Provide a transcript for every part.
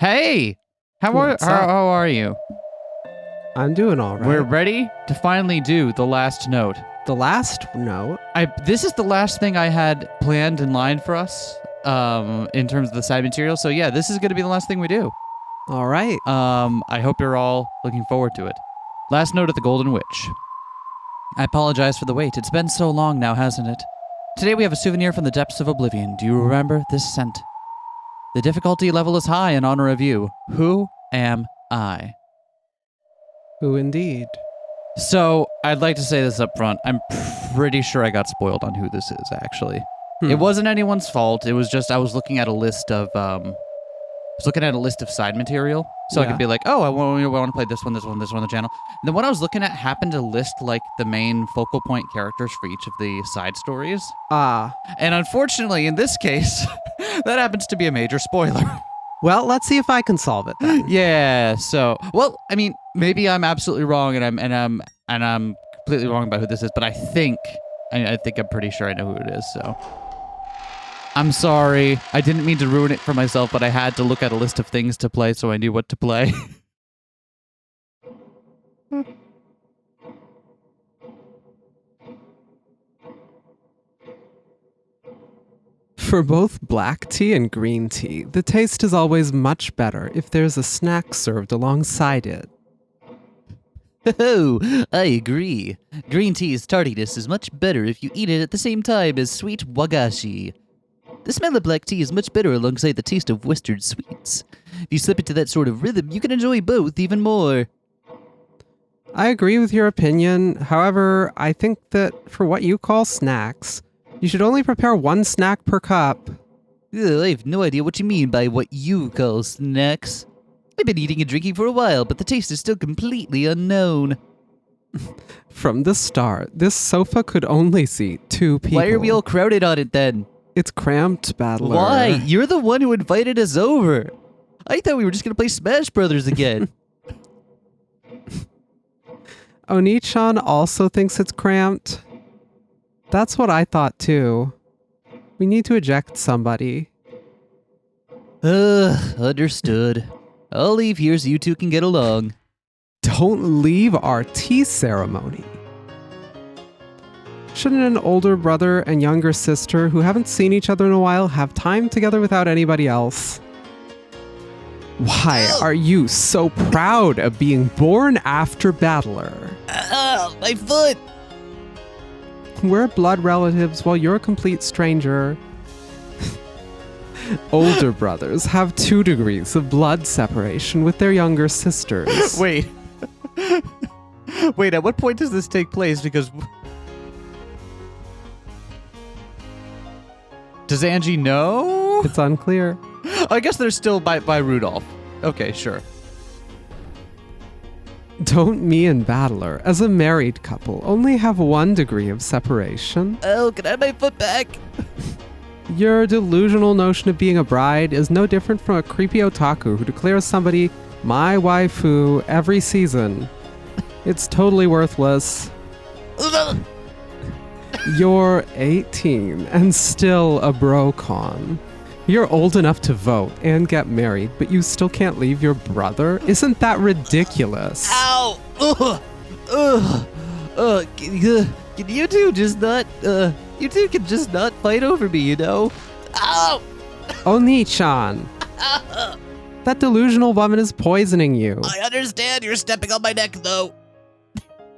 Hey! How What's up? are you? I'm doing all right. We're ready to finally do the last note. The last note. This is the last thing I had planned in line for us, in terms of the side material. So yeah, this is going to be the last thing we do. All right. I hope you're all looking forward to it. Last note of the Golden Witch. I apologize for the wait. It's been so long now, hasn't it? Today we have a souvenir from the depths of oblivion. Do you remember this scent? The difficulty level is high in honor of you. Who am I? Who indeed? So, I'd like to say this up front. I'm pretty sure I got spoiled on who this is, actually. It wasn't anyone's fault. It was just I was looking at a list of side material, so I could be like, oh, I want to play this one on the channel. And then what I was looking at happened to list like the main focal point characters for each of the side stories. And unfortunately, in this case, that happens to be a major spoiler. Well, let's see if I can solve it then. Yeah. So, well, I mean, maybe I'm absolutely wrong, and I'm completely wrong about who this is. But I think I'm pretty sure I know who it is. So, I'm sorry. I didn't mean to ruin it for myself, but I had to look at a list of things to play, so I knew what to play. For both black tea and green tea, the taste is always much better if there's a snack served alongside it. Oh, I agree. Green tea's tardiness is much better if you eat it at the same time as sweet wagashi. The smell of black tea is much better alongside the taste of Western sweets. If you slip into that sort of rhythm, you can enjoy both even more. I agree with your opinion. However, I think that for what you call snacks, you should only prepare one snack per cup. Ugh, I have no idea what you mean by what you call snacks. I've been eating and drinking for a while, but the taste is still completely unknown. From the start, this sofa could only seat 2 people. Why are we all crowded on it then? It's cramped, Battler. Why? You're the one who invited us over. I thought we were just going to play Smash Brothers again. Oni-chan also thinks it's cramped. That's what I thought too. We need to eject somebody. Understood. I'll leave here so you two can get along. Don't leave our tea ceremony. Shouldn't an older brother and younger sister who haven't seen each other in a while have time together without anybody else? Why are you so proud of being born after Battler? My foot! We're blood relatives while you're a complete stranger. Older brothers have 2 degrees of blood separation with their younger sisters. Wait. Wait, at what point does this take place? Because... Does Angie know? It's unclear. I guess they're still by Rudolph. Okay, sure. Don't me and Battler, as a married couple, only have 1 degree of separation? Oh, can I have my foot back? Your delusional notion of being a bride is no different from a creepy otaku who declares somebody my waifu every season. It's totally worthless. You're 18 and still a brocon. You're old enough to vote and get married, but you still can't leave your brother? Isn't that ridiculous? Ow! Can you two just not, you two can just not fight over me, you know? Ow! Oni-chan! That delusional woman is poisoning you. I understand you're stepping on my neck, though.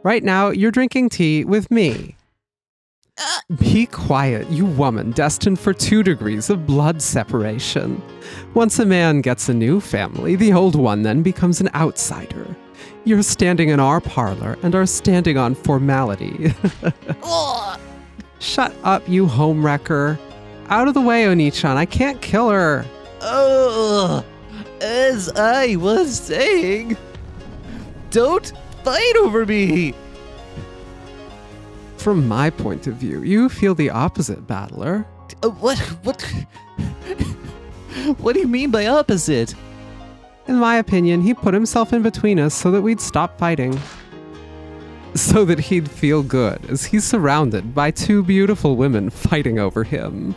Right now, you're drinking tea with me. Be quiet, you woman destined for 2 degrees of blood separation. Once a man gets a new family, the old one then becomes an outsider. You're standing in our parlor and are standing on formality. Shut up, you homewrecker. Out of the way, Oni-chan, I can't kill her. As I was saying, don't fight over me. From my point of view, you feel the opposite, Battler. What do you mean by opposite? In my opinion, he put himself in between us so that we'd stop fighting. So that he'd feel good as he's surrounded by 2 beautiful women fighting over him.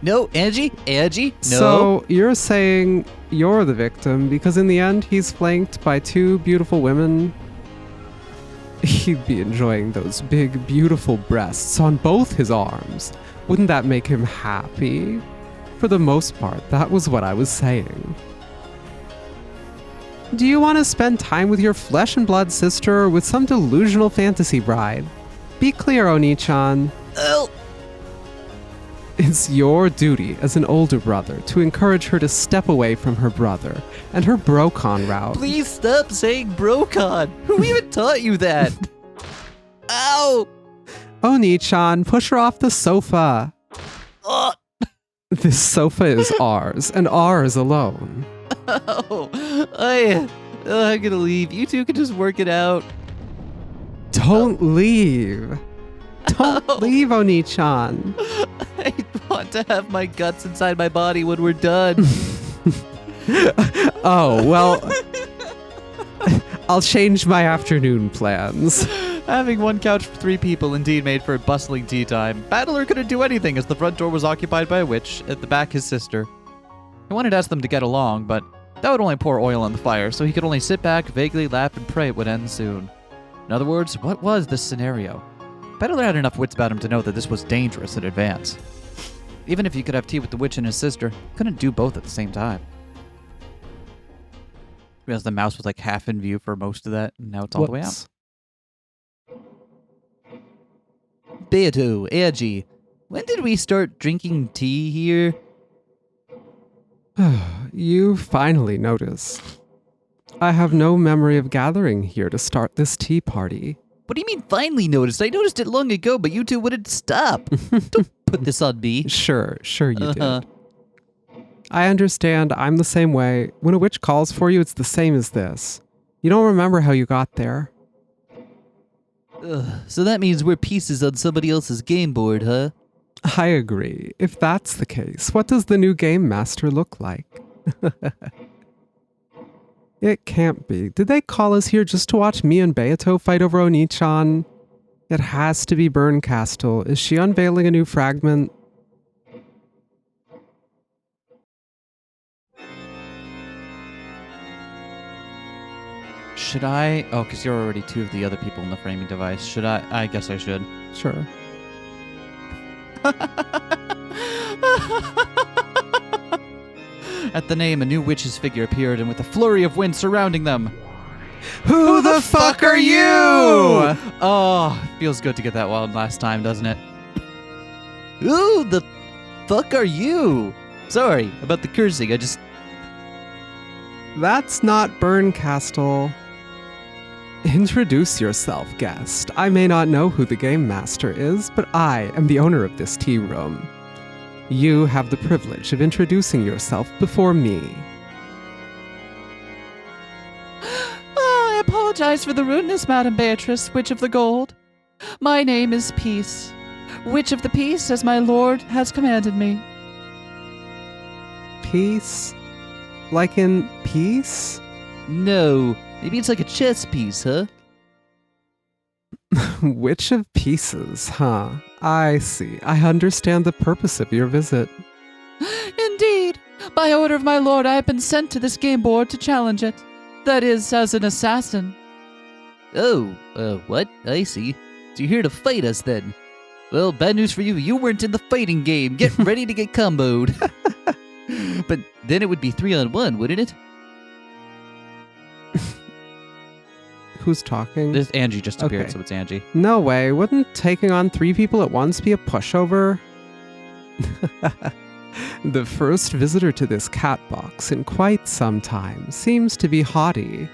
No, Angie, no. So you're saying you're the victim because in the end he's flanked by two beautiful women? He'd be enjoying those big, beautiful breasts on both his arms. Wouldn't that make him happy? For the most part, that was what I was saying. Do you want to spend time with your flesh and blood sister or with some delusional fantasy bride? Be clear, Oni-chan. Oh. It's your duty as an older brother to encourage her to step away from her brother and her brocon route. Please stop saying brocon. Who even taught you that? Ow! Oni-chan, push her off the sofa. Oh. This sofa is ours, and ours alone. Oh, I'm gonna leave. You two can just work it out. Don't leave. Don't leave, Oni-chan. I want to have my guts inside my body when we're done. Oh, well, I'll change my afternoon plans. Having one couch for 3 people indeed made for a bustling tea time. Battler couldn't do anything as the front door was occupied by a witch, at the back his sister. He wanted to ask them to get along, but that would only pour oil on the fire, so he could only sit back, vaguely laugh, and pray it would end soon. In other words, what was this scenario? Battler had enough wits about him to know that this was dangerous in advance. Even if he could have tea with the witch and his sister, he couldn't do both at the same time. Realized the mouse was like half in view for most of that, and now it's all the way out. Beato, Angie, when did we start drinking tea here? You finally noticed. I have no memory of gathering here to start this tea party. What do you mean finally noticed? I noticed it long ago, but you two wouldn't stop. Don't put this on me. Sure you did. I understand, I'm the same way. When a witch calls for you, it's the same as this. You don't remember how you got there. So that means we're pieces on somebody else's game board, huh? I agree. If that's the case, what does the new game master look like? It can't be. Did they call us here just to watch me and Beato fight over Oni-chan? It has to be Burn Castle. Is she unveiling a new fragment? Should I? Oh, because you're already 2 of the other people in the framing device. Should I? I guess I should. Sure. At the name, a new witch's figure appeared, and with a flurry of wind surrounding them. Who the fuck are you? Oh, feels good to get that one last time, doesn't it? Who the fuck are you? Sorry about the cursing, That's not Burn Castle. Introduce yourself, guest. I may not know who the game master is, but I am the owner of this tea room. You have the privilege of introducing yourself before me. Oh, I apologize for the rudeness, Madam Beatrice, Witch of the Gold. My name is Peace. Witch of the Peace, as my lord has commanded me. Peace? Like in peace? No, maybe it's like a chess piece, huh? Witch of Pieces, huh? I see. I understand the purpose of your visit. Indeed. By order of my lord, I have been sent to this game board to challenge it. That is, as an assassin. Oh, what? I see. So you're here to fight us then? Well, bad news for you. You weren't in the fighting game. Get ready to get comboed. But then it would be 3-on-1, wouldn't it? Who's talking? This Angie just appeared, Okay. so it's Angie. No way. Wouldn't taking on 3 people at once be a pushover? The first visitor to this cat box in quite some time seems to be haughty.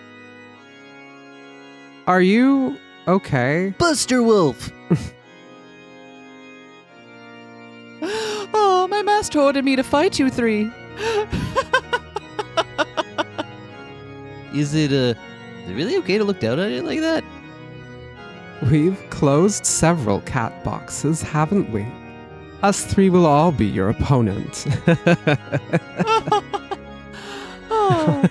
Are you okay? Buster Wolf! Oh, my master ordered me to fight you 3. Is it really okay to look down on it like that? We've closed several cat boxes, haven't we? Us 3 will all be your opponent. Oh.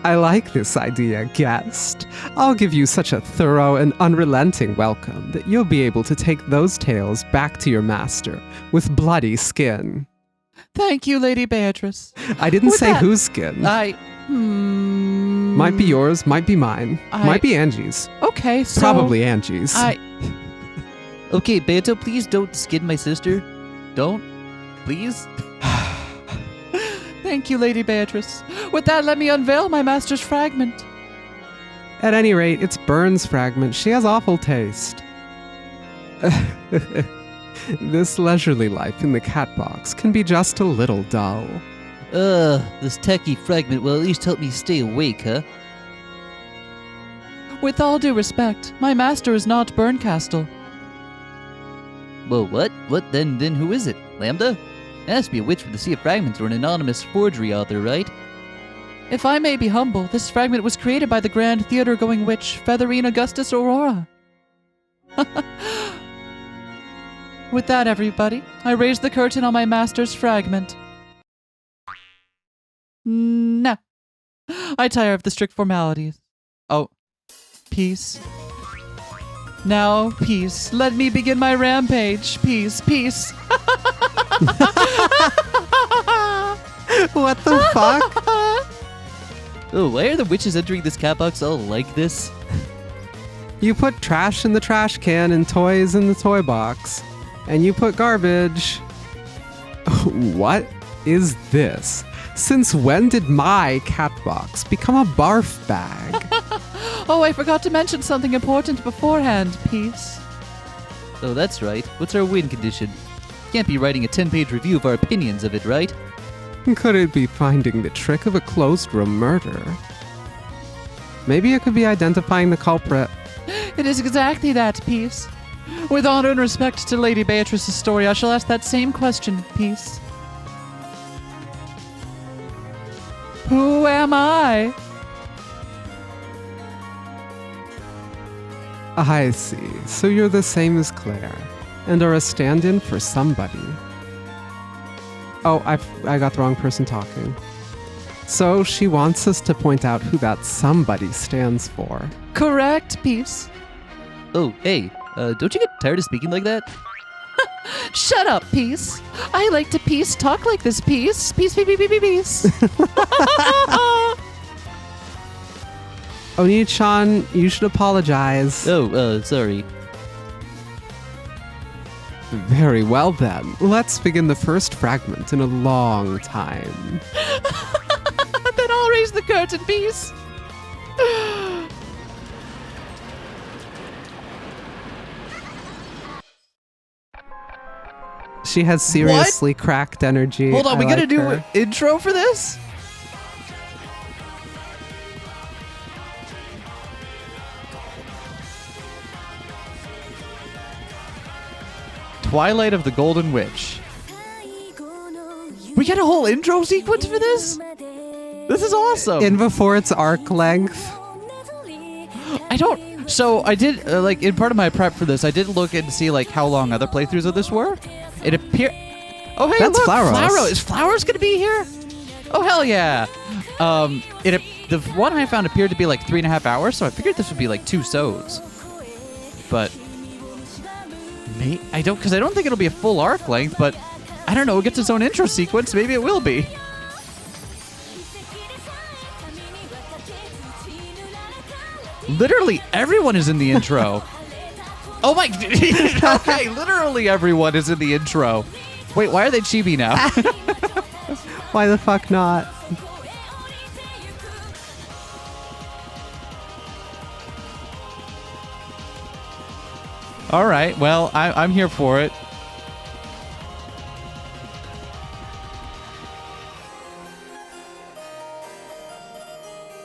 I like this idea, guest. I'll give you such a thorough and unrelenting welcome that you'll be able to take those tails back to your master with bloody skin. Thank you, Lady Beatrice. I didn't With say that- whose skin. Might be yours, might be mine, might be Angie's. Okay, so... Probably Angie's. Okay, Beto, please don't skin my sister. Don't. Please. Thank you, Lady Beatrice. With that, let me unveil my master's fragment. At any rate, it's Byrne's fragment. She has awful taste. This leisurely life in the cat box can be just a little dull. This techie fragment will at least help me stay awake, huh? With all due respect, my master is not Burncastle. Well, what? What then who is it? Lambda? It has to be a witch from the Sea of Fragments or an anonymous forgery author, right? If I may be humble, this fragment was created by the grand theater-going witch, Featherine Augustus Aurora. With that, everybody, I raise the curtain on my master's fragment. No. I tire of the strict formalities. Oh. Peace. Now, peace. Let me begin my rampage. Peace, peace. What the fuck? Oh, why are the witches entering this cat box all like this? You put trash in the trash can and toys in the toy box. And you put garbage. What is this? Since when did my cat box become a barf bag? Oh, I forgot to mention something important beforehand. Peace. Oh, that's right. What's our win condition? Can't be writing a 10-page review of our opinions of it, right? Could it be finding the trick of a closed room murder? Maybe it could be identifying the culprit. It is exactly that, Peace. With honor and respect to Lady Beatrice's story, I shall ask that same question, Peace. Who am I? I see. So you're the same as Claire, and are a stand-in for somebody. Oh, I got the wrong person talking. So she wants us to point out who that somebody stands for. Correct, Peace. Oh, hey, don't you get tired of speaking like that? Shut up, Peace. I like to peace talk like this, Peace. Peace, peace, peace, peace, peace. Oni-chan, you should apologize. Oh, sorry. Very well then. Let's begin the first fragment in a long time. Then I'll raise the curtain, Peace. She has seriously cracked energy. Hold on, I we gotta like do her. an intro for this? Twilight of the Golden Witch. We get a whole intro sequence for this? This is awesome. In before its arc length. So I did, like, in part of my prep for this, I did look and see, like, how long other playthroughs of this were. It appeared... Oh, hey, That's look! Flowros. Is Flowros gonna be here? Oh, hell yeah. The one I found appeared to be, like, 3.5 hours, so I figured this would be, like, 2 sods. But... I don't think it'll be a full arc length, but... I don't know, it gets its own intro sequence, maybe it will be. Literally everyone is in the intro. Oh my... Okay, literally everyone is in the intro. Wait, why are they chibi now? Why the fuck not? All right, well, I'm here for it.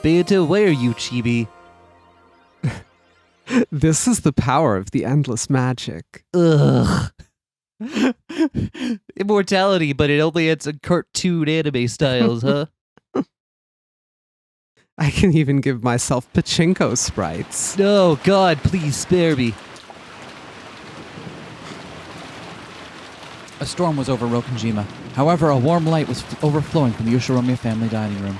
Beato, why are you chibi? This is the power of the endless magic. Ugh. Immortality, but it only hits a cartoon anime styles, huh? I can even give myself pachinko sprites. No, God, please spare me. A storm was over Rokonjima. However, a warm light was overflowing from the Ushiromiya family dining room.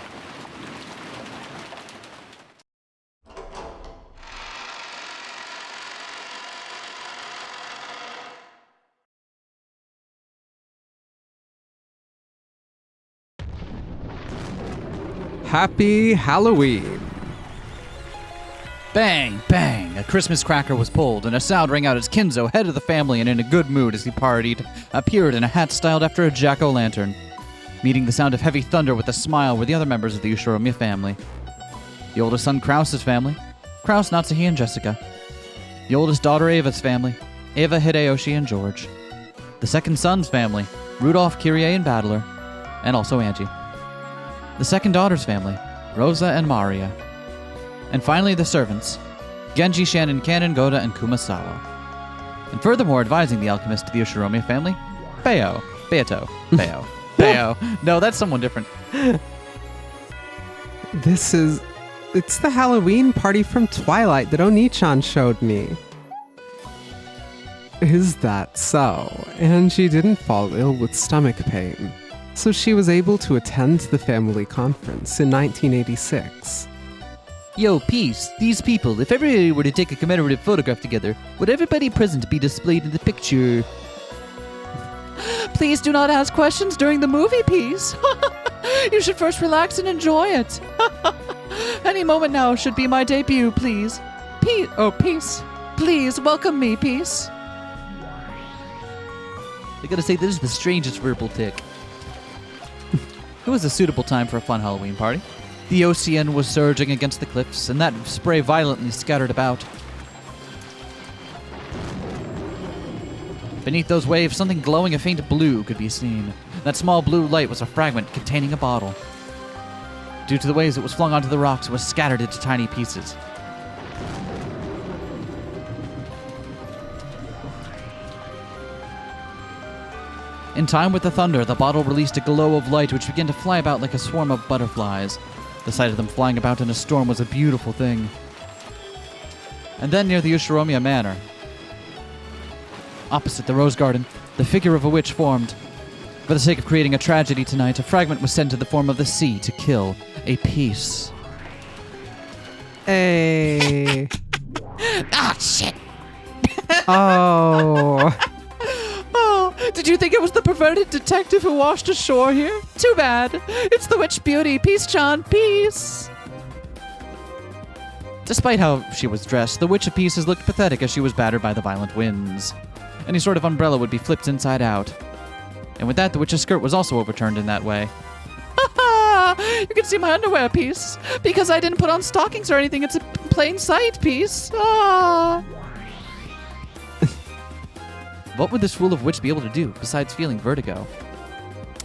Happy Halloween. Bang, bang! A Christmas cracker was pulled, and a sound rang out as Kinzo, head of the family and in a good mood as he partied, appeared in a hat styled after a jack-o'-lantern. Meeting the sound of heavy thunder with a smile were the other members of the Ushiromiya family. The oldest son, Krause's family. Krause, Natsuhi, and Jessica. The oldest daughter, Ava's family. Ava, Hideyoshi, and George. The second son's family. Rudolph, Kyrie, and Battler. And also Angie. The second daughter's family. Rosa and Maria. And finally, the servants, Genji, Shannon, Kanon, Goda, and Kumasawa. And furthermore, advising the alchemist to the Ushiromiya family, Beato. No, that's someone different. It's the Halloween party from Twilight that Oni-chan showed me. Is that so? And she didn't fall ill with stomach pain, so she was able to attend the family conference in 1986. Yo, Peace, these people, if everybody were to take a commemorative photograph together, would everybody present be displayed in the picture? Please do not ask questions during the movie, Peace. You should first relax and enjoy it. Any moment now should be my debut, please. Peace. Please, welcome me, Peace. I gotta say, this is the strangest verbal tick. It was a suitable time for a fun Halloween party. The ocean was surging against the cliffs, and that spray violently scattered about. Beneath those waves, something glowing a faint blue could be seen. That small blue light was a fragment containing a bottle. Due to the waves it was flung onto the rocks, it was scattered into tiny pieces. In time with the thunder, the bottle released a glow of light which began to fly about like a swarm of butterflies. The sight of them flying about in a storm was a beautiful thing. And then near the Ushiromiya Manor, opposite the Rose Garden, the figure of a witch formed. For the sake of creating a tragedy tonight, a fragment was sent to the form of the sea to kill a Peace. Hey. Ah, shit! Oh. Oh, did you think it was the perverted detective who washed ashore here? Too bad. It's the witch beauty. Peace-chan, peace! Despite how she was dressed, the Witch of Pieces looked pathetic as she was battered by the violent winds. Any sort of umbrella would be flipped inside out. And with that, the witch's skirt was also overturned in that way. Ha ha! You can see my underwear, Peace. Because I didn't put on stockings or anything, it's a plain sight, Peace. Ah! What would this fool of witch be able to do, besides feeling vertigo?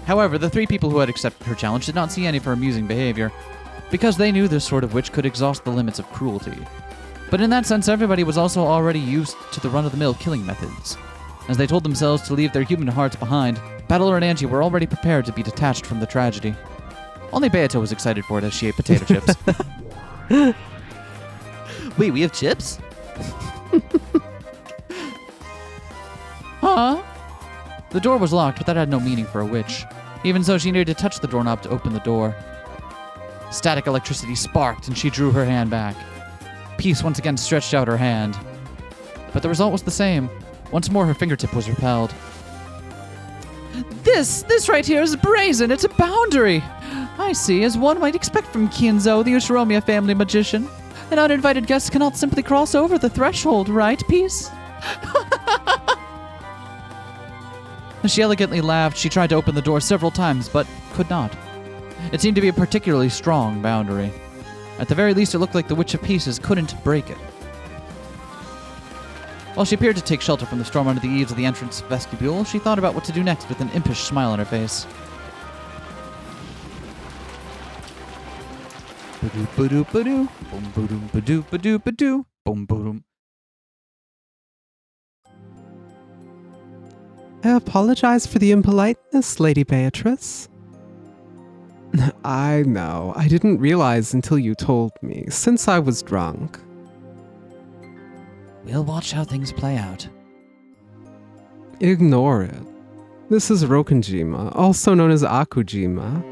However, the three people who had accepted her challenge did not see any of her amusing behavior, because they knew this sort of witch could exhaust the limits of cruelty. But in that sense, everybody was also already used to the run-of-the-mill killing methods. As they told themselves to leave their human hearts behind, Battler and Angie were already prepared to be detached from the tragedy. Only Beato was excited for it as she ate potato chips. Wait, we have chips? Huh? The door was locked, but that had no meaning for a witch. Even so, she needed to touch the doorknob to open the door. Static electricity sparked, and she drew her hand back. Peace once again stretched out her hand. But the result was the same. Once more, her fingertip was repelled. This right here is brazen. It's a boundary. I see, as one might expect from Kinzo, the Ushiromiya family magician. An uninvited guest cannot simply cross over the threshold, right, Peace? As she elegantly laughed, she tried to open the door several times, but could not. It seemed to be a particularly strong boundary. At the very least, it looked like the Witch of Pieces couldn't break it. While she appeared to take shelter from the storm under the eaves of the entrance vestibule, she thought about what to do next with an impish smile on her face. Ba-doo-ba-doo-ba-doo, boom-ba-doom-ba-doo-ba-doo-ba-doo, boom-ba-doom. I apologize for the impoliteness, Lady Beatrice. I know. I didn't realize until you told me, since I was drunk. We'll watch how things play out. Ignore it. This is Rokenjima, also known as Akujima.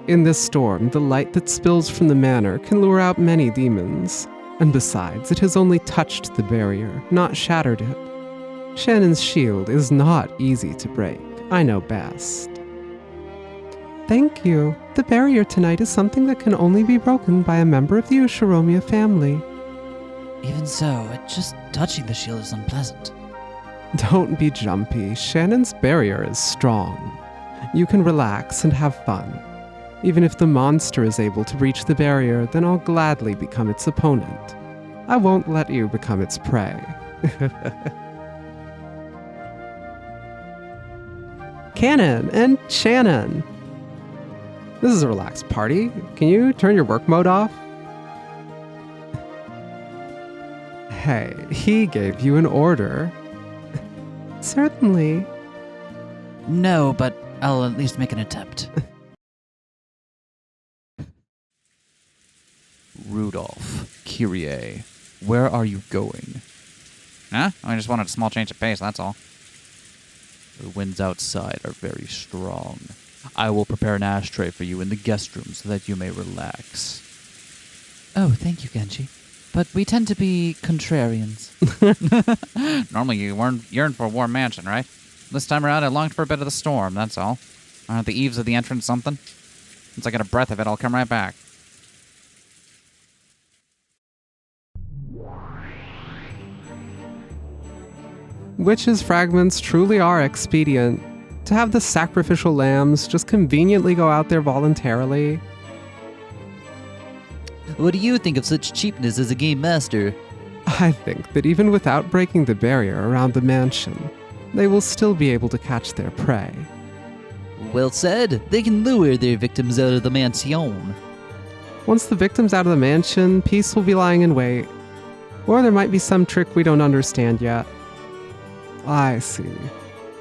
In this storm, the light that spills from the manor can lure out many demons. And besides, it has only touched the barrier, not shattered it. Shannon's shield is not easy to break. I know best. Thank you. The barrier tonight is something that can only be broken by a member of the Ushiromiya family. Even so, just touching the shield is unpleasant. Don't be jumpy. Shannon's barrier is strong. You can relax and have fun. Even if the monster is able to breach the barrier, then I'll gladly become its opponent. I won't let you become its prey. Cannon and Shannon. This is a relaxed party. Can you turn your work mode off? Hey, he gave you an order. Certainly. No, but I'll at least make an attempt. Rudolph, Kyrie, where are you going? Huh? I just wanted a small change of pace, that's all. The winds outside are very strong. I will prepare an ashtray for you in the guest room so that you may relax. Oh, thank you, Genji. But we tend to be contrarians. Normally you yearn for a warm mansion, right? This time around I longed for a bit of the storm, that's all. Aren't the eaves of the entrance something? Once I get a breath of it, I'll come right back. Witches' fragments truly are expedient. To have the sacrificial lambs just conveniently go out there voluntarily. What do you think of such cheapness as a game master? I think that even without breaking the barrier around the mansion, they will still be able to catch their prey. Well said. They can lure their victims out of the mansion. Once the victim's out of the mansion, peace will be lying in wait. Or there might be some trick we don't understand yet. I see.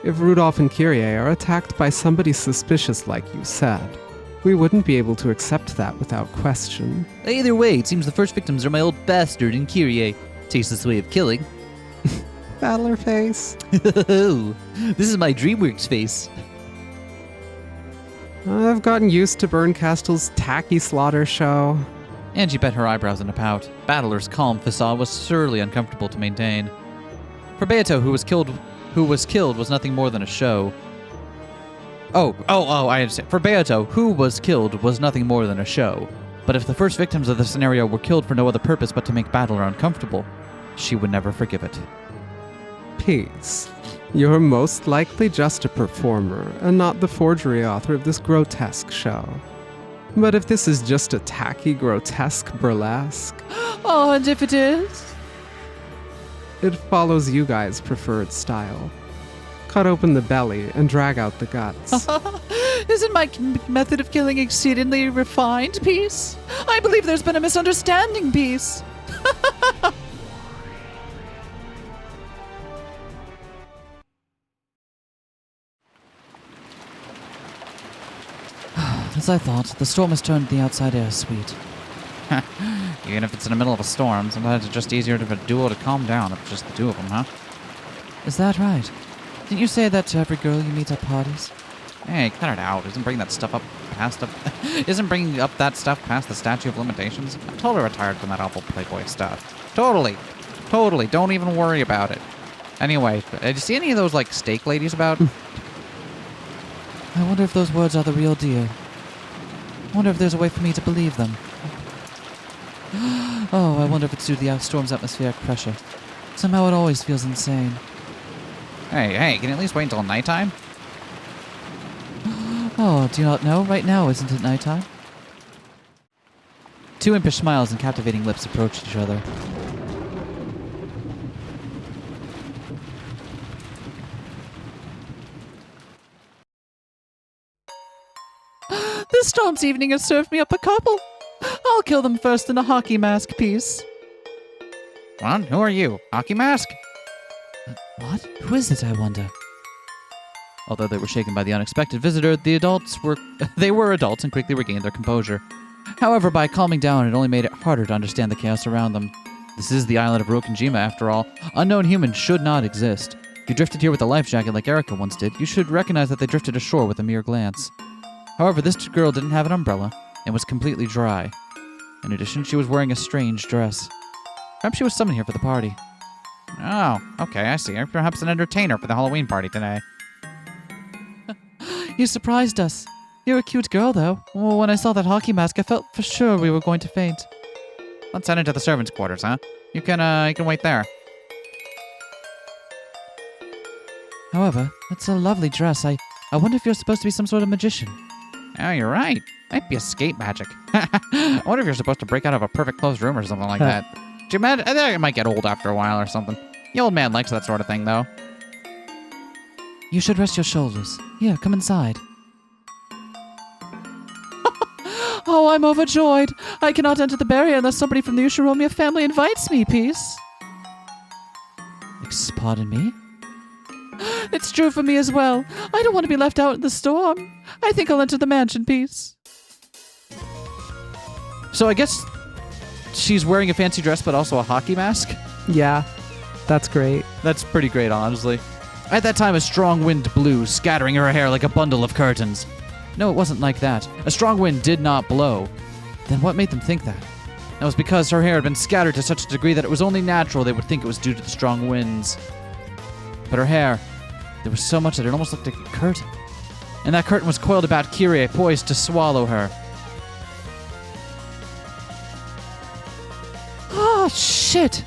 If Rudolph and Kyrie are attacked by somebody suspicious like you said, we wouldn't be able to accept that without question. Either way, it seems the first victims are my old bastard and Kyrie. Tasteless way of killing. Battler face. This is my DreamWorks face. I've gotten used to Berncastle's tacky slaughter show. Angie bent her eyebrows in a pout. Battler's calm facade was surely uncomfortable to maintain. For Beato, who was killed was nothing more than a show. Oh, I understand. For Beato, who was killed was nothing more than a show. But if the first victims of the scenario were killed for no other purpose but to make Battler uncomfortable, she would never forgive it. Peace. You're most likely just a performer, and not the forgery author of this grotesque show. But if this is just a tacky, grotesque burlesque... Oh, and if it is? It follows you guys' preferred style. Cut open the belly and drag out the guts. Isn't my method of killing exceedingly refined, Peace? I believe there's been a misunderstanding, Peace. As I thought, the storm has turned the outside air sweet. Even if it's in the middle of a storm, sometimes it's just easier to have a duo to calm down if it's just the two of them, huh? Is that right? Didn't you say that to every girl you meet at parties? Hey, cut it out. Isn't bringing that stuff up past the statute of limitations? I'm totally retired from that awful Playboy stuff. Totally. Don't even worry about it. Anyway, did you see any of those, steak ladies about? I wonder if those words are the real deal. I wonder if there's a way for me to believe them. Oh, I wonder if it's due to the storm's atmospheric pressure. Somehow it always feels insane. Hey, can you at least wait until nighttime? Oh, do you not know? Right now, isn't it nighttime? Two impish smiles and captivating lips approached each other. This storm's evening has served me up a couple. I'll kill them first in a hockey mask piece. What? Who are you? Hockey mask? What? Who is it, I wonder? Although they were shaken by the unexpected visitor, they were adults and quickly regained their composure. However, by calming down, it only made it harder to understand the chaos around them. This is the island of Rokenjima, after all. Unknown humans should not exist. If you drifted here with a life jacket like Erica once did, you should recognize that they drifted ashore with a mere glance. However, this girl didn't have an umbrella and was completely dry. In addition, she was wearing a strange dress. Perhaps she was summoned here for the party. Oh, okay, I see. Perhaps an entertainer for the Halloween party today. You surprised us. You're a cute girl, though. Well, when I saw that hockey mask, I felt for sure we were going to faint. Let's head into the servants' quarters, huh? You can wait there. However, it's a lovely dress. I wonder if you're supposed to be some sort of magician. Oh, you're right. Might be escape magic. I wonder if you're supposed to break out of a perfect closed room or something like that. Do you imagine? I think it might get old after a while or something. The old man likes that sort of thing, though. You should rest your shoulders. Here, come inside. Oh, I'm overjoyed. I cannot enter the barrier unless somebody from the Ushiromiya family invites me, peace. Pardon me? It's true for me as well. I don't want to be left out in the storm. I think I'll enter the mansion, peace. So I guess she's wearing a fancy dress, but also a hockey mask? Yeah, that's great. That's pretty great, honestly. At that time, a strong wind blew, scattering her hair like a bundle of curtains. No, it wasn't like that. A strong wind did not blow. Then what made them think that? That was because her hair had been scattered to such a degree that it was only natural they would think it was due to the strong winds. But her hair, there was so much that it almost looked like a curtain. And that curtain was coiled about Kyrie, poised to swallow her. Oh, shit!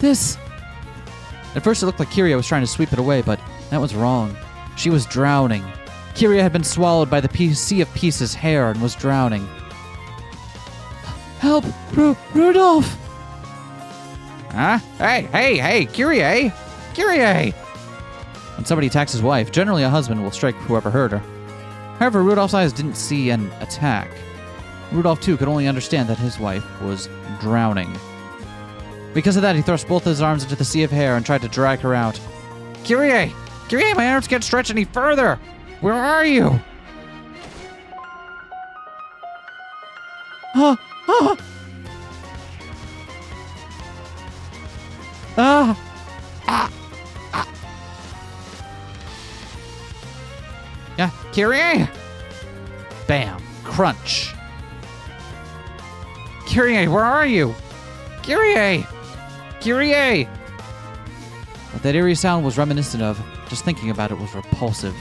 This... At first it looked like Kyrie was trying to sweep it away, but that was wrong. She was drowning. Kyrie had been swallowed by the sea of Peace's hair and was drowning. Help! Rudolph! Huh? Hey, Kyrie! Kyrie! When somebody attacks his wife, generally a husband will strike whoever hurt her. However, Rudolph's eyes didn't see an attack. Rudolph, too, could only understand that his wife was drowning. Because of that, he thrust both his arms into the sea of hair and tried to drag her out. Kyrie, my arms can't stretch any further! Where are you? Yeah, Kyrie! Bam. Crunch. Kyrie, where are you? Kyrie! What that eerie sound was reminiscent of, just thinking about it was repulsive.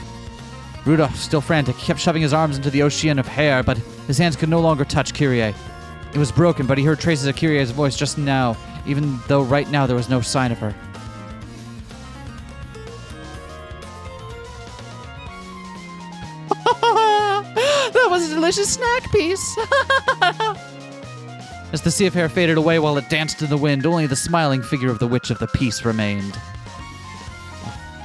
Rudolph, still frantic, kept shoving his arms into the ocean of hair, but his hands could no longer touch Kyrie. It was broken, but he heard traces of Kyrie's voice just now, even though right now there was no sign of her. That was a delicious snack piece! As the sea of hair faded away while it danced in the wind, only the smiling figure of the Witch of the Peace remained.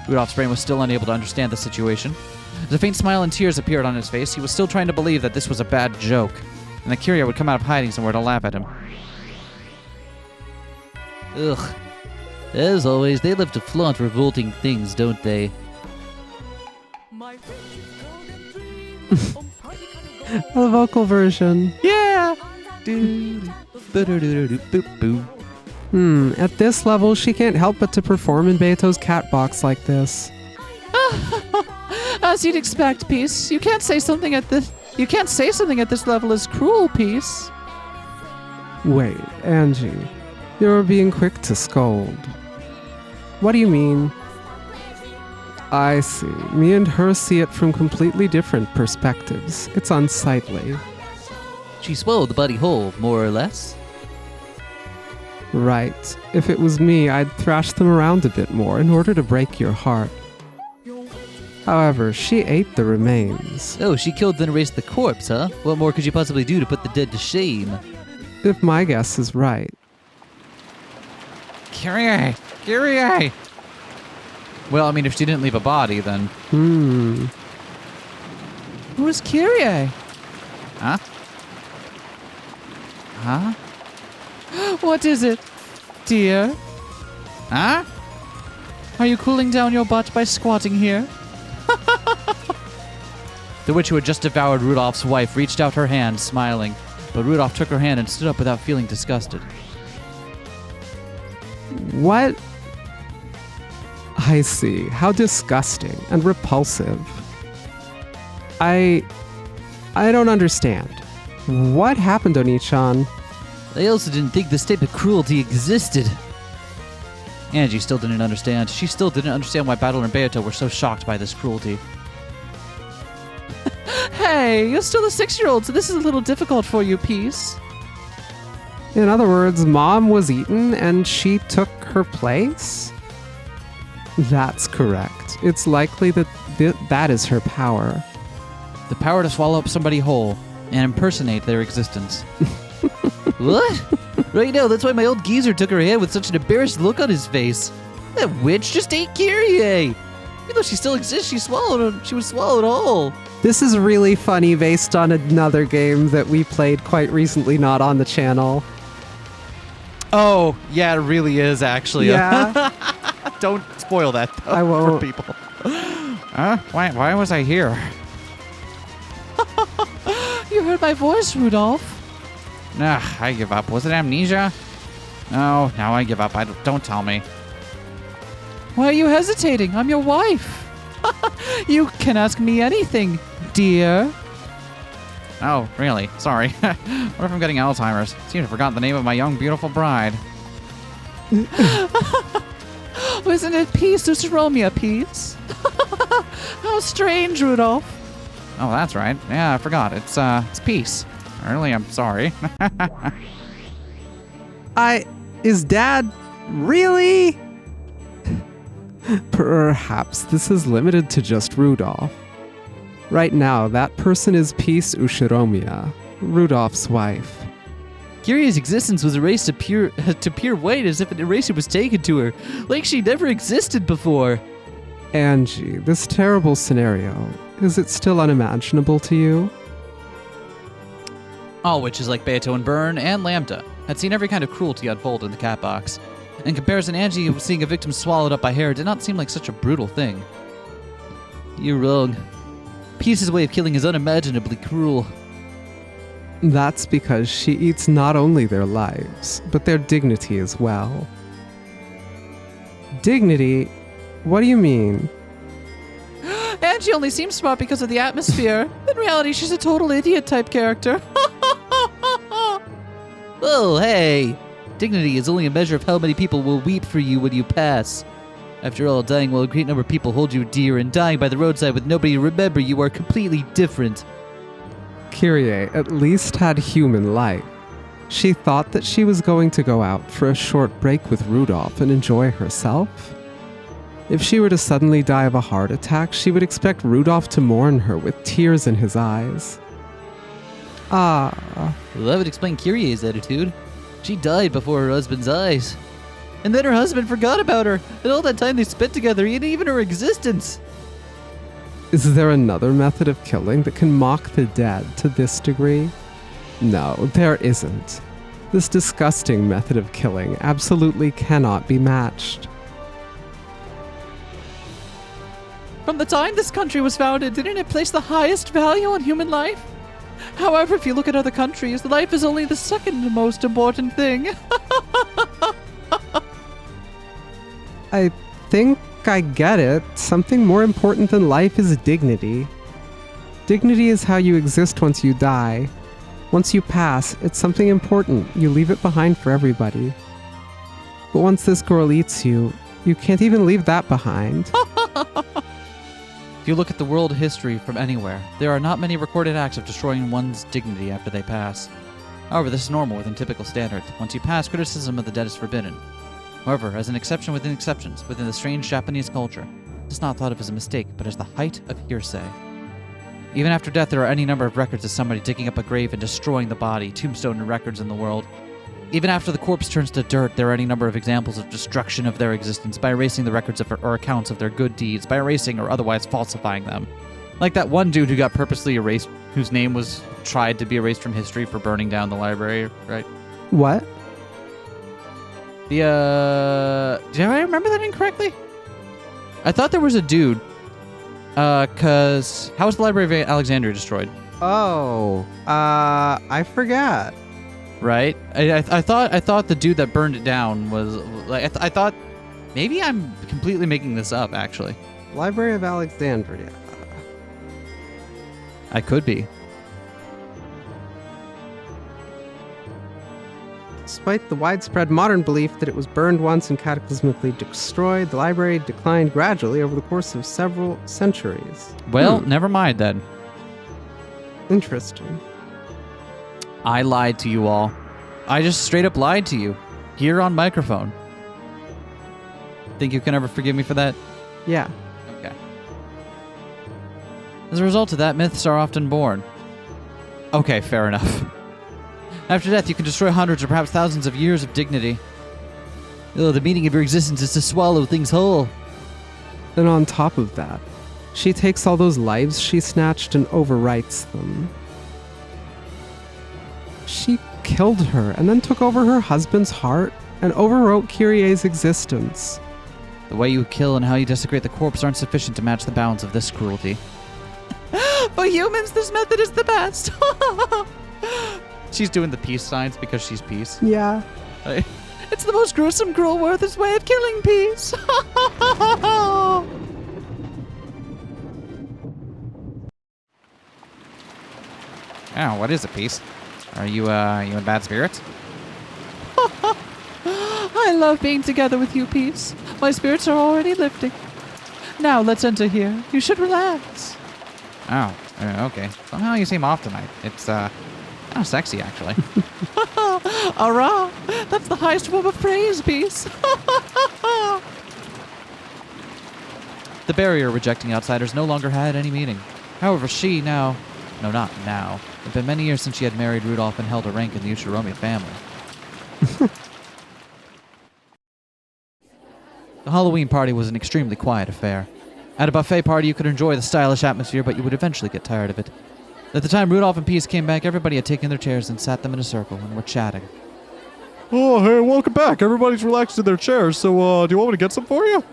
Rudolph's brain was still unable to understand the situation. As a faint smile and tears appeared on his face, he was still trying to believe that this was a bad joke, and that Kyrie would come out of hiding somewhere to laugh at him. Ugh. As always, they love to flaunt revolting things, don't they? The vocal version. Yeah! At this level, she can't help but to perform in Beto's cat box like this. As you'd expect, Peace. You can't say something at this level is cruel, Peace. Wait, Angie, you're being quick to scold. What do you mean? I see. Me and her see it from completely different perspectives. It's unsightly. She swallowed the body whole, more or less. Right. If it was me, I'd thrash them around a bit more in order to break your heart. However, she ate the remains. Oh, she killed then erased the corpse, huh? What more could you possibly do to put the dead to shame? If my guess is right. Kyrie! Well, I mean, if she didn't leave a body, then... Who's Kyrie? Huh? Huh? What is it, dear? Huh? Are you cooling down your butt by squatting here? The witch who had just devoured Rudolph's wife reached out her hand, smiling, but Rudolph took her hand and stood up without feeling disgusted. What? I see. How disgusting and repulsive. I don't understand. What happened, Oni-chan? I also didn't think this type of cruelty existed. Angie still didn't understand. She still didn't understand why Battle and Beato were so shocked by this cruelty. Hey, you're still a 6-year-old, so this is a little difficult for you, Peace. In other words, Mom was eaten and she took her place? That's correct. It's likely that that is her power. The power to swallow up somebody whole and impersonate their existence. What? Right now, that's why my old geezer took her hand with such an embarrassed look on his face. That witch just ate Kyrie. Even though she still exists, she was swallowed whole. This is really funny based on another game that we played quite recently, not on the channel. Oh, yeah, it really is, actually. Yeah. Don't spoil that, though, I won't. for people. Why was I here? You heard my voice, Rudolph. Nah, I give up. Was it amnesia? No, now I give up. Don't tell me. Why are you hesitating? I'm your wife. You can ask me anything, dear. Oh, really? Sorry. What if I'm getting Alzheimer's? Seem to have forgotten the name of my young, beautiful bride. Isn't it Peace who's Romeo, Peace? How strange, Rudolph. Oh, that's right. Yeah, I forgot. It's Peace. Really, I'm sorry. Is Dad really? Perhaps this is limited to just Rudolph. Right now, that person is Peace Ushiromiya, Rudolph's wife. Kyrie's existence was erased to pure white as if an eraser was taken to her, like she never existed before. Angie, this terrible scenario, is it still unimaginable to you? All witches like Beato and Byrne and Lambda had seen every kind of cruelty unfold in the cat box. In comparison, Angie seeing a victim swallowed up by hair did not seem like such a brutal thing. You're wrong. Peace's way of killing is unimaginably cruel. That's because she eats not only their lives, but their dignity as well. Dignity? What do you mean? Angie only seems smart because of the atmosphere. In reality, she's a total idiot type character. Oh, hey! Dignity is only a measure of how many people will weep for you when you pass. After all, dying while a great number of people hold you dear and dying by the roadside with nobody to remember you are completely different. Kyrie at least had human life. She thought that she was going to go out for a short break with Rudolph and enjoy herself. If she were to suddenly die of a heart attack, she would expect Rudolph to mourn her with tears in his eyes. Well, that would explain Kyrie's attitude. She died before her husband's eyes. And then her husband forgot about her, and all that time they spent together, and even her existence. Is there another method of killing that can mock the dead to this degree? No, there isn't. This disgusting method of killing absolutely cannot be matched. From the time this country was founded, didn't it place the highest value on human life? However, if you look at other countries, life is only the second most important thing. I think I get it. Something more important than life is dignity. Dignity is how you exist once you die. Once you pass, it's something important. You leave it behind for everybody. But once this girl eats you, you can't even leave that behind. If you look at the world history from anywhere, there are not many recorded acts of destroying one's dignity after they pass. However, this is normal within typical standards. Once you pass, criticism of the dead is forbidden. However, as an exception within exceptions, within the strange Japanese culture, it is not thought of as a mistake, but as the height of hearsay. Even after death, there are any number of records of somebody digging up a grave and destroying the body, tombstone records in the world. Even after the corpse turns to dirt, there are any number of examples of destruction of their existence by erasing the records of or accounts of their good deeds, by erasing or otherwise falsifying them. Like that one dude who got purposely erased, whose name was tried to be erased from history for burning down the library, right? What? Did I remember that incorrectly? I thought there was a dude, cause how was the Library of Alexandria destroyed? Oh, I forgot. Right? I thought the dude that burned it down was like I thought maybe I'm completely making this up actually. Library of Alexandria. I could be. It's Despite the widespread modern belief that it was burned once and cataclysmically destroyed, the library declined gradually over the course of several centuries. Well, never mind then. Interesting. I lied to you all. I just straight up lied to you. Here on microphone. Think you can ever forgive me for that? Yeah. Okay. As a result of that, myths are often born. Okay, fair enough. After death, you can destroy hundreds or perhaps thousands of years of dignity. Oh, the meaning of your existence is to swallow things whole. And on top of that, she takes all those lives she snatched and overwrites them. She killed her and then took over her husband's heart and overwrote Kyrie's existence. The way you kill and how you desecrate the corpse aren't sufficient to match the bounds of this cruelty. For humans, this method is the best. She's doing the peace signs because she's peace. Yeah. It's the most gruesome, cruel, worthless way of killing peace. Oh, what is it, peace? Are you in bad spirits? I love being together with you, peace. My spirits are already lifting. Now let's enter here. You should relax. Oh, okay. Somehow you seem off tonight. It's kind of sexy, actually. Arrah! That's the highest form of praise, peace. The barrier rejecting outsiders no longer had any meaning. However, no, not now. It had been many years since she had married Rudolph and held a rank in the Ushiromi family. The Halloween party was an extremely quiet affair. At a buffet party, you could enjoy the stylish atmosphere, but you would eventually get tired of it. At the time Rudolph and Peace came back, everybody had taken their chairs and sat them in a circle and were chatting. Oh, hey, welcome back. Everybody's relaxed in their chairs, so do you want me to get some for you?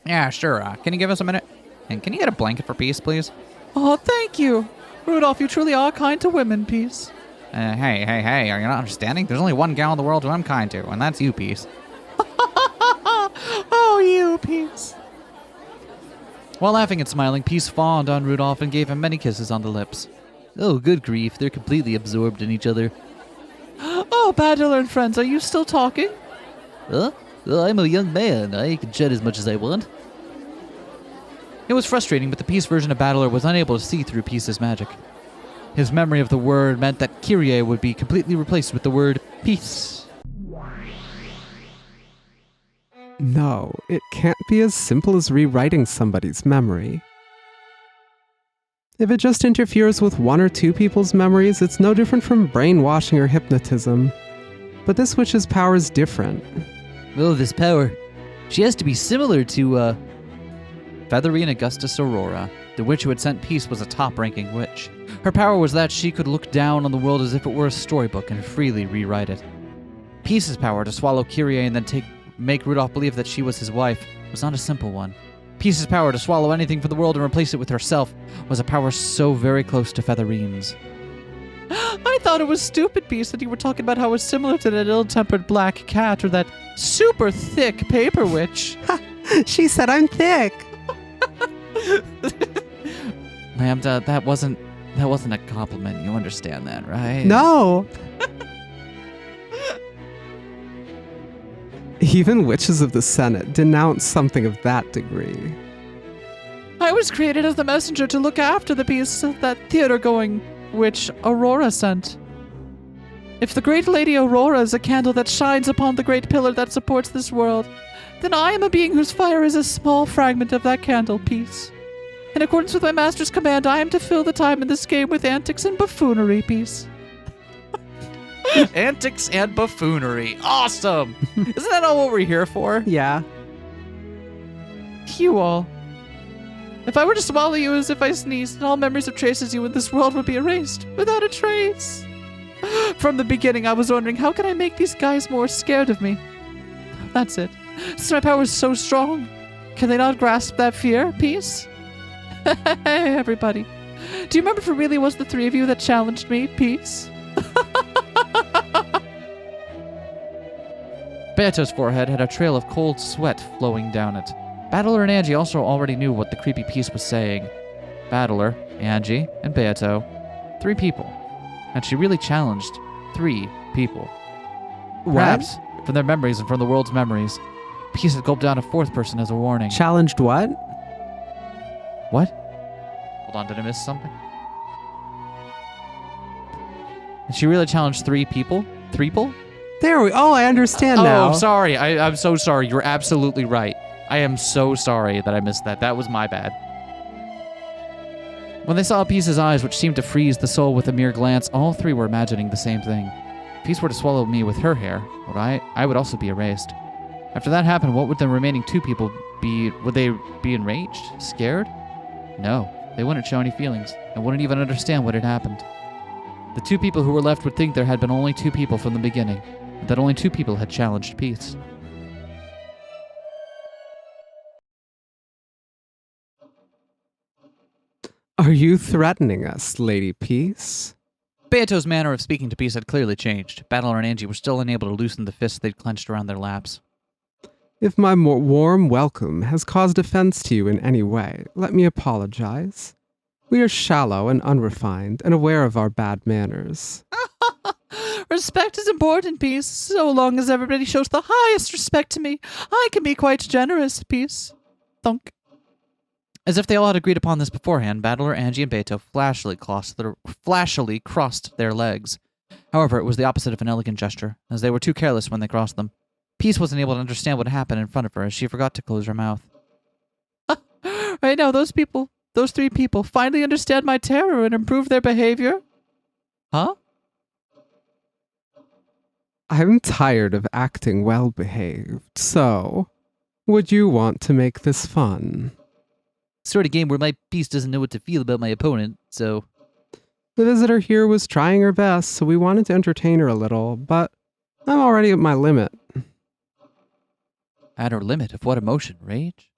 Yeah, sure. Can you give us a minute? And can you get a blanket for Peace, please? Oh, thank you. Rudolph, you truly are kind to women, Peace. Hey, are you not understanding? There's only one gal in the world who I'm kind to, and that's you, Peace. Oh, you, Peace. While laughing and smiling, Peace fawned on Rudolph and gave him many kisses on the lips. Oh, good grief, they're completely absorbed in each other. Oh, Battler and friends, are you still talking? Huh? Well, I'm a young man. I can chat as much as I want. It was frustrating, but the Peace version of Battler was unable to see through Peace's magic. His memory of the word meant that Kyrie would be completely replaced with the word peace. No, it can't be as simple as rewriting somebody's memory. If it just interferes with one or two people's memories, it's no different from brainwashing or hypnotism. But this witch's power is different. Oh, this power. She has to be similar to, Featherine Augustus Aurora, the witch who had sent Peace, was a top-ranking witch. Her power was that she could look down on the world as if it were a storybook and freely rewrite it. Peace's power to swallow Kyrie and then make Rudolph believe that she was his wife was not a simple one. Peace's power to swallow anything for the world and replace it with herself was a power so very close to Featherine's. I thought it was stupid, Peace, that you were talking about how it was similar to that ill-tempered black cat or that super thick paper witch. She said I'm thick. Lambda, that wasn't a compliment. You understand that, right? No. Even witches of the Senate denounce something of that degree. I was created as the messenger to look after the Peace that theater-going witch Aurora sent. If the great lady Aurora is a candle that shines upon the great pillar that supports this world, then I am a being whose fire is a small fragment of that candle, Peace. In accordance with my master's command, I am to fill the time in this game with antics and buffoonery, Peace. Antics and buffoonery. Awesome! Isn't that all what we're here for? Yeah. You all. If I were to swallow you as if I sneezed, all memories of traces you in this world would be erased, without a trace. From the beginning, I was wondering, how can I make these guys more scared of me? That's it. Since my power is so strong, can they not grasp that fear, Peace? Hey, everybody. Do you remember if it really was the three of you that challenged me, Peace? Beato's forehead had a trail of cold sweat flowing down it. Battler and Angie also already knew what the creepy Peace was saying. Battler, Angie, and Beato 3 people. And she really challenged 3 people. What? Perhaps, from their memories and from the world's memories, Peace had gulped down a 4th person as a warning. Challenged what? What? Hold on, did I miss something? And she really challenged 3 people? 3 people? There we. Oh, I understand now. Oh, sorry. I'm so sorry. You're absolutely right. I am so sorry that I missed that. That was my bad. When they saw Peace's eyes, which seemed to freeze the soul with a mere glance, all 3 were imagining the same thing. If Peace were to swallow me with her hair, I would also be erased. After that happened, what would the remaining 2 people be? Would they be enraged? Scared? No. They wouldn't show any feelings, and wouldn't even understand what had happened. The 2 people who were left would think there had been only 2 people from the beginning, and that only 2 people had challenged Peace. Are you threatening us, Lady Peace? Beato's manner of speaking to Peace had clearly changed. Battler and Angie were still unable to loosen the fists they'd clenched around their laps. If my warm welcome has caused offense to you in any way, let me apologize. We are shallow and unrefined and aware of our bad manners. Respect is important, Peace. So long as everybody shows the highest respect to me, I can be quite generous, Peace. Thunk. As if they all had agreed upon this beforehand, Battler, Angie, and Beato flashily crossed their legs. However, it was the opposite of an elegant gesture, as they were too careless when they crossed them. Peace wasn't able to understand what happened in front of her as she forgot to close her mouth. Right now, those 3 people, finally understand my terror and improve their behavior? Huh? I'm tired of acting well-behaved, so would you want to make this fun? Sort of game where my Peace doesn't know what to feel about my opponent, so... The visitor here was trying her best, so we wanted to entertain her a little, but I'm already at my limit. At her limit of what emotion? Rage?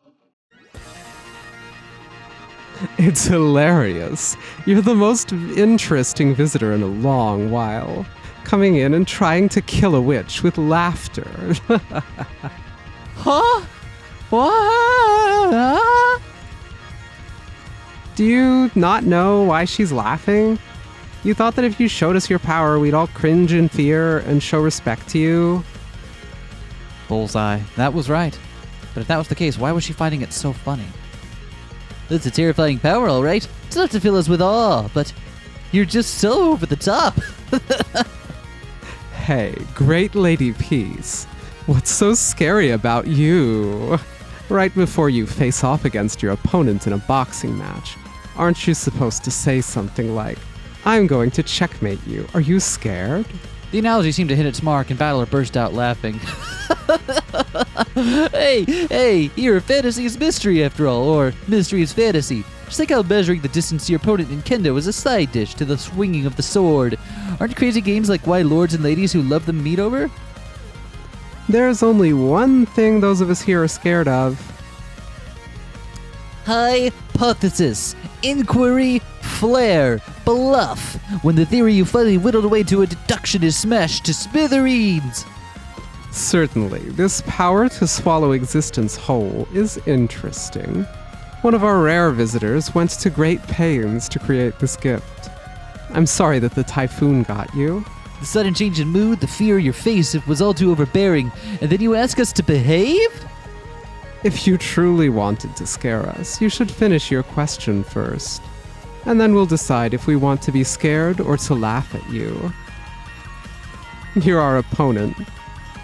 It's hilarious. You're the most interesting visitor in a long while. Coming in and trying to kill a witch with laughter. Huh? What? Do you not know why she's laughing? You thought that if you showed us your power, we'd all cringe in fear and show respect to you? Bullseye. That was right. But if that was the case, why was she finding it so funny? That's a terrifying power, all right. It's enough to fill us with awe, but you're just so over the top. Hey, great Lady Peace. What's so scary about you? Right before you face off against your opponent in a boxing match, aren't you supposed to say something like, I'm going to checkmate you. Are you scared? The analogy seemed to hit its mark, and Battler burst out laughing. Hey, your fantasy is mystery after all, or mystery is fantasy. Just like how measuring the distance to your opponent in kendo is a side dish to the swinging of the sword. Aren't crazy games like why lords and ladies who love them meet over? There's only one thing those of us here are scared of. Hypothesis, inquiry, flare, bluff. When the theory you finally whittled away to a deduction is smashed to smithereens. Certainly, this power to swallow existence whole is interesting. One of our rare visitors went to great pains to create this gift. I'm sorry that the typhoon got you. The sudden change in mood, the fear in your face, it was all too overbearing. And then you ask us to behave? If you truly wanted to scare us, you should finish your question first. And then we'll decide if we want to be scared or to laugh at you. You're our opponent.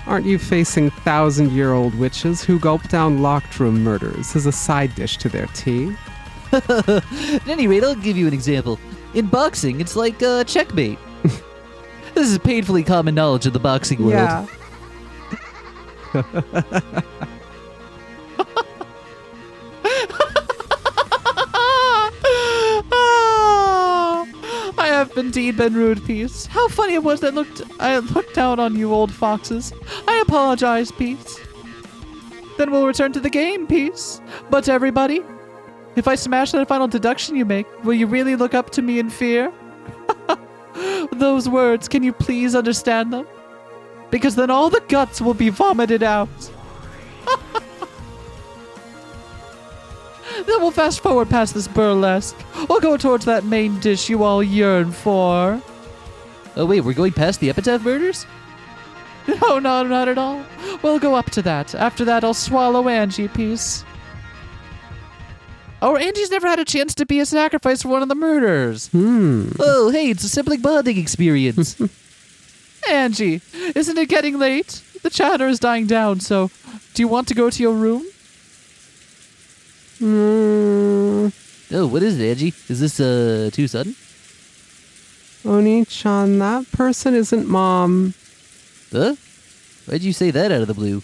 Aren't you facing 1,000-year-old witches who gulp down locked room murders as a side dish to their tea? At any rate, I'll give you an example. In boxing, it's like checkmate. This is painfully common knowledge of the boxing world. Yeah. I have indeed been rude, Peace. How funny it was that I looked down on you old foxes. I apologize, Peace. Then we'll return to the game, Peace. But everybody, if I smash that final deduction you make, will you really look up to me in fear? Those words, can you please understand them? Because then all the guts will be vomited out. Then we'll fast forward past this burlesque. We'll go towards that main dish you all yearn for. Oh wait, we're going past the epitaph murders? No, not at all. We'll go up to that. After that, I'll swallow Angie piece. Oh, Angie's never had a chance to be a sacrifice for one of the murders. Oh, hey, it's a sibling bonding experience. Angie, isn't it getting late? The chatter is dying down, so do you want to go to your room? Oh, what is it, Angie? Is this, too sudden? Oni-chan, that person isn't Mom. Huh? Why'd you say that out of the blue?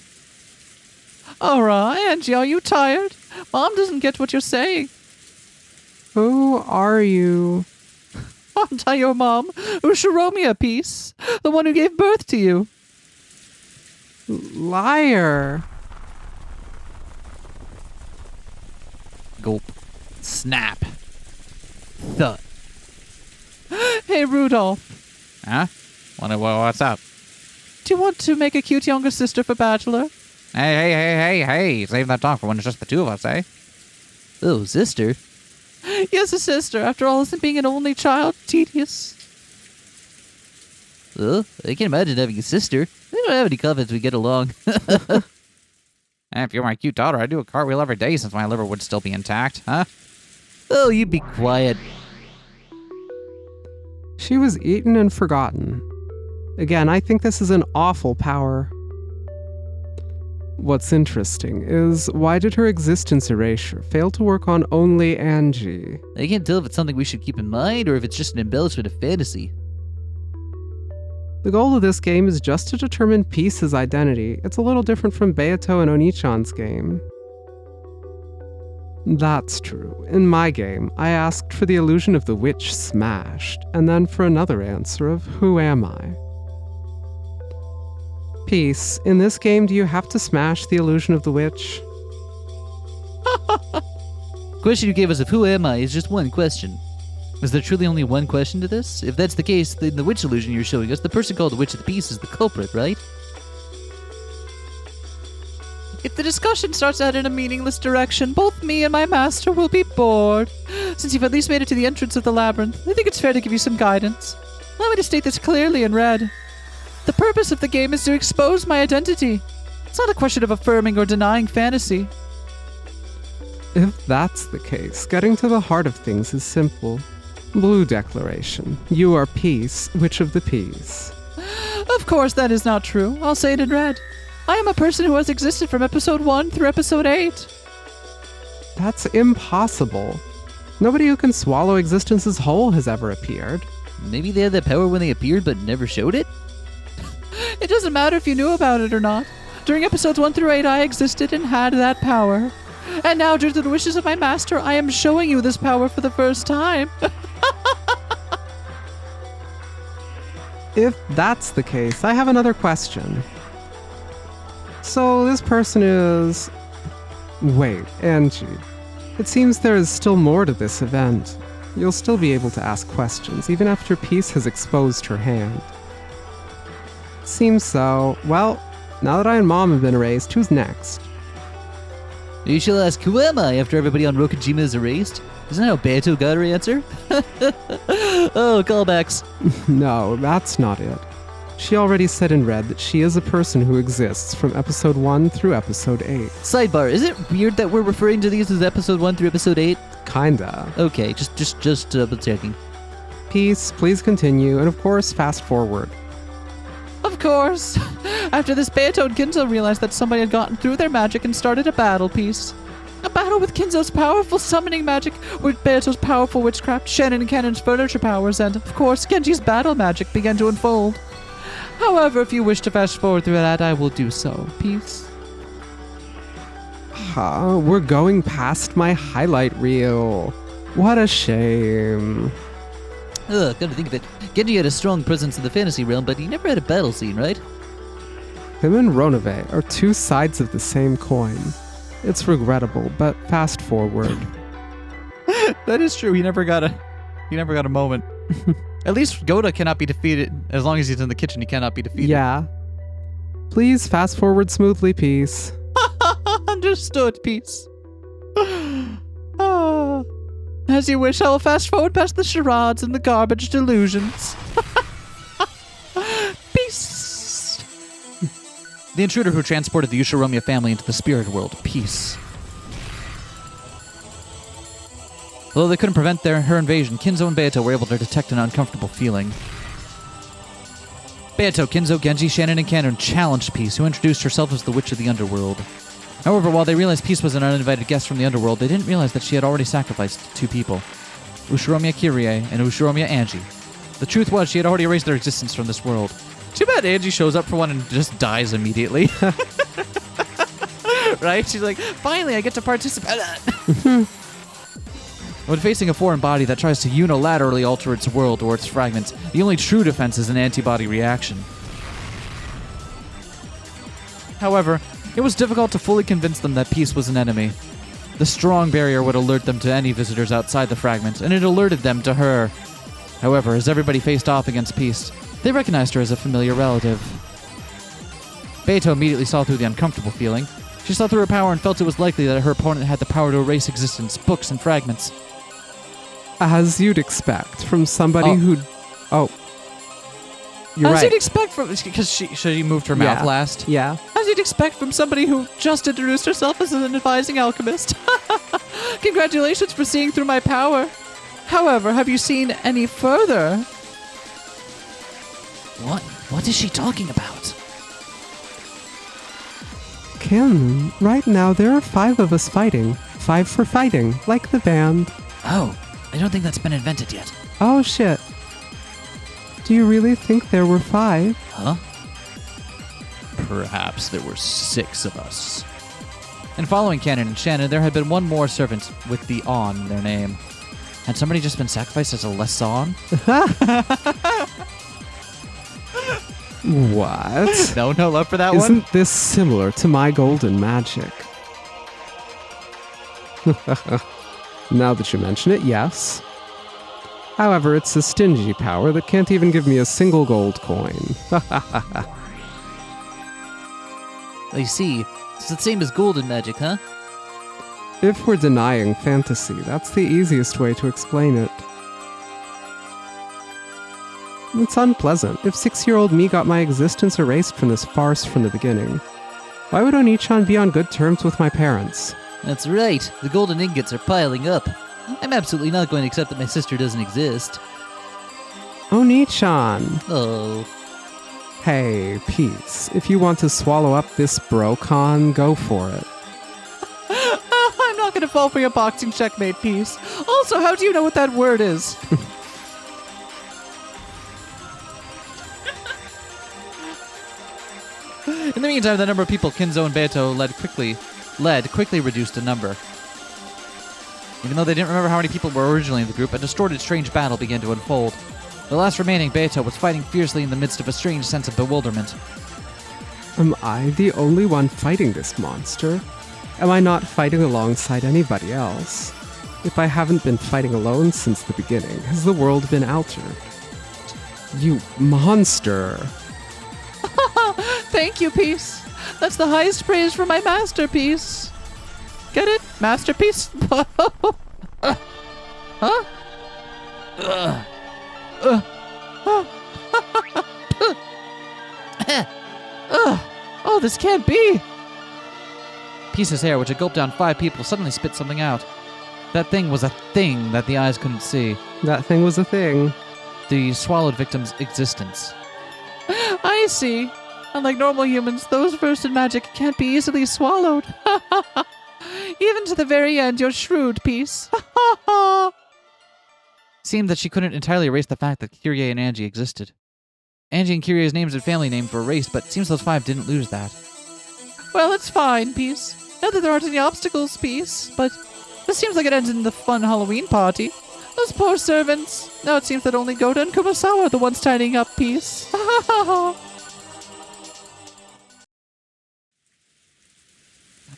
Alright, Angie, are you tired? Mom doesn't get what you're saying. Who are you? Aren't I your mom? Ushiromia piece. The one who gave birth to you. Liar. Gulp. Snap. Thud. Hey, Rudolph. Huh? What's up? Do you want to make a cute younger sister for Bachelor? Hey. Save that talk for when it's just the two of us, eh? Oh, sister? Yes, a sister. After all, isn't being an only child tedious? I can't imagine having a sister. I don't have any confidence we get along. If you're my cute daughter, I'd do a cartwheel every day since my liver would still be intact, huh? Oh, you be quiet. She was eaten and forgotten. Again, I think this is an awful power. What's interesting is, why did her existence erasure fail to work on only Angie? I can't tell if it's something we should keep in mind or if it's just an embellishment of fantasy. The goal of this game is just to determine Peace's identity. It's a little different from Beato and Oni-chan's game. That's true. In my game, I asked for the illusion of the witch smashed, and then for another answer of who am I? Peace, in this game, do you have to smash the illusion of the witch? The question you gave us of who am I is just one question. Is there truly only one question to this? If that's the case, then the witch illusion you're showing us, the person called the Witch of the Peace is the culprit, right? If the discussion starts out in a meaningless direction, both me and my master will be bored. Since you've at least made it to the entrance of the labyrinth, I think it's fair to give you some guidance. Allow me to state this clearly in red. The purpose of the game is to expose my identity. It's not a question of affirming or denying fantasy. If that's the case, getting to the heart of things is simple. Blue declaration. You are Peace, Witch of the Peace. Of course that is not true. I'll say it in red. I am a person who has existed from episode 1 through episode 8. That's impossible. Nobody who can swallow existence's whole has ever appeared. Maybe they had that power when they appeared but never showed it? It doesn't matter if you knew about it or not. During episodes 1 through 8, I existed and had that power. And now, due to the wishes of my master, I am showing you this power for the first time. If that's the case, I have another question. So this person is... Wait, Angie. It seems there is still more to this event. You'll still be able to ask questions, even after Peace has exposed her hand. Seems so. Well, now that I and Mom have been erased, who's next? You shall ask, who am I, after everybody on Rokujima is erased? Isn't that how Beto got her answer? Oh, callbacks. No, that's not it. She already said in red that she is a person who exists from episode 1 through episode 8. Sidebar, is it weird that we're referring to these as episode 1 through episode 8? Kinda. Okay, just checking. Peace, please continue, and of course, fast forward. Of course. After this, Beato and Kinzo realized that somebody had gotten through their magic and started a battle piece. A battle with Kinzo's powerful summoning magic, with Beato's powerful witchcraft, Shannon and Cannon's furniture powers, and, of course, Genji's battle magic began to unfold. However, if you wish to fast forward through that, I will do so. Peace. We're going past my highlight reel. What a shame. Ugh, come to think of it, Genji had a strong presence in the fantasy realm, but he never had a battle scene, right? Him and Ronove are two sides of the same coin. It's regrettable, but fast forward. That is true. He never got a moment. At least Goda cannot be defeated. As long as he's in the kitchen, he cannot be defeated. Yeah. Please fast forward smoothly, Peace. Understood, Peace. As you wish, I will fast forward past the charades and the garbage delusions. Peace. The intruder who transported the Ushiromiya family into the spirit world. Peace. Although they couldn't prevent her invasion, Kinzo and Beato were able to detect an uncomfortable feeling. Beato, Kinzo, Genji, Shannon, and Canon challenged Peace, who introduced herself as the Witch of the Underworld. However, while they realized Peace was an uninvited guest from the Underworld, they didn't realize that she had already sacrificed 2 people. Ushiromiya Kirie and Ushiromiya Angie. The truth was, she had already erased their existence from this world. Too bad Angie shows up for one and just dies immediately. Right? She's like, finally, I get to participate. When facing a foreign body that tries to unilaterally alter its world or its fragments, the only true defense is an antibody reaction. However, it was difficult to fully convince them that Peace was an enemy. The strong barrier would alert them to any visitors outside the fragment, and it alerted them to her. However, as everybody faced off against Peace, they recognized her as a familiar relative. Beato immediately saw through the uncomfortable feeling. She saw through her power and felt it was likely that her opponent had the power to erase existence, books, and fragments. As you'd expect from somebody who... Oh. You're As right. you'd expect from... Because she moved her mouth last. Yeah. As you'd expect from somebody who just introduced herself as an advising alchemist. Congratulations for seeing through my power. However, have you seen any further? What is she talking about? Kim, right now there are 5 of us fighting. 5 for fighting, like the band. Oh, I don't think that's been invented yet. Oh shit. Do you really think there were 5? Huh? Perhaps there were 6 of us. And following Canon and Shannon, there had been one more servant with the On in their name. Had somebody just been sacrificed as a Lesson? What? No love for that one? Isn't this similar to my golden magic? Now that you mention it, yes. However, it's a stingy power that can't even give me a single gold coin. I see. It's the same as golden magic, huh? If we're denying fantasy, that's the easiest way to explain it. It's unpleasant. If 6-year-old me got my existence erased from this farce from the beginning, why would Oni-chan be on good terms with my parents? That's right. The golden ingots are piling up. I'm absolutely not going to accept that my sister doesn't exist. Oni-chan! Oh. Hey, Peace. If you want to swallow up this brocon, go for it. I'm not going to fall for your boxing checkmate piece. Also, how do you know what that word is? In the meantime, the number of people Kinzo and Beato led quickly reduced in number. Even though they didn't remember how many people were originally in the group, a distorted, strange battle began to unfold. The last remaining Beato was fighting fiercely in the midst of a strange sense of bewilderment. Am I the only one fighting this monster? Am I not fighting alongside anybody else? If I haven't been fighting alone since the beginning, has the world been altered? You monster! Thank you, Peace. That's the highest praise for my masterpiece. Get it? Masterpiece? Huh? Oh, this can't be. Peace's hair, which had gulped down 5 people, suddenly spit something out. That thing was a thing that the eyes couldn't see. That thing was a thing. The swallowed victim's existence. I see. Unlike normal humans, those versed in magic can't be easily swallowed. Even to the very end, you're shrewd, Peace. Seemed that she couldn't entirely erase the fact that Kyrie and Angie existed. Angie and Kyrie's names and family names were erased, but it seems those 5 didn't lose that. Well, it's fine, Peace. Not that there aren't any obstacles, Peace, but this seems like it ends in the fun Halloween party. Those poor servants. Now it seems that only Goda and Kumasawa are the ones tidying up, Peace.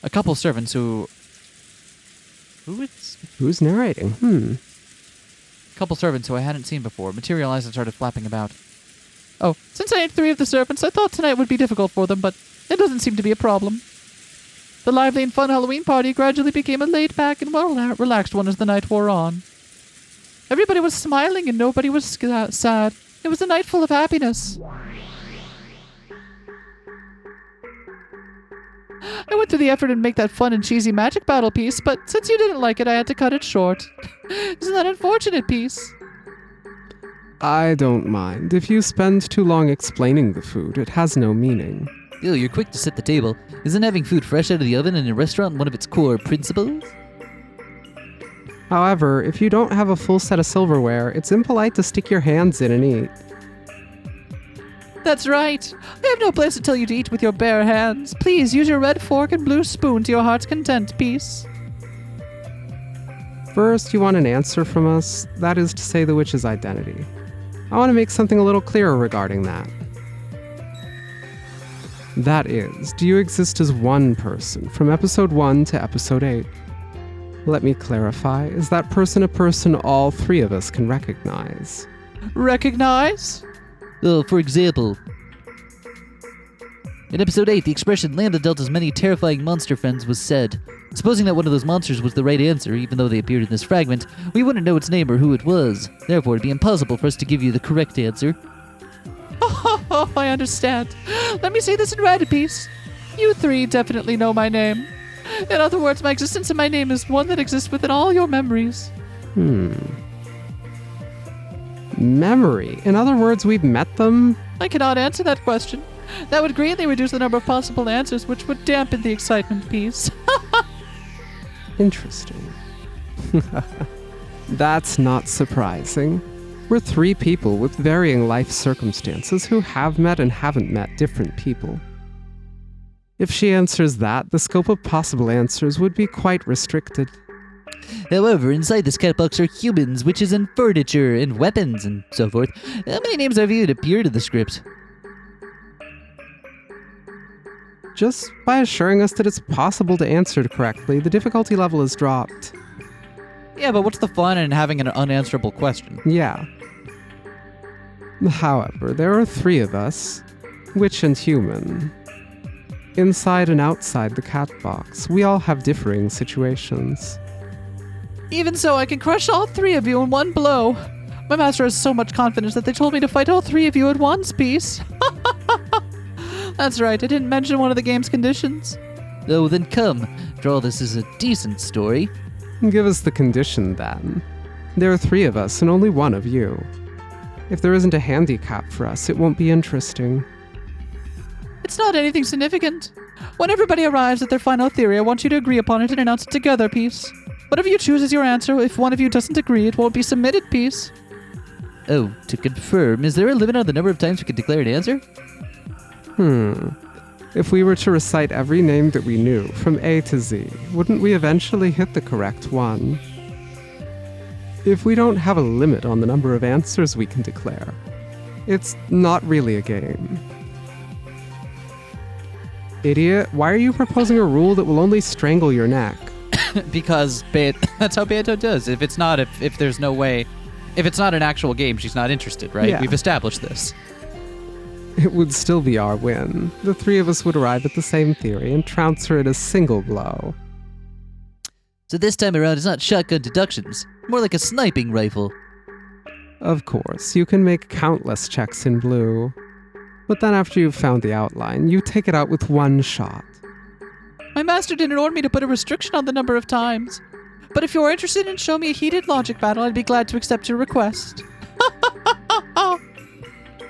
A couple servants Who's narrating? couple servants who I hadn't seen before materialized and started flapping about. Oh, since I ate 3 of the servants, I thought tonight would be difficult for them, but it doesn't seem to be a problem. The lively and fun Halloween party gradually became a laid-back and well-relaxed one as the night wore on. Everybody was smiling and nobody was sad. It was a night full of happiness. I went through the effort to make that fun and cheesy magic battle piece, but since you didn't like it, I had to cut it short. Isn't that unfortunate, piece? I don't mind. If you spend too long explaining the food, it has no meaning. Ew, you're quick to set the table. Isn't having food fresh out of the oven in a restaurant one of its core principles? However, if you don't have a full set of silverware, it's impolite to stick your hands in and eat. That's right. I have no place to tell you to eat with your bare hands. Please use your red fork and blue spoon to your heart's content, piece. First, you want an answer from us, that is to say the witch's identity. I want to make something a little clearer regarding that. That is, do you exist as one person from episode 1 to episode 8? Let me clarify, is that person a person all three of us can recognize? Recognize? Oh, for example, in episode 8, the expression Lambda Delta's many terrifying monster friends was said. Supposing that one of those monsters was the right answer, even though they appeared in this fragment, we wouldn't know its name or who it was. Therefore, it'd be impossible for us to give you the correct answer. Oh, I understand. Let me say this in red, piece. You three definitely know my name. In other words, my existence and my name is one that exists within all your memories. Memory? In other words, we've met them? I cannot answer that question. That would greatly reduce the number of possible answers, which would dampen the excitement, piece. Interesting. That's not surprising. We're three people with varying life circumstances who have met and haven't met different people. If she answers that, the scope of possible answers would be quite restricted. However, inside this cat box are humans, witches, and furniture, and weapons, and so forth. How many names have you appeared in the script? Just by assuring us that it's possible to answer it correctly, the difficulty level is dropped. Yeah, but what's the fun in having an unanswerable question? Yeah. However, there are three of us, witch and human. Inside and outside the cat box, we all have differing situations. Even so, I can crush all three of you in one blow. My master has so much confidence that they told me to fight all three of you at once, piece. That's right, I didn't mention one of the game's conditions. Oh, then come. After all, this is a decent story. Give us the condition, then. There are three of us and only one of you. If there isn't a handicap for us, it won't be interesting. It's not anything significant. When everybody arrives at their final theory, I want you to agree upon it and announce it together, piece. Whatever you choose as your answer, if one of you doesn't agree, it won't be submitted, piece. Oh, to confirm, is there a limit on the number of times we can declare an answer? If we were to recite every name that we knew, from A to Z, wouldn't we eventually hit the correct one? If we don't have a limit on the number of answers we can declare, it's not really a game. Idiot, why are you proposing a rule that will only strangle your neck? Because that's how Beato does. If it's not, if there's no way, if it's not an actual game, she's not interested, right? Yeah. We've established this. It would still be our win. The three of us would arrive at the same theory and trounce her in a single blow. So this time around, it's not shotgun deductions. More like a sniping rifle. Of course, you can make countless checks in blue. But then after you've found the outline, you take it out with one shot. My master didn't order me to put a restriction on the number of times. But if you're interested in showing me a heated logic battle, I'd be glad to accept your request.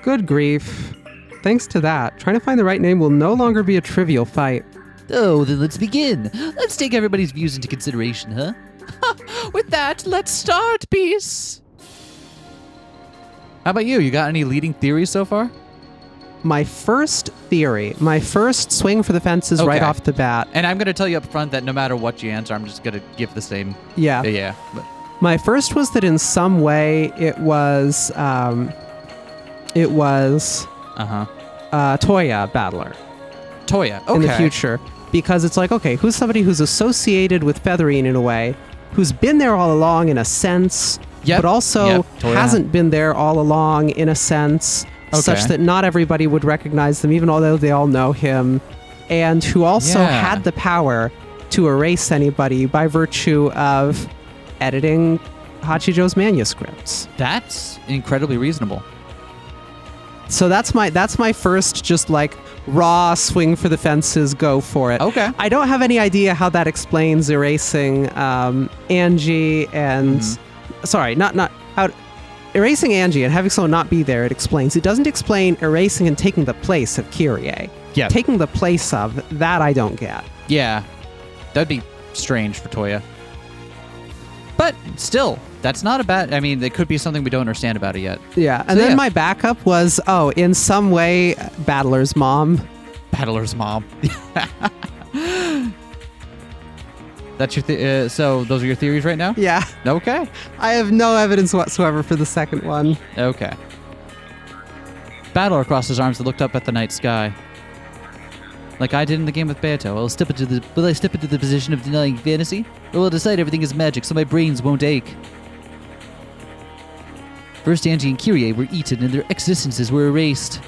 Good grief. Thanks to that, trying to find the right name will no longer be a trivial fight. Oh, then let's begin. Let's take everybody's views into consideration, huh? With that, let's start, peace. How about you? You got any leading theories so far? My first theory, my first swing for the fences right Okay. off the bat. And I'm going to tell you up front that no matter what you answer, I'm just going to give the same. Yeah. Yeah. But My first was that in some way it was Toya Battler Toya. Okay. in the future. Because it's like, okay, who's somebody who's associated with Featherine in a way, who's been there all along in a sense, Yep. but also Yep, Toya. hasn't been there all along in a sense, such Okay. that not everybody would recognize them, even although they all know him, and who also Yeah. had the power to erase anybody by virtue of editing Hachijo's manuscripts. That's incredibly reasonable. So that's my first just like raw swing for the fences, go for it. Okay. I don't have any idea how that explains erasing Angie and sorry, not how erasing Angie and having someone not be there. It explains. It doesn't explain erasing and taking the place of Kyrie. Yeah. Taking the place of that I don't get. Yeah. That'd be strange for Toya. But still, that's not a bad... I mean, it could be something we don't understand about it yet. Yeah. And So, then yeah. my backup was, in some way, Battler's mom. Battler's mom. That's your... so those are your theories right now? Yeah. Okay. I have no evidence whatsoever for the second one. Okay. Battler crossed his arms and looked up at the night sky. Like I did in the game with Beto, will I step into the position of denying fantasy? Or will I decide everything is magic so my brains won't ache? First, Angie and Kyrie were eaten and their existences were erased.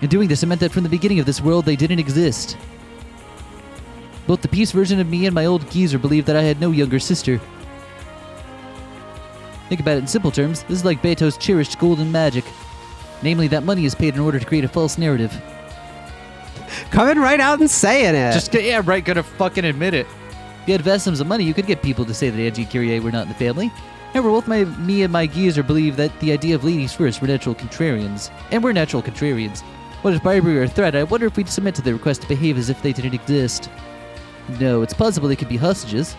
In doing this, it meant that from the beginning of this world, they didn't exist. Both the peace version of me and my old geezer believed that I had no younger sister. Think about it in simple terms, this is like Beto's cherished golden magic. Namely, that money is paid in order to create a false narrative. Coming right out and saying it. Yeah, right, gonna fucking admit it. If you had vast sums of money, you could get people to say that Angie and Kyrie were not in the family. However, both me and my geezer believe that the idea of ladies first were natural contrarians. And we're natural contrarians. What if bribery or threat? I wonder if we'd submit to their request to behave as if they didn't exist. No, it's possible they could be hostages.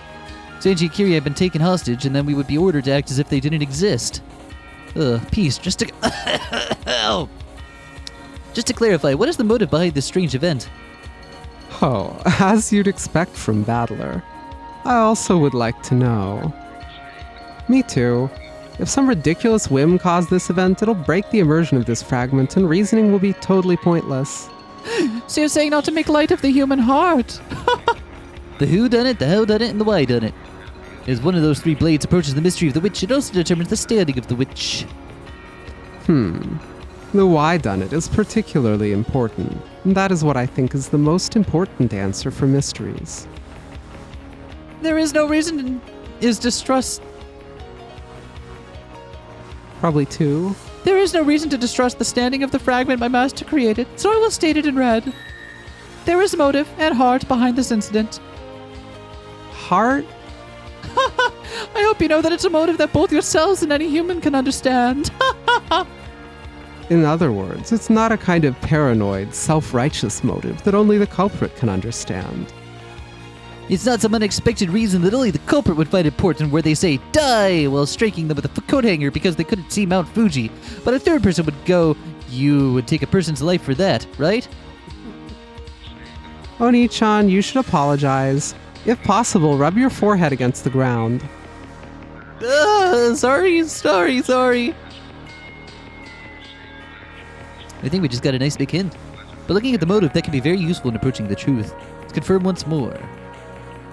So Angie and Kyrie had been taken hostage, and then we would be ordered to act as if they didn't exist. Peace, just to... Just to clarify, what is the motive behind this strange event? Oh, as you'd expect from Battler. I also would like to know. Me too. If some ridiculous whim caused this event, it'll break the immersion of this fragment, and reasoning will be totally pointless. So you're saying not to make light of the human heart? The who done it, the how done it, and the why done it. As one of those three blades approaches the mystery of the witch, it also determines the standing of the witch. The why done it is particularly important, and that is what I think is the most important answer for mysteries. There is no reason is distrust. Probably two. There is no reason to distrust the standing of the fragment my master created, so I will state it in red. There is motive and heart behind this incident. Heart? I hope you know that it's a motive that both yourselves and any human can understand. In other words, it's not a kind of paranoid, self-righteous motive that only the culprit can understand. It's not some unexpected reason that only the culprit would find important where they say, die, while striking them with a coat hanger because they couldn't see Mount Fuji. But a third person would go, you would take a person's life for that, right? Oni-chan, you should apologize. If possible, rub your forehead against the ground. Sorry. I think we just got a nice big hint. But looking at the motive, that can be very useful in approaching the truth. Let's confirm once more.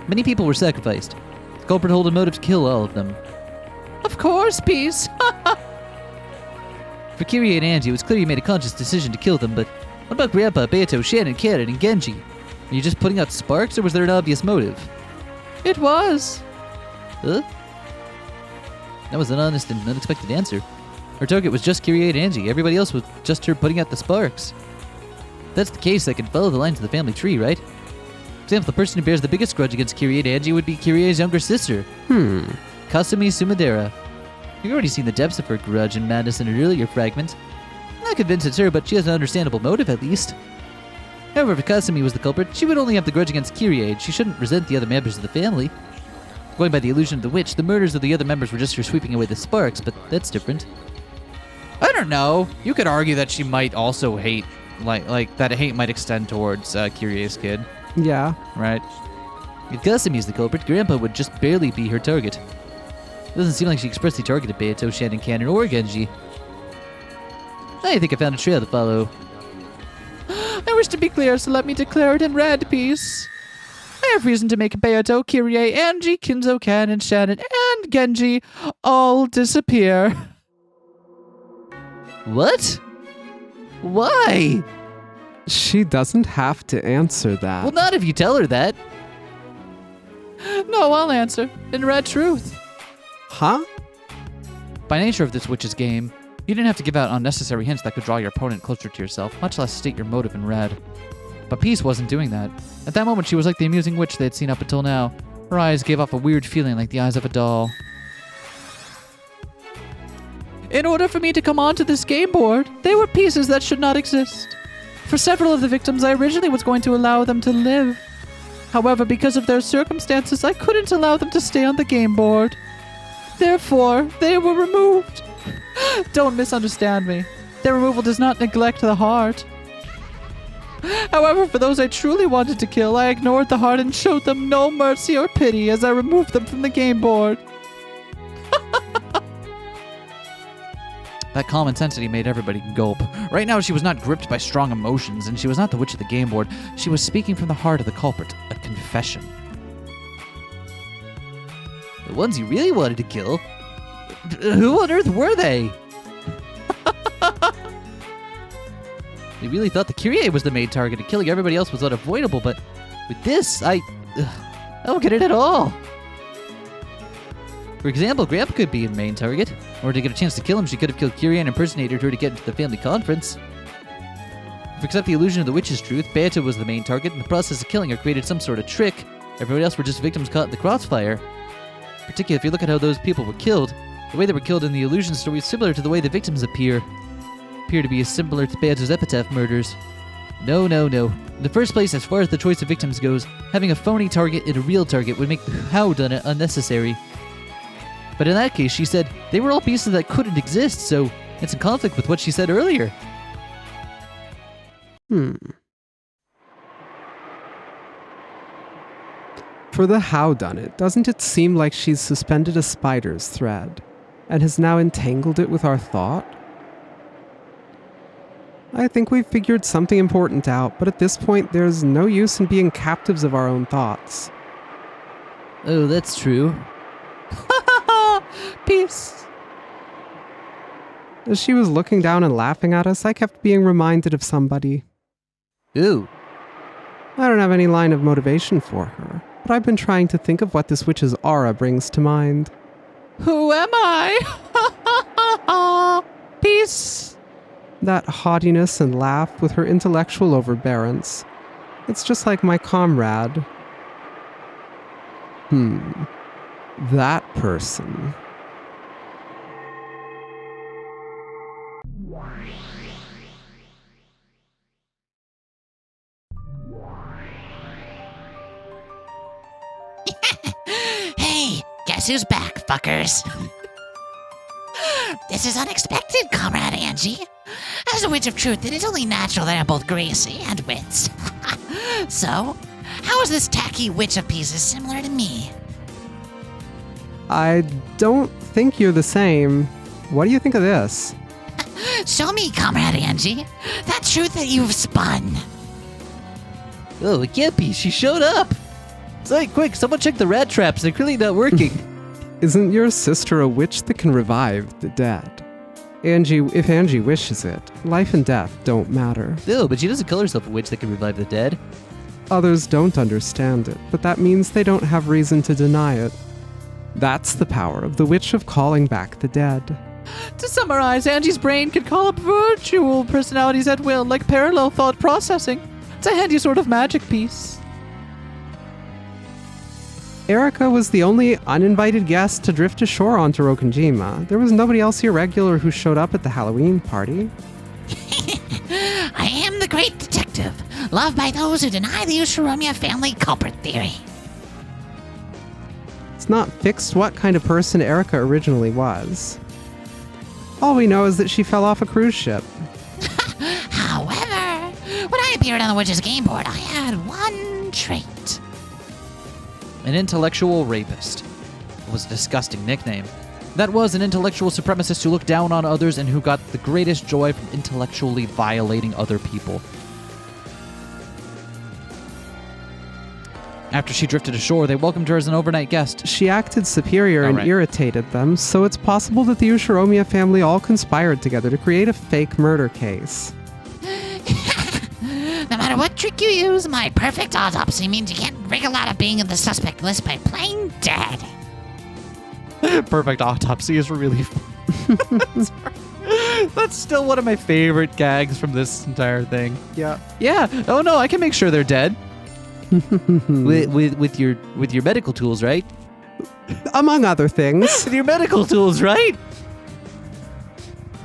Many people were sacrificed. The culprit hold a motive to kill all of them. Of course, peace. For Kyrie and Angie, it was clear you made a conscious decision to kill them, but what about Grandpa, Beto, Shannon, Cannon, and Genji? Are you just putting out sparks, or was there an obvious motive? It was. Huh? That was an honest and unexpected answer. Our target was just Kyrie and Angie. Everybody else was just her putting out the sparks. If that's the case, I can follow the lines of the family tree, right? For example, the person who bears the biggest grudge against Kyrie and Angie would be Kyrie's younger sister, Kasumi Sumidera. You've already seen the depths of her grudge and madness in an earlier fragment. I'm not convinced it's her, but she has an understandable motive at least. However, if Kasumi was the culprit, she would only have the grudge against Kyrie, and she shouldn't resent the other members of the family. Going by the illusion of the witch, the murders of the other members were just her sweeping away the sparks, but that's different. I don't know. You could argue that she might also hate, like that hate might extend towards Kyrie's kid, Yeah. right? If Kasumi is the culprit, Grandpa would just barely be her target. It doesn't seem like she expressly targeted Beto, Shannon, Cannon, or Genji. I think I found a trail to follow. I wish to be clear, so let me declare it in red, peace. I have reason to make Beato, Kyrie, Angie, Kinzo, Cannon, Shannon, and Genji all disappear. What? Why? She doesn't have to answer that. Well, not if you tell her that. No, I'll answer. In red truth. Huh? By nature of this witch's game, you didn't have to give out unnecessary hints that could draw your opponent closer to yourself, much less state your motive in red. But Peace wasn't doing that. At that moment, she was like the amusing witch they had seen up until now. Her eyes gave off a weird feeling like the eyes of a doll. In order for me to come onto this game board, they were pieces that should not exist. For several of the victims, I originally was going to allow them to live. However, because of their circumstances, I couldn't allow them to stay on the game board. Therefore, they were removed. Don't misunderstand me. Their removal does not neglect the heart. However, for those I truly wanted to kill, I ignored the heart and showed them no mercy or pity as I removed them from the game board. That calm intensity made everybody gulp. Right now, she was not gripped by strong emotions, and she was not the witch of the game board. She was speaking from the heart of the culprit, a confession. The ones you really wanted to kill? Who on earth were they? They really thought the Kyrie was the main target and killing everybody else was unavoidable, but with this, I don't get it at all. For example, Grandpa could be a main target. Or to get a chance to kill him, she could have killed Kyrie and impersonated her to get into the family conference. If we accept the illusion of the witch's truth, Beata was the main target, and the process of killing her created some sort of trick. Everybody else were just victims caught in the crossfire. Particularly if you look at how those people were killed, the way they were killed in the illusion story is similar to the way the victims appear to be similar to Beata's epitaph murders. No. In the first place, as far as the choice of victims goes, having a phony target and a real target would make the how done it unnecessary. But in that case, she said they were all pieces that couldn't exist, so it's in conflict with what she said earlier. For the how done it, doesn't it seem like she's suspended a spider's thread and has now entangled it with our thought? I think we've figured something important out, but at this point, there's no use in being captives of our own thoughts. Oh, that's true. Peace. As she was looking down and laughing at us, I kept being reminded of somebody. Ooh. I don't have any line of motivation for her, but I've been trying to think of what this witch's aura brings to mind. Who am I? Peace. That haughtiness and laugh with her intellectual overbearance. It's just like my comrade. That person. Hey, guess who's back, fuckers? This is unexpected, Comrade Angie. As a witch of truth, it is only natural that I have both grace and wits. So, how is this tacky witch of pieces similar to me? I don't think you're the same. What do you think of this? Show me, Comrade Angie, that truth that you've spun. Oh, it can't be. She showed up. Say, quick, someone check the rat traps. They're clearly not working. Isn't your sister a witch that can revive the dead? If Angie wishes it, life and death don't matter. No, but she doesn't call herself a witch that can revive the dead. Others don't understand it, but that means they don't have reason to deny it. That's the power of the witch of calling back the dead. To summarize, Angie's brain can call up virtual personalities at will, like parallel thought processing. It's a handy sort of magic piece. Erica was the only uninvited guest to drift ashore onto Rokonjima. There was nobody else here regular who showed up at the Halloween party. I am the great detective, loved by those who deny the Ushiromiya family culprit theory. It's not fixed what kind of person Erica originally was. All we know is that she fell off a cruise ship. However, when I appeared on the witch's game board, I had one trait. An intellectual rapist. It was a disgusting nickname. That was an intellectual supremacist who looked down on others and who got the greatest joy from intellectually violating other people. After she drifted ashore, they welcomed her as an overnight guest. She acted superior and right. irritated them, so it's possible that the Ushiromiya family all conspired together to create a fake murder case. No matter what trick you use, my perfect autopsy means you can't wriggle out of being in the suspect list by playing dead. Perfect autopsy is really fun. That's still one of my favorite gags from this entire thing. Yeah. Yeah. Oh no, I can make sure they're dead. with your medical tools, right? Among other things. With your medical tools, right?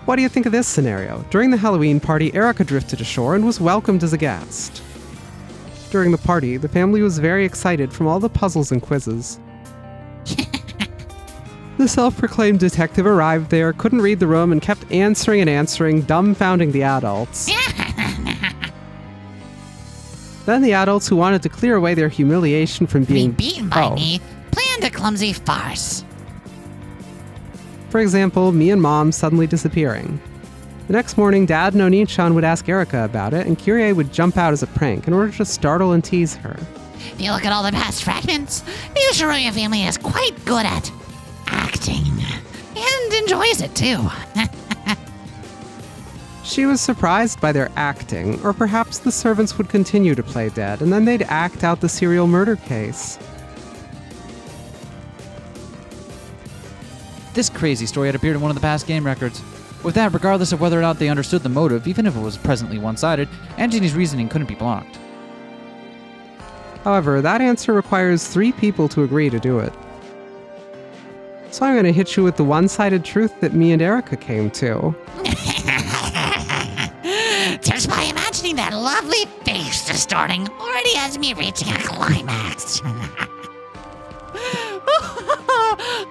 What do you think of this scenario? During the Halloween party, Erica drifted ashore and was welcomed as a guest. During the party, the family was very excited from all the puzzles and quizzes. The self-proclaimed detective arrived there, couldn't read the room, and kept answering and answering, dumbfounding the adults. Then the adults who wanted to clear away their humiliation from Being being beaten by me planned a clumsy farce. For example, me and Mom suddenly disappearing. The next morning, Dad and Oni-chan would ask Erica about it, and Kyrie would jump out as a prank in order to startle and tease her. If you look at all the past fragments, the Ushiroya family is quite good at acting. And enjoys it too. She was surprised by their acting, or perhaps the servants would continue to play dead, and then they'd act out the serial murder case. This crazy story had appeared in one of the past game records. With that, regardless of whether or not they understood the motive, even if it was presently one-sided, Anjini's reasoning couldn't be blocked. However, that answer requires 3 people to agree to do it. So I'm going to hit you with the one-sided truth that me and Erica came to. Just by imagining that lovely face distorting already has me reaching a climax.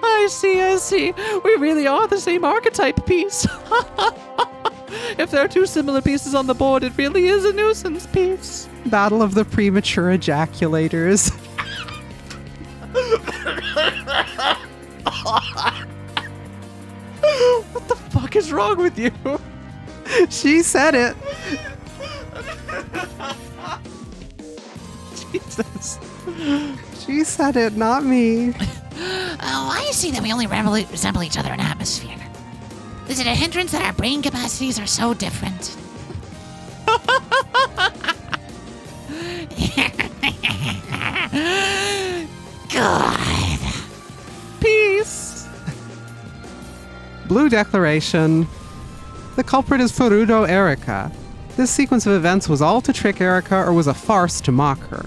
I see. We really are the same archetype piece. If there are 2 similar pieces on the board, it really is a nuisance piece. Battle of the premature ejaculators. What the fuck is wrong with you? She said it. Jesus. She said it, not me. Oh, I see that we only resemble each other in atmosphere. Is it a hindrance that our brain capacities are so different? Good. Peace. Blue Declaration. The culprit is Furudo Erica. This sequence of events was all to trick Erica or was a farce to mock her.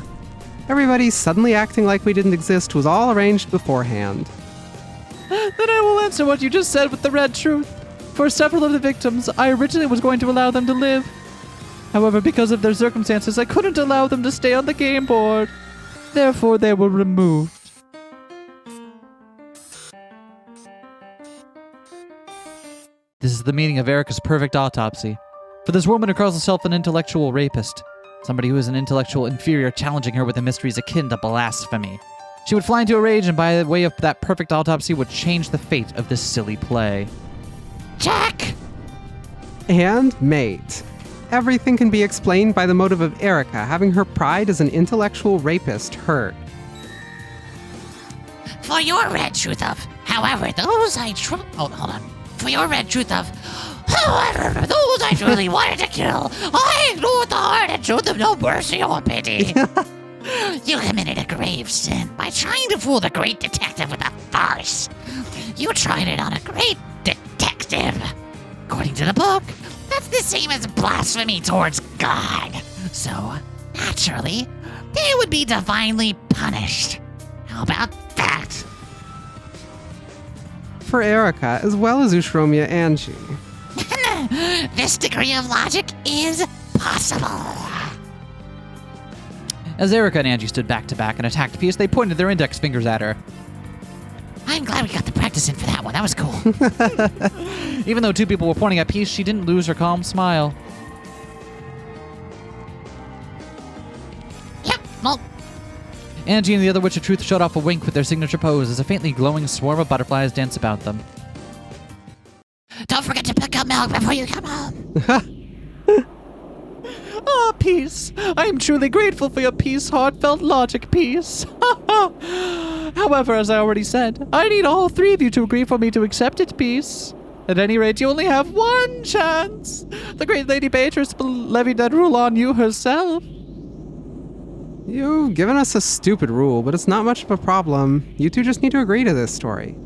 Everybody suddenly acting like we didn't exist was all arranged beforehand. Then I will answer what you just said with the red truth. For several of the victims, I originally was going to allow them to live. However, because of their circumstances, I couldn't allow them to stay on the game board. Therefore, they were removed. This is the meaning of Erica's perfect autopsy. For this woman who calls herself an intellectual rapist, somebody who is an intellectual inferior challenging her with a mystery is akin to blasphemy. She would fly into a rage and by way of that perfect autopsy would change the fate of this silly play. Check. And mate. Everything can be explained by the motive of Erica having her pride as an intellectual rapist hurt. For your red truth of, however, those I hold on. For your red truth of, however, those I truly wanted to kill, I know with the heart and showed them no mercy or pity. You committed a grave sin by trying to fool the great detective with a farce. You tried it on a great detective. According to the book, that's the same as blasphemy towards God. So, naturally, they would be divinely punished. How about that? For Erica, as well as Ushiromiya Anji. This degree of logic is possible. As Erica and Angie stood back to back and attacked Peace, they pointed their index fingers at her. I'm glad we got the practice in for that one. That was cool. Even though 2 people were pointing at Peace, she didn't lose her calm smile. Yep, well, Angie and the other Witch of Truth showed off a wink with their signature pose as a faintly glowing swarm of butterflies danced about them. don't forget to pick up milk before you come home. Ah, Peace! I am truly grateful for your peace, heartfelt logic, Peace. However, as I already said, I need all 3 of you to agree for me to accept it, Peace. At any rate, you only have 1 chance. The great Lady Beatrice levied that rule on you herself. You've given us a stupid rule, but it's not much of a problem. You 2 just need to agree to this story.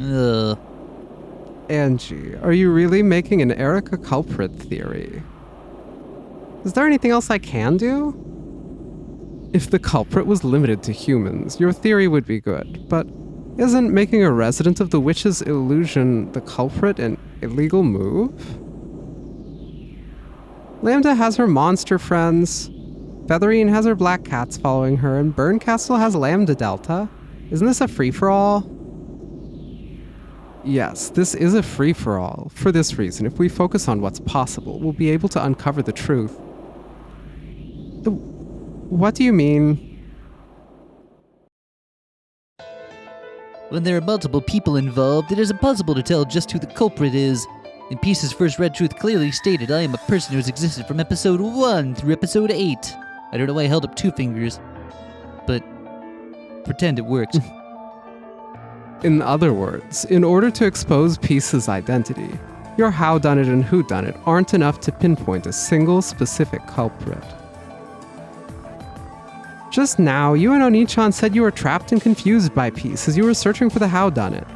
Ugh. Angie, are you really making an Erica culprit theory? Is there anything else I can do? If the culprit was limited to humans, your theory would be good, but isn't making a resident of the witch's illusion the culprit an illegal move? Lambda has her monster friends, Featherine has her black cats following her, and Burncastle has Lambda Delta. Isn't this a free-for-all? Yes, this is a free-for-all. For this reason, if we focus on what's possible, we'll be able to uncover the truth. What do you mean? When there are multiple people involved, it is impossible to tell just who the culprit is. In Peace's first Red Truth clearly stated, I am a person who has existed from episode 1 through episode 8. I don't know why I held up 2 fingers, but pretend it worked. In other words, in order to expose Peace's identity, your howdunit and whodunit aren't enough to pinpoint a single specific culprit. Just now, you and Onichan said you were trapped and confused by Peace as you were searching for the howdunit.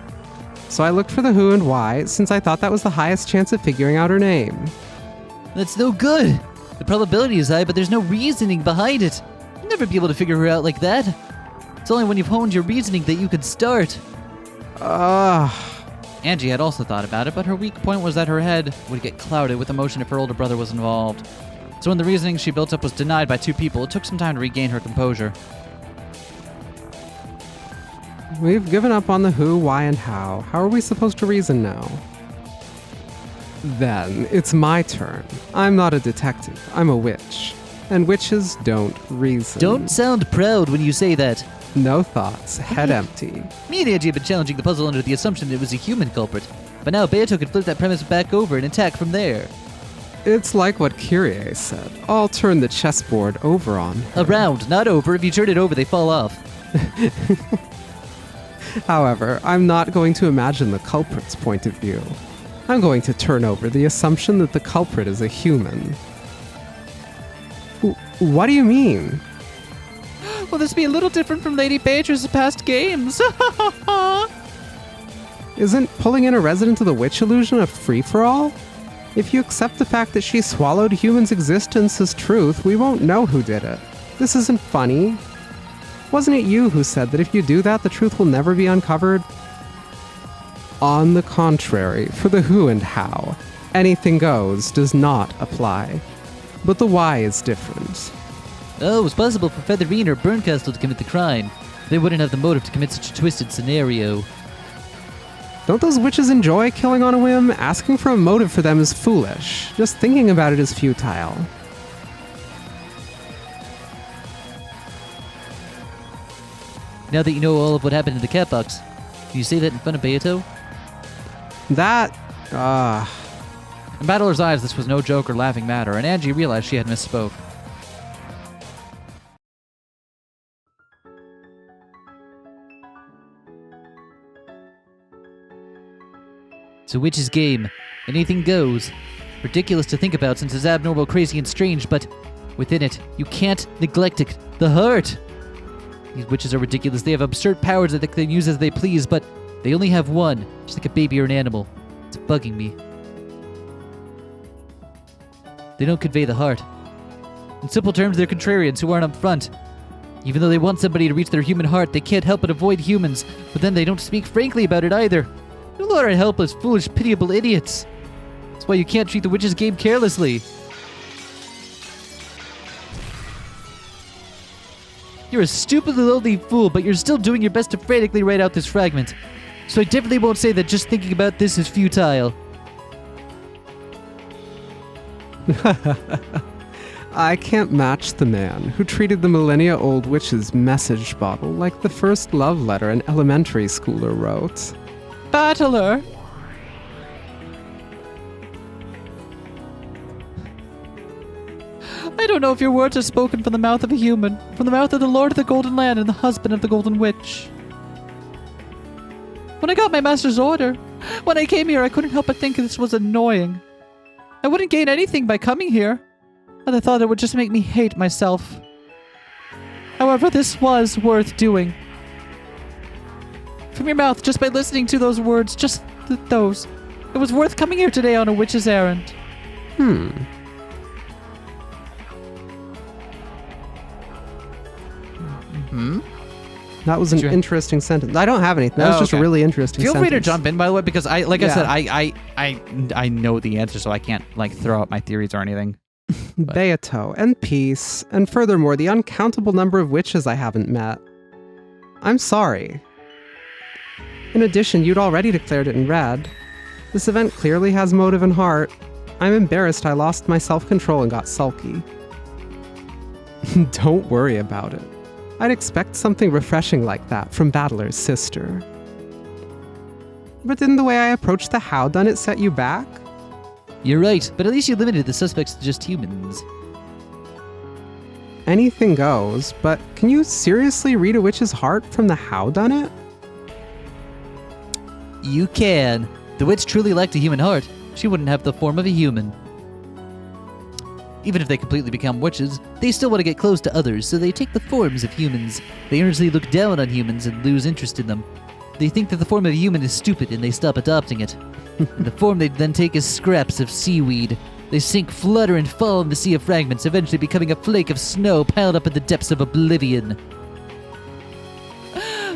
So I looked for the who and why, since I thought that was the highest chance of figuring out her name. That's no good. The probability is high, but there's no reasoning behind it. You'll never be able to figure her out like that. It's only when you've honed your reasoning that you can start. Angie had also thought about it, but her weak point was that her head would get clouded with emotion if her older brother was involved. So when the reasoning she built up was denied by 2 people, it took some time to regain her composure. We've given up on the who, why, and how. How are we supposed to reason now? Then, it's my turn. I'm not a detective. I'm a witch. And witches don't reason. Don't sound proud when you say that. No thoughts. Head empty. Me and Angie have been challenging the puzzle under the assumption it was a human culprit. But now Beato could flip that premise back over and attack from there. It's like what Kyrie said. I'll turn the chessboard over on her. Around, not over. If you turn it over, they fall off. However, I'm not going to imagine the culprit's point of view. I'm going to turn over the assumption that the culprit is a human. What do you mean? Will this be a little different from Lady Beatrice's past games? Isn't pulling in a resident of the witch illusion a free-for-all? If you accept the fact that she swallowed humans' existence as truth, we won't know who did it. This isn't funny. Wasn't it you who said that if you do that, the truth will never be uncovered? On the contrary, for the who and how, anything goes does not apply. But the why is different. Oh, it was possible for Featherine or Burncastle to commit the crime. They wouldn't have the motive to commit such a twisted scenario. Don't those witches enjoy killing on a whim? Asking for a motive for them is foolish. Just thinking about it is futile. Now that you know all of what happened in the cat box, can you say that in front of Beato? That, In Battler's eyes, this was no joke or laughing matter, and Angie realized she had misspoke. It's a witch's game. Anything goes. Ridiculous to think about since it's abnormal, crazy, and strange, but within it, you can't neglect it. The heart! These witches are ridiculous. They have absurd powers that they can use as they please, but they only have one, just like a baby or an animal. It's bugging me. They don't convey the heart. In simple terms, they're contrarians who aren't upfront. Even though they want somebody to reach their human heart, they can't help but avoid humans, but then they don't speak frankly about it either. You lot are helpless, foolish, pitiable idiots. That's why you can't treat the witch's game carelessly. You're a stupidly lonely fool, but you're still doing your best to frantically write out this fragment. So I definitely won't say that just thinking about this is futile. I can't match the man who treated the millennia-old witch's message bottle like the first love letter an elementary schooler wrote. Battler! I don't know if your words are spoken from the mouth of a human, from the mouth of the Lord of the Golden Land and the husband of the Golden Witch. When I got my master's order, when I came here, I couldn't help but think this was annoying. I wouldn't gain anything by coming here, and I thought it would just make me hate myself. However, this was worth doing. from your mouth just by listening to those words, just those. It was worth coming here today on a witch's errand. That was an Sure. interesting sentence. I don't have anything. That was just a okay. really interesting Feel sentence. free to jump in, by the way, because I Yeah. said, I know the answer, so I can't throw out my theories or anything. Beato, and peace, and furthermore, the uncountable number of witches I haven't met. I'm sorry. In addition, you'd already declared it in red. This event clearly has motive and heart. I'm embarrassed I lost my self-control and got sulky. Don't worry about it. I'd expect something refreshing like that from Battler's sister. But didn't the way I approached the how done it set you back? You're right, but at least you limited the suspects to just humans. Anything goes, but can you seriously read a witch's heart from the how done it? You can. The witch truly lacked a human heart. She wouldn't have the form of a human. Even if they completely become witches, they still want to get close to others, so they take the forms of humans. They earnestly look down on humans and lose interest in them. They think that the form of a human is stupid and they stop adopting it. The form they then take is scraps of seaweed. They sink, flutter, and fall in the sea of fragments, eventually becoming a flake of snow piled up in the depths of oblivion.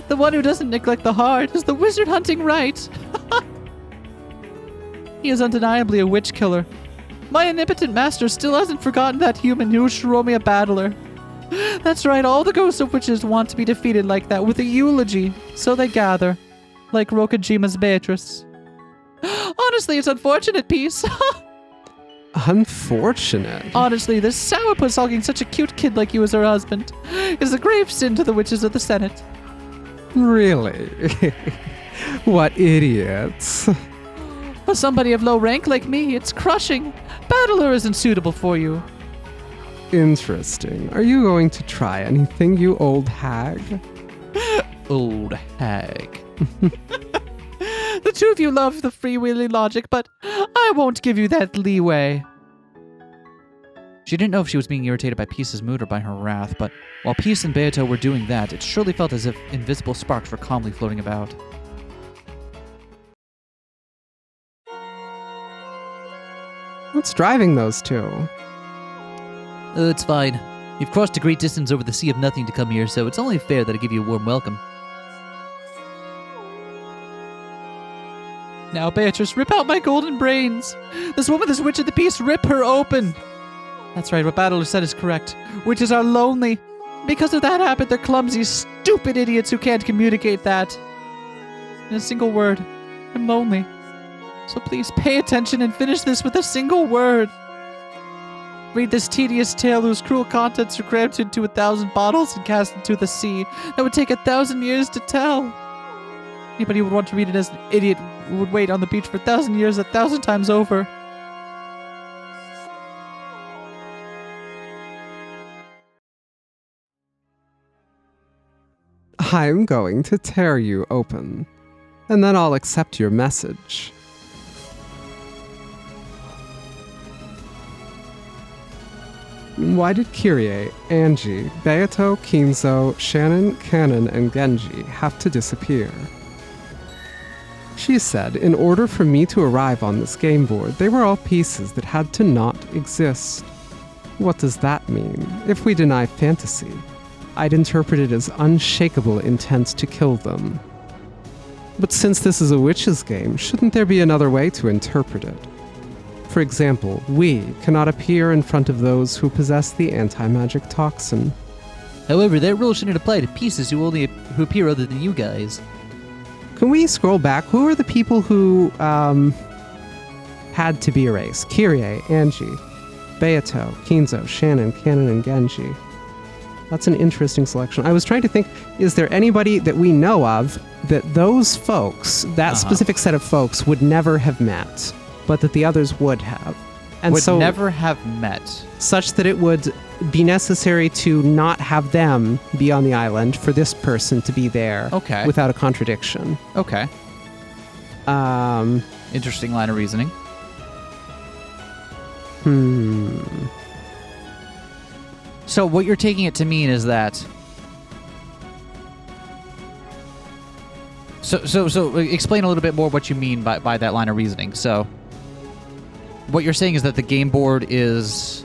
The one who doesn't neglect the heart is the wizard hunting right. He is undeniably a witch killer. My omnipotent master still hasn't forgotten that human who showed me a battler. That's right, all the ghosts of witches want to be defeated like that with a eulogy, so they gather, like Rokajima's Beatrice. Honestly, it's unfortunate, Peace. Unfortunate. Honestly, this sourpuss hogging such a cute kid like you as her husband is a grave sin to the witches of the Senate. Really? What idiots. For somebody of low rank like me, it's crushing. Battler isn't suitable for you. Interesting. Are you going to try anything, you old hag? Old hag. The two of you love the freewheeling logic, but I won't give you that leeway. She didn't know if she was being irritated by Peace's mood or by her wrath, but while Peace and Beato were doing that, it surely felt as if invisible sparks were calmly floating about. What's driving those two? Oh, it's fine. You've crossed a great distance over the sea of nothing to come here, so it's only fair that I give you a warm welcome. Now, Beatrice, rip out my golden brains. This woman, this witch of the Peace, rip her open. That's right, what Battler said is correct. Witches are lonely. Because of that habit, they're clumsy, stupid idiots who can't communicate that. In a single word, I'm lonely. So please pay attention and finish this with a single word. Read this tedious tale whose cruel contents are crammed into 1,000 bottles and cast into the sea. That would take 1,000 years to tell. Anybody who would want to read it as an idiot would wait on the beach for 1,000 years, 1,000 times over. I'm going to tear you open, and then I'll accept your message. Why did Kyrie, Angie, Beato, Kinzo, Shannon, Cannon, and Genji have to disappear? She said, in order for me to arrive on this game board, they were all pieces that had to not exist. What does that mean? If we deny fantasy, I'd interpret it as unshakable intent to kill them. But since this is a witch's game, shouldn't there be another way to interpret it? For example, we cannot appear in front of those who possess the anti-magic toxin. However, that rule shouldn't apply to pieces who appear other than you guys. Can we scroll back? Who are the people who had to be erased? Kyrie, Angie, Beato, Kinzo, Shannon, Cannon, and Genji. That's an interesting selection. I was trying to think, is there anybody that we know of that those folks, that specific set of folks, would never have met, but that the others would have? And Would so, never have met. such that it would be necessary to not have them be on the island for this person to be there Okay. without a contradiction. Okay. Um, Interesting line of reasoning. So what you're taking it to mean is that So explain a little bit more what you mean by that line of reasoning. So what you're saying is that the game board is...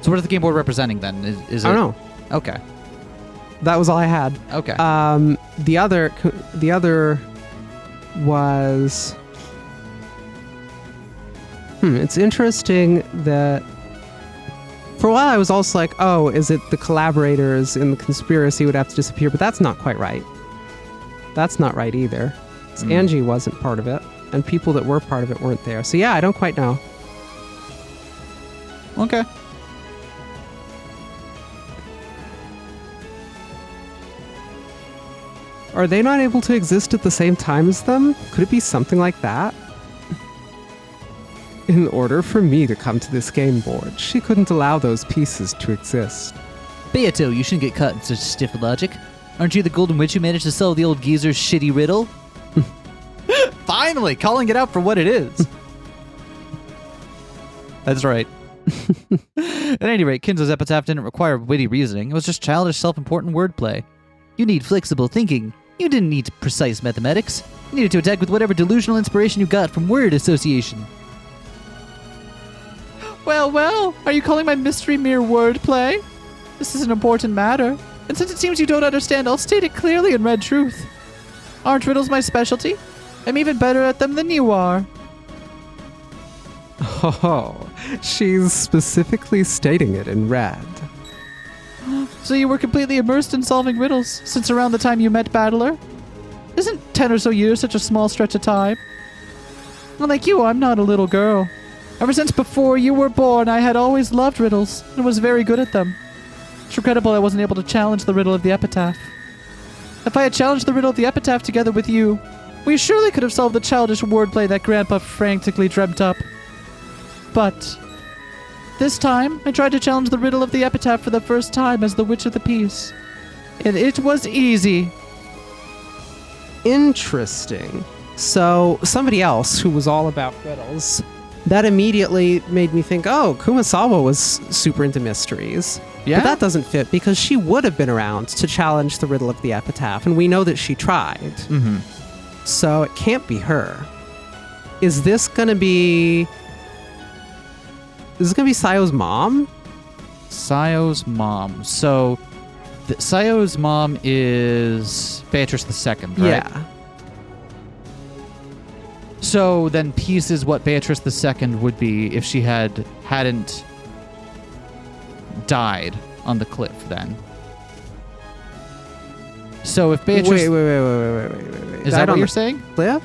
So what is the game board representing then? Is it... I don't know. Okay. That was all I had. Okay. The other was... It's interesting that... For a while I was also like, oh, is it the collaborators in the conspiracy would have to disappear? But that's not quite right. That's not right either. 'Cause Angie wasn't part of it, and people that were part of it weren't there. So yeah, I don't quite know. Okay. Are they not able to exist at the same time as them? Could it be something like that? In order for me to come to this game board, she couldn't allow those pieces to exist. Beato, you shouldn't get caught in such stiff logic. Aren't you the Golden Witch who managed to solve the old geezer's shitty riddle? Finally, calling it out for what it is. That's right. At any rate, Kinzo's epitaph didn't require witty reasoning. It was just childish, self-important wordplay. You need flexible thinking. You didn't need precise mathematics. You needed to attack with whatever delusional inspiration you got from word association. Well, are you calling my mystery mere wordplay? This is an important matter, and since it seems you don't understand, I'll state it clearly in red truth. Aren't riddles my specialty? I'm even better at them than you are. Oh, she's specifically stating it in red. So you were completely immersed in solving riddles since around the time you met Battler? Isn't 10 or so years such a small stretch of time? Unlike you, I'm not a little girl. Ever since before you were born, I had always loved riddles and was very good at them. It's regrettable I wasn't able to challenge the riddle of the epitaph. If I had challenged the riddle of the epitaph together with you, we surely could have solved the childish wordplay that Grandpa frantically dreamt up. But this time, I tried to challenge the riddle of the epitaph for the first time as the Witch of the Peace. And it was easy. Interesting. So, somebody else who was all about riddles, that immediately made me think, oh, Kumasawa was super into mysteries. Yeah? But that doesn't fit because she would have been around to challenge the riddle of the epitaph, and we know that she tried. Mm-hmm. So it can't be her. Is this gonna be... Is this gonna be Sayo's mom? Sayo's mom. So, Sayo's mom is Beatrice II, right? Yeah. So then Peace is what Beatrice II would be if she hadn't died on the cliff then. So if Beatrice... Wait. Is that what you're saying? Cliff?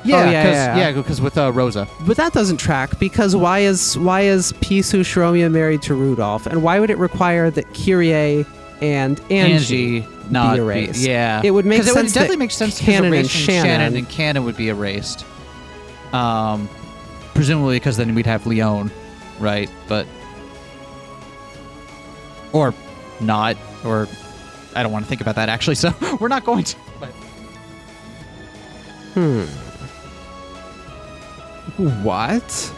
Yeah, because with Rosa. But that doesn't track because why is Pisu Shiromia married to Rudolph, and why would it require that Kyrie and Angie not be erased? Yeah, It would make sense. Because it would definitely make sense. Canon and erasing Shannon and Canon would be erased. Presumably because then we'd have Leon, right? But or not, or I don't want to think about that actually. So we're not going to. But. What?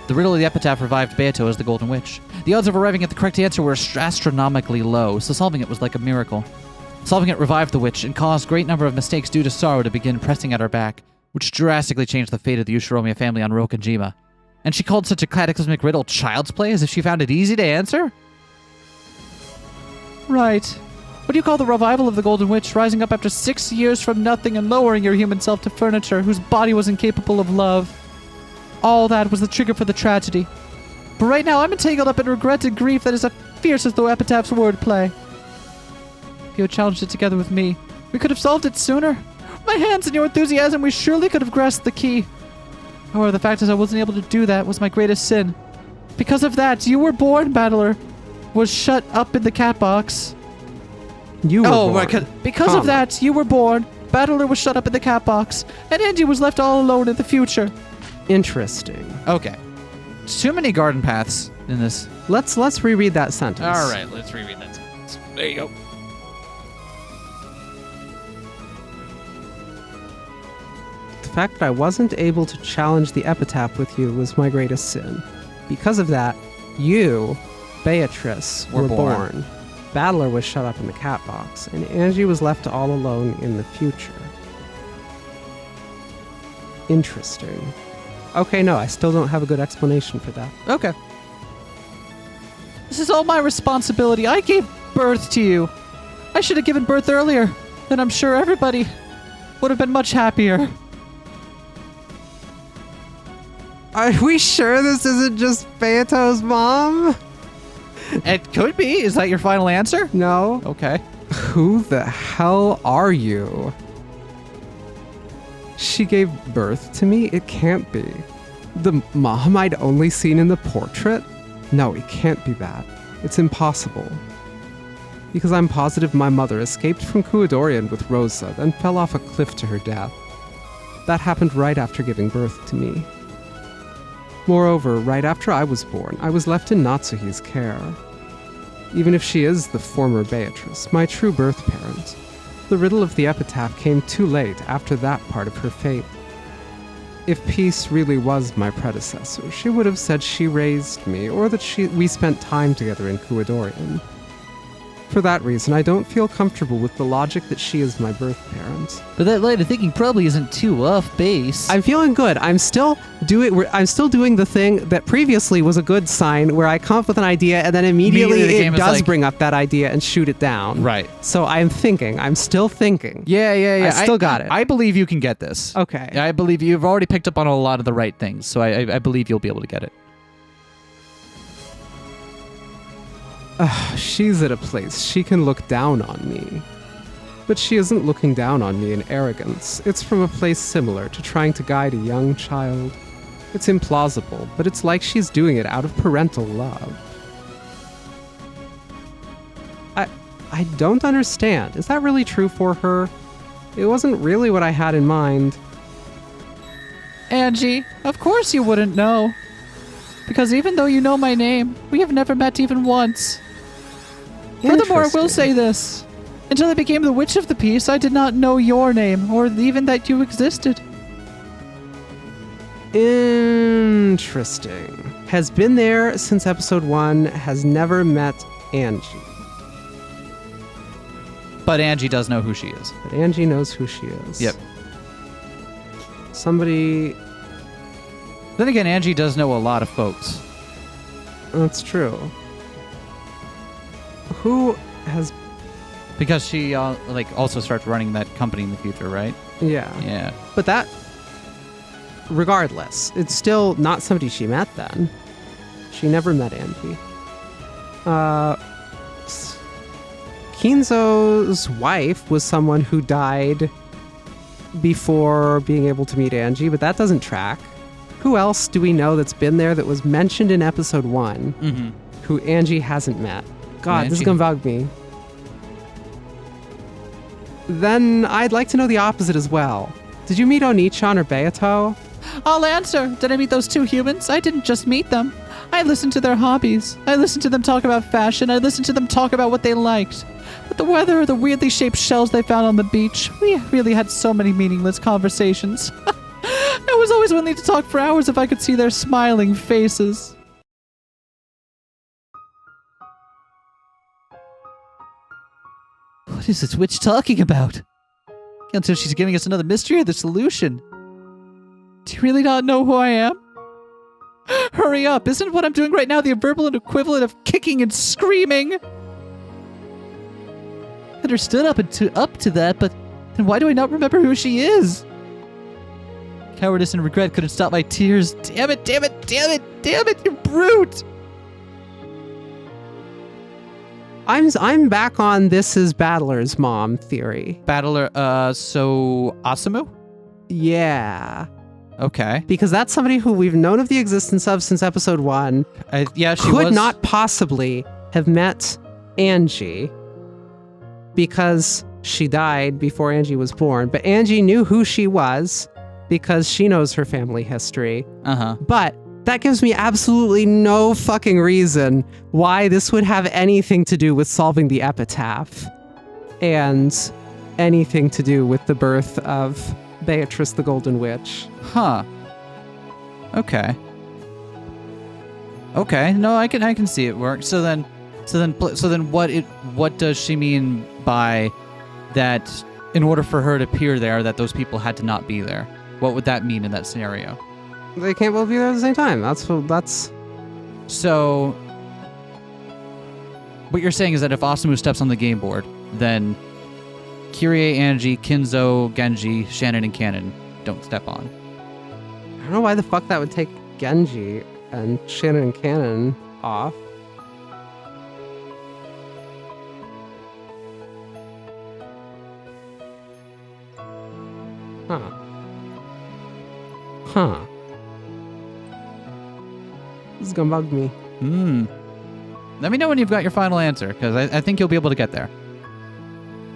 The riddle of the epitaph revived Beato as the Golden Witch. The odds of arriving at the correct answer were astronomically low, so solving it was like a miracle. Solving it revived the witch and caused a great number of mistakes due to sorrow to begin pressing at her back, which drastically changed the fate of the Ushiromiya family on Rokenjima. And she called such a cataclysmic riddle child's play as if she found it easy to answer? Right. What do you call the revival of the Golden Witch, rising up after 6 years from nothing and lowering your human self to furniture whose body was incapable of love? All that was the trigger for the tragedy. But right now, I'm entangled up in regret and grief that is as fierce as the epitaph's wordplay. If you had challenged it together with me, we could have solved it sooner. My hands and your enthusiasm, we surely could have grasped the key. However, the fact is I wasn't able to do that was my greatest sin. Because of that, you were born, Battler. Was shut up in the cat box. You were born. Right, because of that, you were born. Battler was shut up in the cat box, and Andy was left all alone in the future. Interesting. Okay. Too many garden paths in this. Let's reread that sentence. All right, let's reread that sentence. There you go. The fact that I wasn't able to challenge the epitaph with you was my greatest sin. Because of that, you, Beatrice, Were were born. born. Battler was shut up in the cat box, and Angie was left all alone in the future. Interesting. Okay, no, I still don't have a good explanation for that. Okay. This is all my responsibility. I gave birth to you. I should have given birth earlier. Then I'm sure everybody would have been much happier. Are we sure this isn't just Beato's mom? It could be. Is that your final answer? No. Okay. Who the hell are you? She gave birth to me? It can't be. The mom I'd only seen in the portrait? No, it can't be that. It's impossible. Because I'm positive my mother escaped from Kuadorian with Rosa, then fell off a cliff to her death. That happened right after giving birth to me. Moreover, right after I was born, I was left in Natsuhi's care. Even if she is the former Beatrice, my true birth parent, the riddle of the epitaph came too late after that part of her fate. If Peace really was my predecessor, she would have said she raised me, or that we spent time together in Kuadorian. For that reason, I don't feel comfortable with the logic that she is my birth parent. But that line of thinking probably isn't too off base. I'm feeling good. I'm still doing the thing that previously was a good sign, where I come up with an idea and then immediately the it game is does like- bring up that idea and shoot it down. Right. So I'm thinking. I'm still thinking. Yeah. I still got it. I believe you can get this. Okay. I believe you've already picked up on a lot of the right things, so I believe you'll be able to get it. She's at a place she can look down on me. But she isn't looking down on me in arrogance. It's from a place similar to trying to guide a young child. It's implausible, but it's like she's doing it out of parental love. I don't understand. Is that really true for her? It wasn't really what I had in mind. Angie, of course you wouldn't know. Because even though you know my name, we have never met even once. Furthermore, I will say this. Until I became the Witch of the Peace, I did not know your name, or even that you existed. Interesting. Has been there since episode 1, has never met Angie. But Angie does know who she is. But Angie knows who she is. Yep. Somebody... Then again, Angie does know a lot of folks. That's true. Who has... Because she also starts running that company in the future, right? Yeah. Yeah. But that... Regardless, it's still not somebody she met then. She never met Angie. Kinzo's wife was someone who died before being able to meet Angie, but that doesn't track. Who else do we know that's been there that was mentioned in episode 1 who Angie hasn't met? God, this is gonna bug me. Then I'd like to know the opposite as well. Did you meet Onichan or Beato? I'll answer. Did I meet those two humans? I didn't just meet them. I listened to their hobbies. I listened to them talk about fashion. I listened to them talk about what they liked. But the weather or the weirdly shaped shells they found on the beach, we really had so many meaningless conversations. I was always willing to talk for hours if I could see their smiling faces. What is this witch talking about? Can't tell if she's giving us another mystery or the solution. Do you really not know who I am? Hurry up! Isn't what I'm doing right now the verbal equivalent of kicking and screaming? Understood up to that, but then why do I not remember who she is? Cowardice and regret couldn't stop my tears. Damn it, damn it, damn it, damn it, you brute! I'm back on this is Battler's mom theory. Battler, so Asamu? Yeah. Okay. Because that's somebody who we've known of the existence of since episode 1. Yeah, she could was... not possibly have met Angie because she died before Angie was born. But Angie knew who she was because she knows her family history. Uh-huh. But that gives me absolutely no fucking reason why this would have anything to do with solving the epitaph and anything to do with the birth of Beatrice the Golden Witch. Huh. Okay. Okay, no, I can see it work. So then So then what does she mean by that in order for her to appear there, that those people had to not be there? What would that mean in that scenario? They can't both be there at the same time. That's... So what you're saying is that if Asumu steps on the game board, then Kirie, Angie, Kinzo, Genji, Shannon, and Cannon don't step on. I don't know why the fuck that would take Genji and Shannon and Cannon off. Huh. This is gonna bug me. Let me know when you've got your final answer, because I think you'll be able to get there.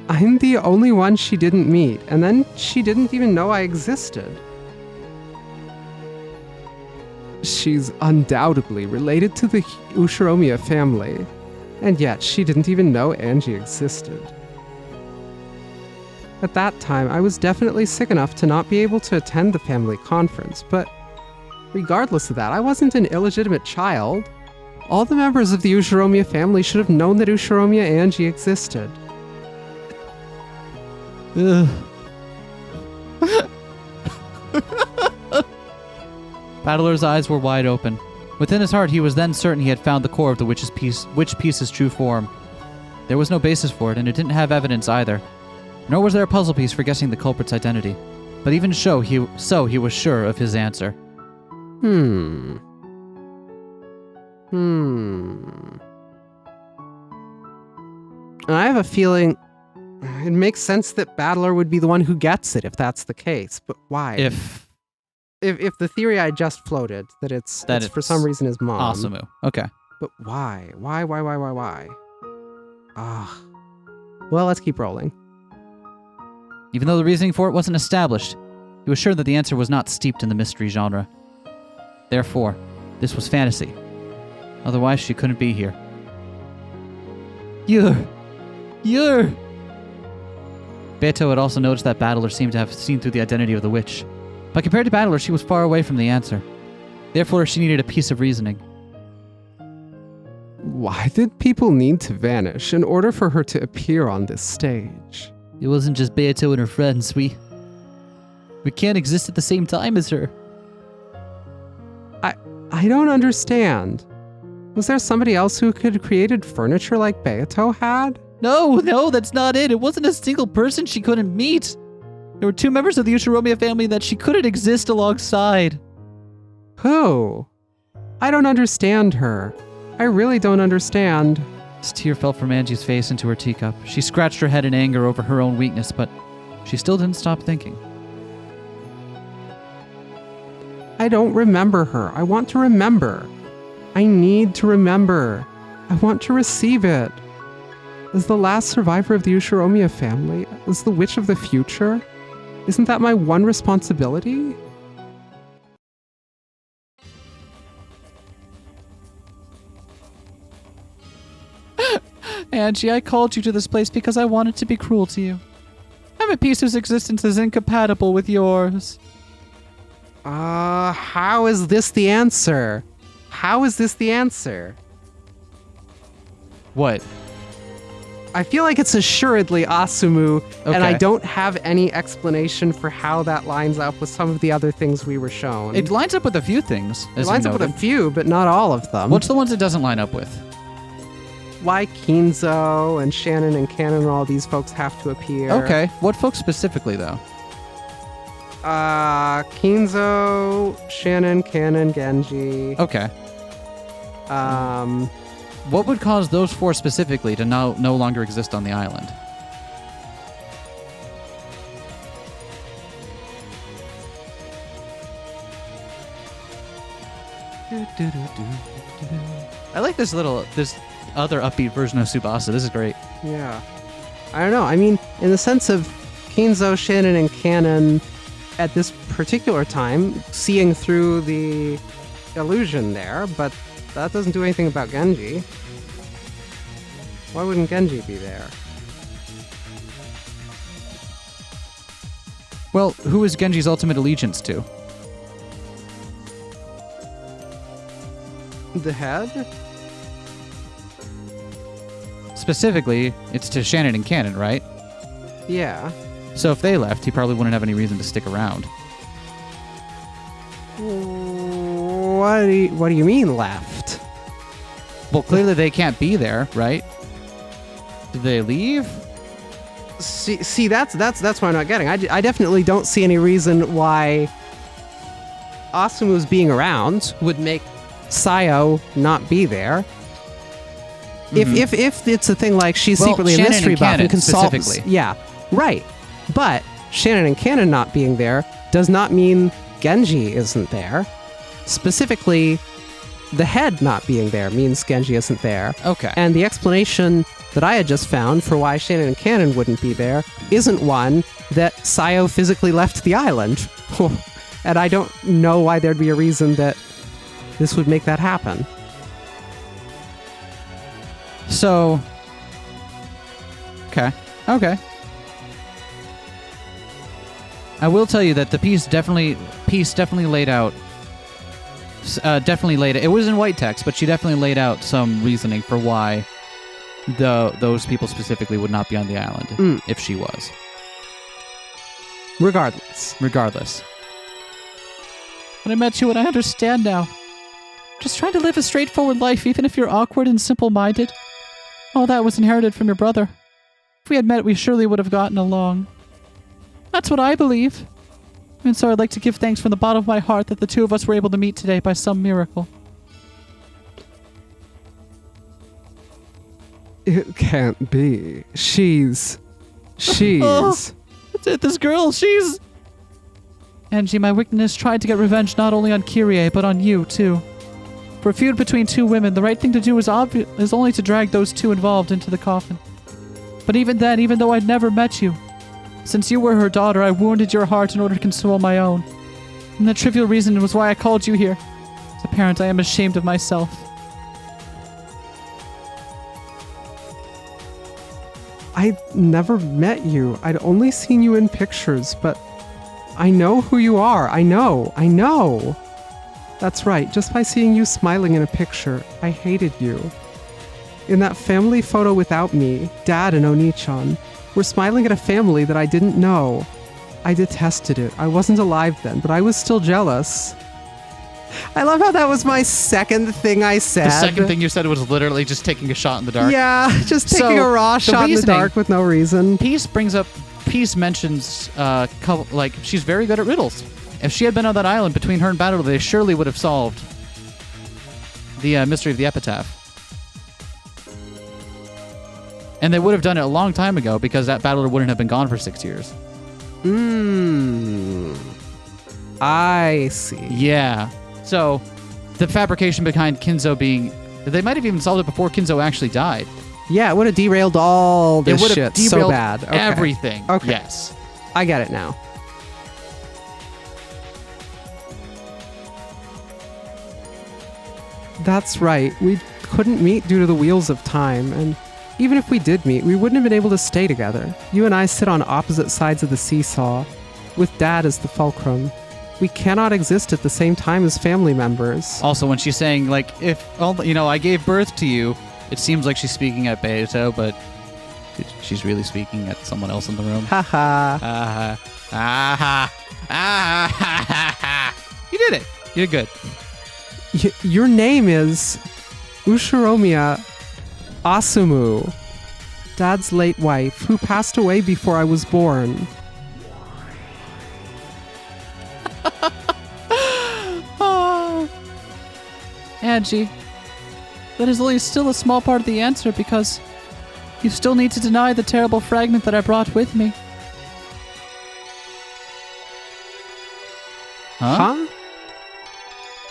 I'm the only one she didn't meet, and then she didn't even know I existed. She's undoubtedly related to the Ushiromiya family, and yet she didn't even know Angie existed. At that time, I was definitely sick enough to not be able to attend the family conference, but regardless of that, I wasn't an illegitimate child. All the members of the Ushiromiya family should have known that Ushiromiya Angie existed. Battler's eyes were wide open. Within his heart, he was then certain he had found the core of the witch's piece's true form. There was no basis for it, and it didn't have evidence either. Nor was there a puzzle piece for guessing the culprit's identity. But even so, he was sure of his answer. I have a feeling it makes sense that Battler would be the one who gets it if that's the case. But why? If the theory I just floated, that it's for some reason his mom. Asumu. Okay. But why? Why? Well, let's keep rolling. Even though the reasoning for it wasn't established, he was sure that the answer was not steeped in the mystery genre. Therefore, this was fantasy. Otherwise, she couldn't be here. You're... Beto had also noticed that Battler seemed to have seen through the identity of the witch. But compared to Battler, she was far away from the answer. Therefore, she needed a piece of reasoning. Why did people need to vanish in order for her to appear on this stage? It wasn't just Beato and her friends. We can't exist at the same time as her. I don't understand. Was there somebody else who could have created furniture like Beato had? No, that's not it. It wasn't a single person she couldn't meet. There were two members of the Ushiromiya family that she couldn't exist alongside. Who? I don't understand her. I really don't understand. A tear fell from Angie's face into her teacup. She scratched her head in anger over her own weakness, but she still didn't stop thinking. I don't remember her. I want to remember. I need to remember. I want to receive it. As the last survivor of the Ushiromiya family, as the witch of the future, isn't that my one responsibility? Angie, I called you to this place because I wanted to be cruel to you. I'm a piece whose existence is incompatible with yours. How is this the answer? How is this the answer? What? I feel like it's assuredly Asumu, and I Okay. don't have any explanation for how that lines up with some of the other things we were shown. It lines up with a few things. It lines up with a few, but not all of them. What's the ones it doesn't line up with? Why Kinzo and Shannon and Cannon and all these folks have to appear. Okay. What folks specifically, though? Kinzo, Shannon, Cannon, Genji. Okay. What would cause those four specifically to no longer exist on the island? I like this other upbeat version of Tsubasa. This is great. Yeah. I don't know. I mean, in the sense of Kinzo, Shannon, and Cannon at this particular time, seeing through the illusion there, but that doesn't do anything about Genji. Why wouldn't Genji be there? Well, who is Genji's ultimate allegiance to? The head? specifically, it's to Shannon and Cannon, right? Yeah. So if they left, he probably wouldn't have any reason to stick around. What do you mean left? Well, clearly they can't be there, right? Did they leave? See, that's what I'm not getting. I definitely don't see any reason why Asumu's being around would make Sayo not be there. If it's a thing like she's Well, secretly Shannon a mystery and buff and Cannon can solve, specifically. yeah, right. But Shannon and Cannon not being there does not mean Genji isn't there. Specifically, the head not being there means Genji isn't there. Okay. And the explanation that I had just found for why Shannon and Cannon wouldn't be there isn't one that Sayo physically left the island. And I don't know why there'd be a reason that this would make that happen. So, okay. I will tell you that the piece definitely laid out. It was in white text, but she definitely laid out some reasoning for why those people specifically would not be on the island if she was. Regardless. When I met you, and I understand now. Just trying to live a straightforward life, even if you're awkward and simple-minded. All that was inherited from your brother. If we had met, we surely would have gotten along. That's what I believe. And so I'd like to give thanks from the bottom of my heart that the two of us were able to meet today by some miracle. It can't be. She's... That's it, this girl, she's... Angie, my weakness tried to get revenge not only on Kyrie, but on you, too. For a feud between two women, the right thing to do is only to drag those two involved into the coffin. But even then, even though I'd never met you, since you were her daughter, I wounded your heart in order to console my own. And the trivial reason was why I called you here. As a parent, I am ashamed of myself. I'd never met you. I'd only seen you in pictures, but I know who you are. I know. That's right. Just by seeing you smiling in a picture, I hated you. In that family photo without me, Dad and Oni-chan were smiling at a family that I didn't know. I detested it. I wasn't alive then, but I was still jealous. I love how that was my second thing I said. The second thing you said was literally just taking a shot in the dark. Yeah, just taking So, a raw the shot in the reasoning- dark with no reason. Peace mentions, she's very good at riddles. If she had been on that island between her and Battle, they surely would have solved the mystery of the epitaph. And they would have done it a long time ago because that Battle wouldn't have been gone for 6 years. I see. Yeah. So, the fabrication behind Kinzo being... They might have even solved it before Kinzo actually died. Yeah, it would have derailed all this It would shit have so derailed bad. Okay. everything. Okay. Yes. I get it now. That's right. We couldn't meet due to the wheels of time, and even if we did meet, we wouldn't have been able to stay together. You and I sit on opposite sides of the seesaw, with Dad as the fulcrum. We cannot exist at the same time as family members. Also, when she's saying, like, if, I gave birth to you, it seems like she's speaking at Beto, but she's really speaking at someone else in the room. Haha. You did it. You did good. Your name is Ushiromiya Asumu, Dad's late wife, who passed away before I was born. Angie, that is only still a small part of the answer because you still need to deny the terrible fragment that I brought with me. Huh?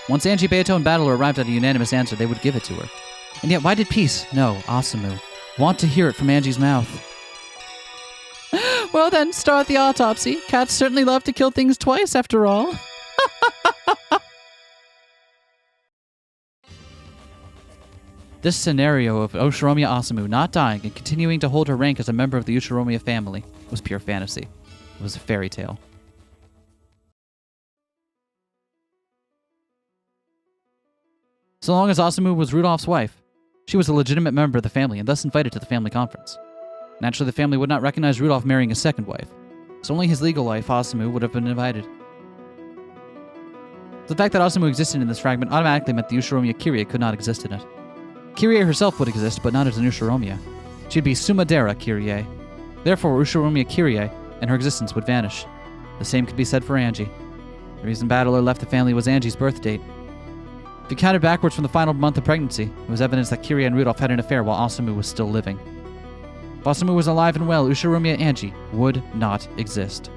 Once Angie, Beto, and Battle arrived at a unanimous answer, they would give it to her. And yet, why did Peace, no, Asumu, want to hear it from Angie's mouth? Well then, start the autopsy. Cats certainly love to kill things twice, after all. This scenario of Ushiromiya Asumu not dying and continuing to hold her rank as a member of the Ushiromiya family was pure fantasy. It was a fairy tale. So long as Asumu was Rudolph's wife, She was a legitimate member of the family and thus invited to the family conference. Naturally, the family would not recognize Rudolph marrying a second wife, so only his legal wife, Osamu, would have been invited. The fact that Osamu existed in this fragment automatically meant the Ushiromiya Kirie could not exist in it. Kirie herself would exist, but not as an Ushiromiya. She'd be Sumadera Kirie. Therefore, Ushiromiya Kirie and her existence would vanish. The same could be said for Angie. The reason Battler left the family was Angie's birth date. If you counted backwards from the final month of pregnancy, it was evidence that Kirie and Rudolph had an affair while Osamu was still living. If Osamu was alive and well, Ushiromiya Angie would not exist.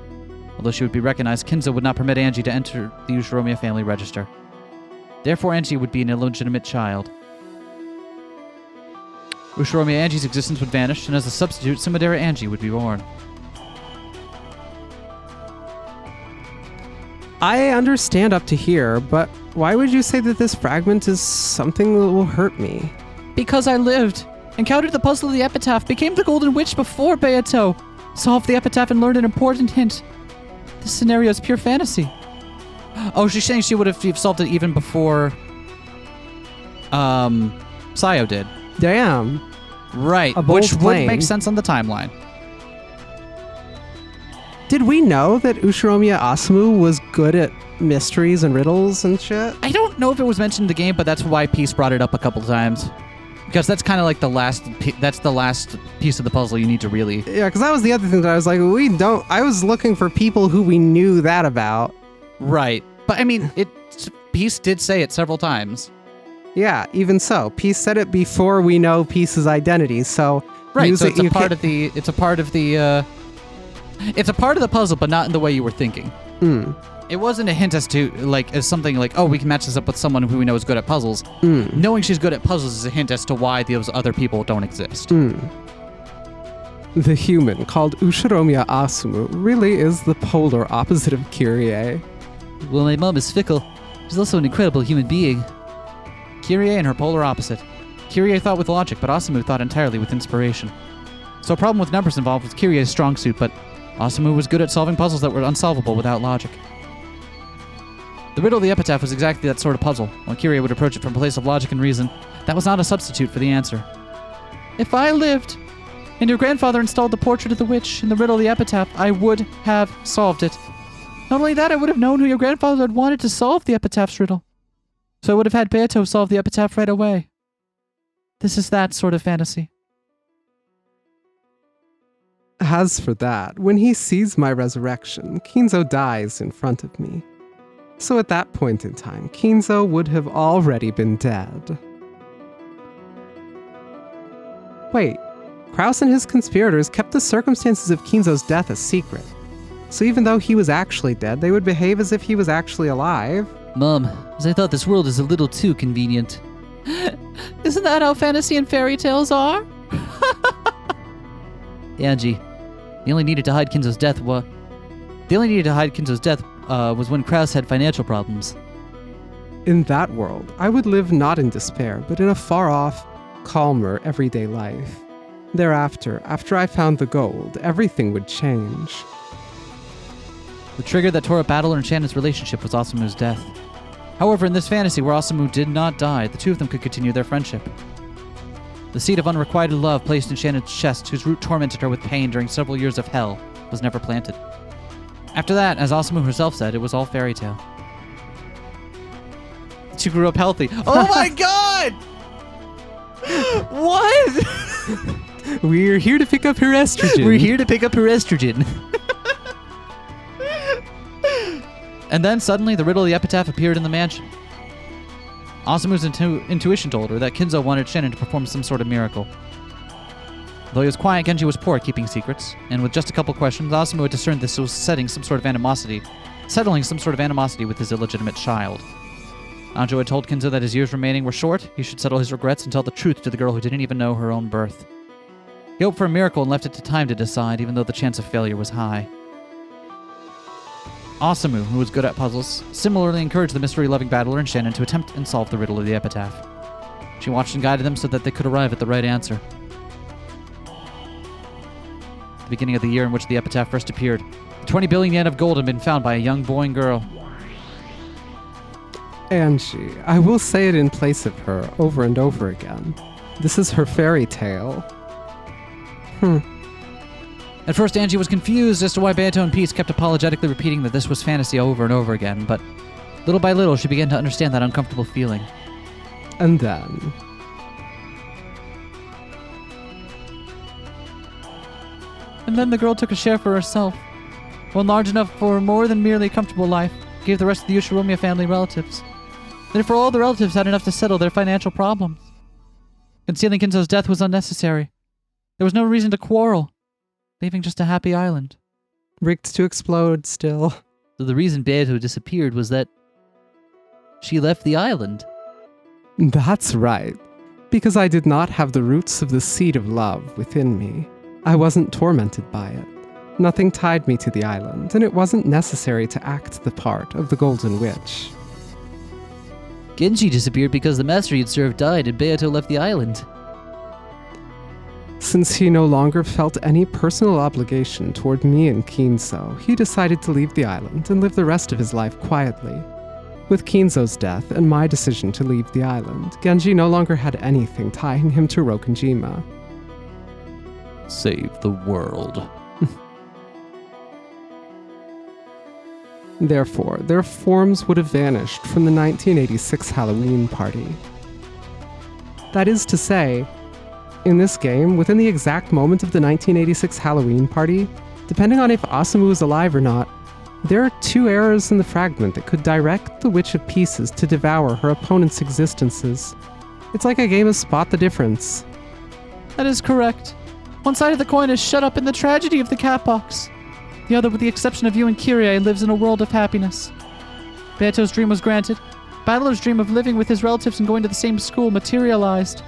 Although she would be recognized, Kinzo would not permit Angie to enter the Ushiromiya family register. Therefore, Angie would be an illegitimate child. Ushiromiya Angie's existence would vanish, and as a substitute, Sumadera Angie would be born. I understand up to here, but why would you say that this fragment is something that will hurt me? Because I lived, encountered the puzzle of the epitaph, became the Golden Witch before Beato, solved the epitaph and learned an important hint. This scenario is pure fantasy. Oh, she's saying she would have solved it even before Sayo did. Damn. Right, A bold which would claim. make sense on the timeline. Did we know that Ushiromiya Osamu was good at mysteries and riddles and shit? I don't know if it was mentioned in the game, but that's why Peace brought it up a couple times. Because that's kind of like the last piece of the puzzle you need to really... Yeah, because that was the other thing that I was like, I was looking for people who we knew that about. Right. But I mean, Peace did say it several times. Yeah, even so. Peace said it before we know Peace's identity, so... Right, so it's a part of the... It's a part of the puzzle, but not in the way you were thinking. It wasn't a hint as to, as something like, oh, we can match this up with someone who we know is good at puzzles. Knowing she's good at puzzles is a hint as to why those other people don't exist. The human, called Ushiromiya Osamu, really is the polar opposite of Kirie. Well, my mom is fickle. She's also an incredible human being. Kirie and her polar opposite. Kirie thought with logic, but Osamu thought entirely with inspiration. So a problem with numbers involved was Kirie's strong suit, but Osamu was good at solving puzzles that were unsolvable without logic. The riddle of the epitaph was exactly that sort of puzzle. While Kirie would approach it from a place of logic and reason, that was not a substitute for the answer. If I lived, and your grandfather installed the portrait of the witch in the riddle of the epitaph, I would have solved it. Not only that, I would have known who your grandfather had wanted to solve the epitaph's riddle. So I would have had Beato solve the epitaph right away. This is that sort of fantasy. As for that, when he sees my resurrection, Kinzo dies in front of me. So at that point in time, Kinzo would have already been dead. Wait, Kraus and his conspirators kept the circumstances of Kinzo's death a secret. So even though he was actually dead, they would behave as if he was actually alive. Mom, as I thought this world is a little too convenient. Isn't that how fantasy and fairy tales are? Angie, they only needed to hide Kinzo's death was when Kraus had financial problems. In that world, I would live not in despair, but in a far-off, calmer, everyday life. Thereafter, after I found the gold, everything would change. The trigger that tore up Battler and Shannon's relationship was Osamu's death. However, in this fantasy where Osamu did not die, the two of them could continue their friendship. The seed of unrequited love placed in Shannon's chest, whose root tormented her with pain during several years of hell, was never planted. After that, as Osamu herself said, it was all fairy tale. The two grew up healthy. Oh my god! What? We're here to pick up her estrogen. We're here to pick up her estrogen. And then suddenly the riddle of the epitaph appeared in the mansion. Osamu's intuition told her that Kinzo wanted Shannon to perform some sort of miracle. Though he was quiet, Genji was poor at keeping secrets, and with just a couple questions, Osamu had discerned this was settling some sort of animosity with his illegitimate child. Anjo had told Kinzo that his years remaining were short, he should settle his regrets and tell the truth to the girl who didn't even know her own birth. He hoped for a miracle and left it to time to decide, even though the chance of failure was high. Osamu, who was good at puzzles, similarly encouraged the mystery-loving Battler and Shannon to attempt and solve the riddle of the epitaph. She watched and guided them so that they could arrive at the right answer. The beginning of the year in which the epitaph first appeared, the 20 billion yen of gold had been found by a young boy and girl. Angie, I will say it in place of her over and over again. This is her fairy tale. At first, Angie was confused as to why Beato and Peace kept apologetically repeating that this was fantasy over and over again, but little by little, she began to understand that uncomfortable feeling. And then... And then the girl took a share for herself, one large enough for more than merely a comfortable life, gave the rest of the Ushiromia family relatives. Therefore, all the relatives had enough to settle their financial problems. Concealing Kinzo's death was unnecessary. There was no reason to quarrel, leaving just a happy island. Rigged to explode still. So the reason Beato disappeared was that she left the island. That's right. Because I did not have the roots of the seed of love within me. I wasn't tormented by it. Nothing tied me to the island, and it wasn't necessary to act the part of the Golden Witch. Genji disappeared because the master he'd served died and Beato left the island. Since he no longer felt any personal obligation toward me and Kinzo, he decided to leave the island and live the rest of his life quietly. With Kinzo's death and my decision to leave the island, Genji no longer had anything tying him to Rokenjima. Save the world. Therefore, their forms would have vanished from the 1986 Halloween party. That is to say, in this game, within the exact moment of the 1986 Halloween party, depending on if Asumu is alive or not, there are 2 errors in the fragment that could direct the Witch of Pieces to devour her opponent's existences. It's like a game of Spot the Difference. That is correct. One side of the coin is shut up in the tragedy of the cat box. The other, with the exception of you and Kyrie, lives in a world of happiness. Beato's dream was granted. Battler's dream of living with his relatives and going to the same school materialized.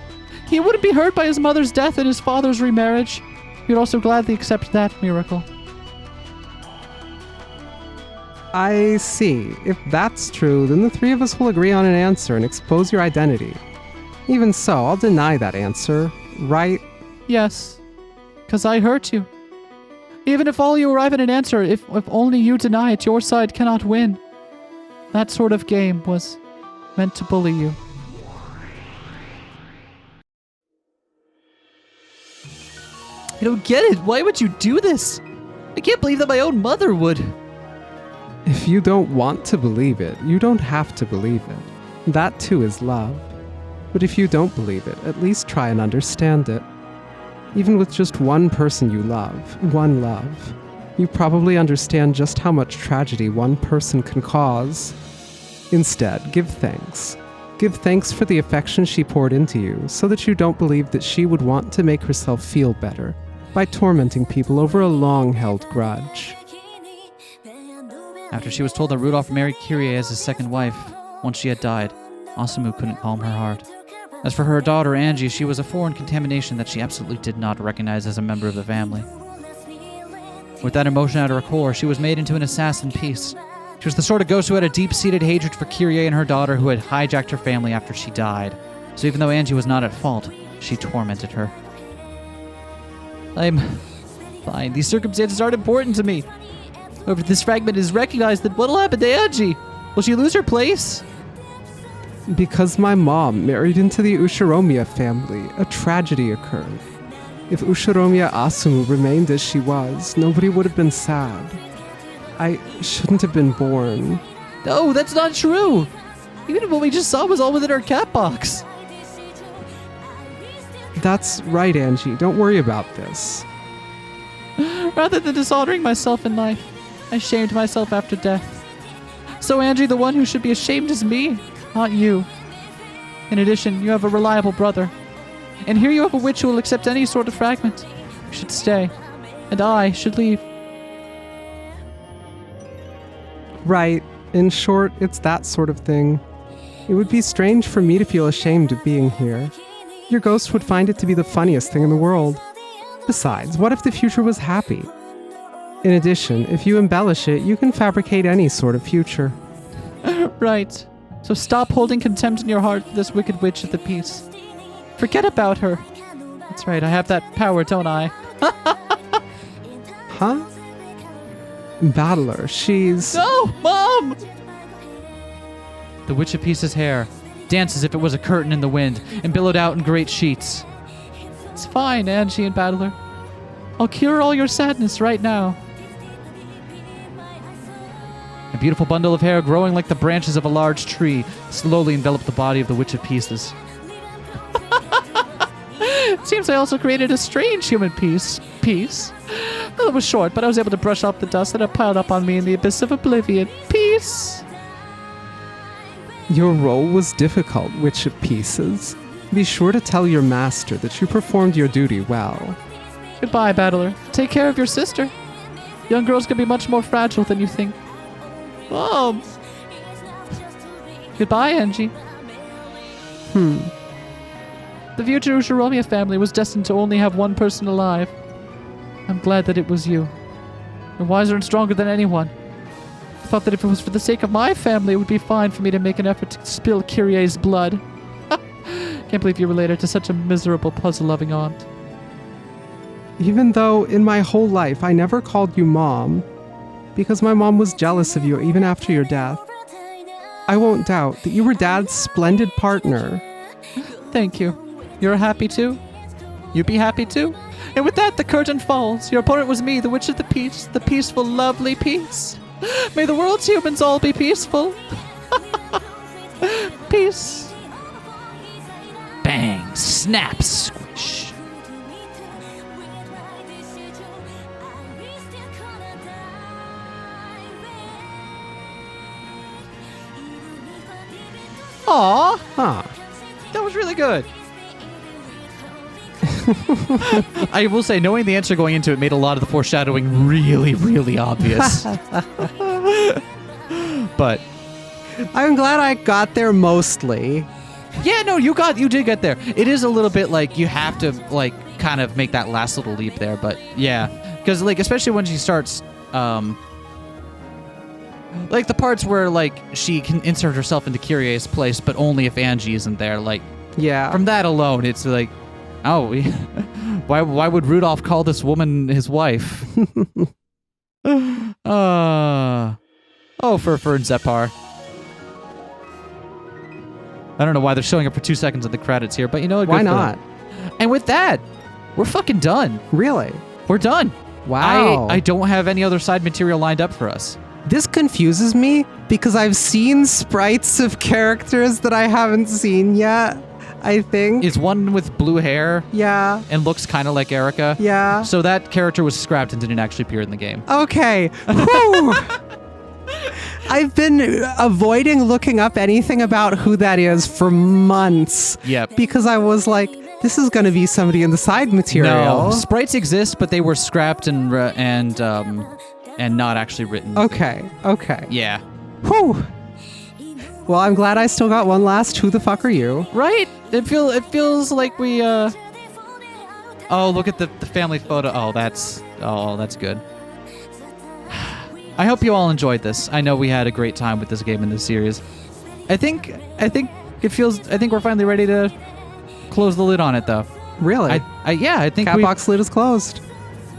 He wouldn't be hurt by his mother's death and his father's remarriage. He would also gladly accept that miracle. I see. If that's true, then the 3 of us will agree on an answer and expose your identity. Even so, I'll deny that answer, right? Yes, because I hurt you. Even if all you arrive at an answer, if only you deny it, your side cannot win. That sort of game was meant to bully you. I don't get it. Why would you do this? I can't believe that my own mother would. If you don't want to believe it, you don't have to believe it. That too is love. But if you don't believe it, at least try and understand it. Even with just one person you love, one love, you probably understand just how much tragedy one person can cause. Instead, give thanks. Give thanks for the affection she poured into you, so that you don't believe that she would want to make herself feel better by tormenting people over a long-held grudge. After she was told that Rudolph married Kyrie as his second wife, once she had died, Asumu couldn't calm her heart. As for her daughter, Angie, she was a foreign contamination that she absolutely did not recognize as a member of the family. With that emotion at her core, she was made into an assassin piece. She was the sort of ghost who had a deep-seated hatred for Kyrie and her daughter who had hijacked her family after she died. So even though Angie was not at fault, she tormented her. I'm fine. These circumstances aren't important to me. However, this fragment is recognized, then what'll happen to Angie? Will she lose her place? Because my mom married into the Ushiromiya family, a tragedy occurred. If Ushiromiya Asumu remained as she was, nobody would have been sad. I shouldn't have been born. No, that's not true. Even if what we just saw was all within our cat box. That's right, Angie. Don't worry about this. Rather than dishonoring myself in life, I shamed myself after death. So Angie, the one who should be ashamed is me, not you. In addition, you have a reliable brother. And here you have a witch who will accept any sort of fragment. You should stay. And I should leave. Right. In short, it's that sort of thing. It would be strange for me to feel ashamed of being here. Your ghost would find it to be the funniest thing in the world. Besides, what if the future was happy? In addition, if you embellish it, you can fabricate any sort of future. Right. So stop holding contempt in your heart for this wicked witch at the peace. Forget about her. That's right, I have that power, don't I? Huh? Battler, she's... No! Mom! The Witch of Peace's hair, dance as if it was a curtain in the wind, and billowed out in great sheets. It's fine, Angie and Battler. I'll cure all your sadness right now. A beautiful bundle of hair growing like the branches of a large tree slowly enveloped the body of the Witch of Pieces. Seems I also created a strange human piece. Well, it was short, but I was able to brush off the dust that had piled up on me in the abyss of oblivion. Peace! Your role was difficult, Witch of Pieces. Be sure to tell your master that you performed your duty well. Goodbye, Battler. Take care of your sister. Young girls can be much more fragile than you think. Mom! Goodbye, Angie. The future Ushiromia family was destined to only have one person alive. I'm glad that it was you. You're wiser and stronger than anyone. I thought that if it was for the sake of my family, it would be fine for me to make an effort to spill Kyrie's blood. Can't believe you related to such a miserable, puzzle-loving aunt. Even though in my whole life I never called you Mom, because my mom was jealous of you even after your death, I won't doubt that you were Dad's splendid partner. Thank you. You're happy too? You be happy too? And with that, the curtain falls. Your opponent was me, the Witch of the Peace, the peaceful, lovely peace. May the world's humans all be peaceful. Peace. Bang, snap, squish. Aw, Huh. that was really good. I will say, knowing the answer going into it made a lot of the foreshadowing really, really obvious. But I'm glad I got there mostly. yeah, no, you did get there. It is a little bit like you have to like kind of make that last little leap there, but yeah, because like especially when she starts, like the parts where like she can insert herself into Kyrie's place, but only if Angie isn't there. Like Yeah. from that alone, it's like, oh, why would Rudolph call this woman his wife? Fur and Zepar. I don't know why they're showing up for 2 seconds in the credits here, but you know what? Why good for not? them. And with that, we're fucking done. Really? We're done. Wow. I don't have any other side material lined up for us. This confuses me because I've seen sprites of characters that I haven't seen yet, I think. It's one with blue hair Yeah. and looks kind of like Erica. Yeah. So that character was scrapped and didn't actually appear in the game. Okay. Whew. I've been avoiding looking up anything about who that is for months. Yep. Because I was like, this is going to be somebody in the side material. No, sprites exist, but they were scrapped and not actually written. Okay. Yeah. Whew. Well, I'm glad I still got one last who the fuck are you? Right? It feels like we Oh, look at the family photo. Oh, that's good. I hope you all enjoyed this. I know we had a great time with this game in this series. I think we're finally ready to close the lid on it though. Really? I think Catbox lid is closed.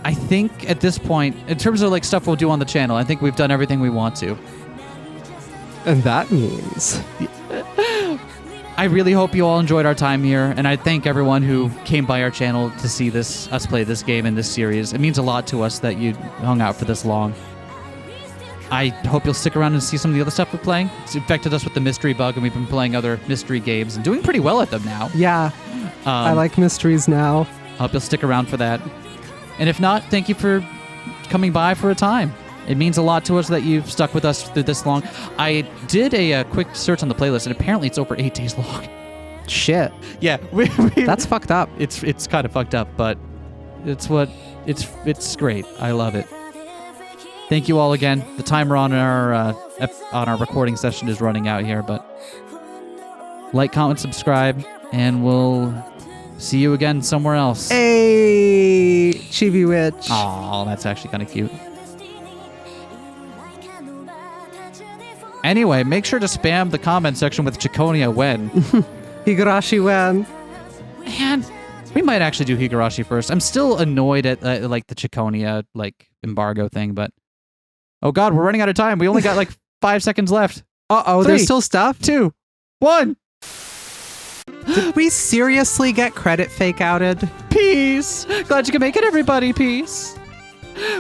I think at this point, in terms of like stuff we'll do on the channel, I think we've done everything we want to. And that means... I really hope you all enjoyed our time here, and I thank everyone who came by our channel to see us play this game in this series. It means a lot to us that you hung out for this long. I hope you'll stick around and see some of the other stuff we're playing. It's infected us with the mystery bug, and we've been playing other mystery games and doing pretty well at them now. Yeah. I like mysteries now. I hope you'll stick around for that. And if not, thank you for coming by for a time. It means a lot to us that you've stuck with us through this long. I did a quick search on the playlist, and apparently it's over 8 days long. Shit. Yeah, That's fucked up. It's kind of fucked up, but it's great. I love it. Thank you all again. The timer on our recording session is running out here, but like, comment, subscribe, and we'll see you again somewhere else. Hey, Chibi Witch. Aw, that's actually kind of cute. Anyway, make sure to spam the comment section with Chiconia when. Higurashi when. Man, we might actually do Higurashi first. I'm still annoyed at like the Chiconia like embargo thing, but oh god, we're running out of time. We only got like 5 seconds left. Uh-oh, 3, there's still stuff? 2, 1. Did we seriously get credit fake outed? Peace! Glad you can make it, everybody. Peace.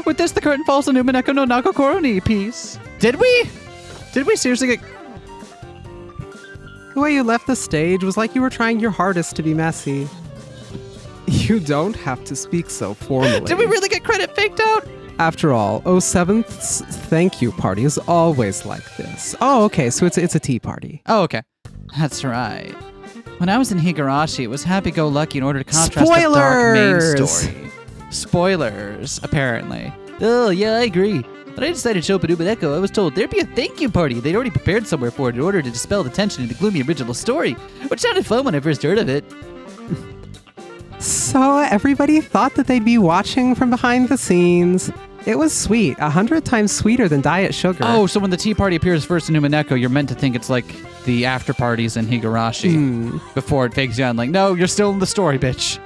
With this, the curtain falls on Umineko no Nakokoro ni. Peace. Did we? Did we seriously get... The way you left the stage was like you were trying your hardest to be messy. You don't have to speak so formally. Did we really get credit faked out? After all, 07th's thank you party is always like this. Oh, okay, so it's a tea party. Oh, okay. That's right. When I was in Higurashi, it was happy-go-lucky in order to contrast the dark main Spoilers! story. Spoilers, apparently. Oh, yeah, I agree. When I decided to show up at Umineko, I was told there'd be a thank you party. They'd already prepared somewhere for it in order to dispel the tension in the gloomy original story, which sounded fun when I first heard of it. So everybody thought that they'd be watching from behind the scenes. It was sweet, 100 times sweeter than diet sugar. Oh, so when the tea party appears first in Umineko, you're meant to think it's like the after parties in Higurashi before it fakes you out. Like, no, you're still in the story, bitch.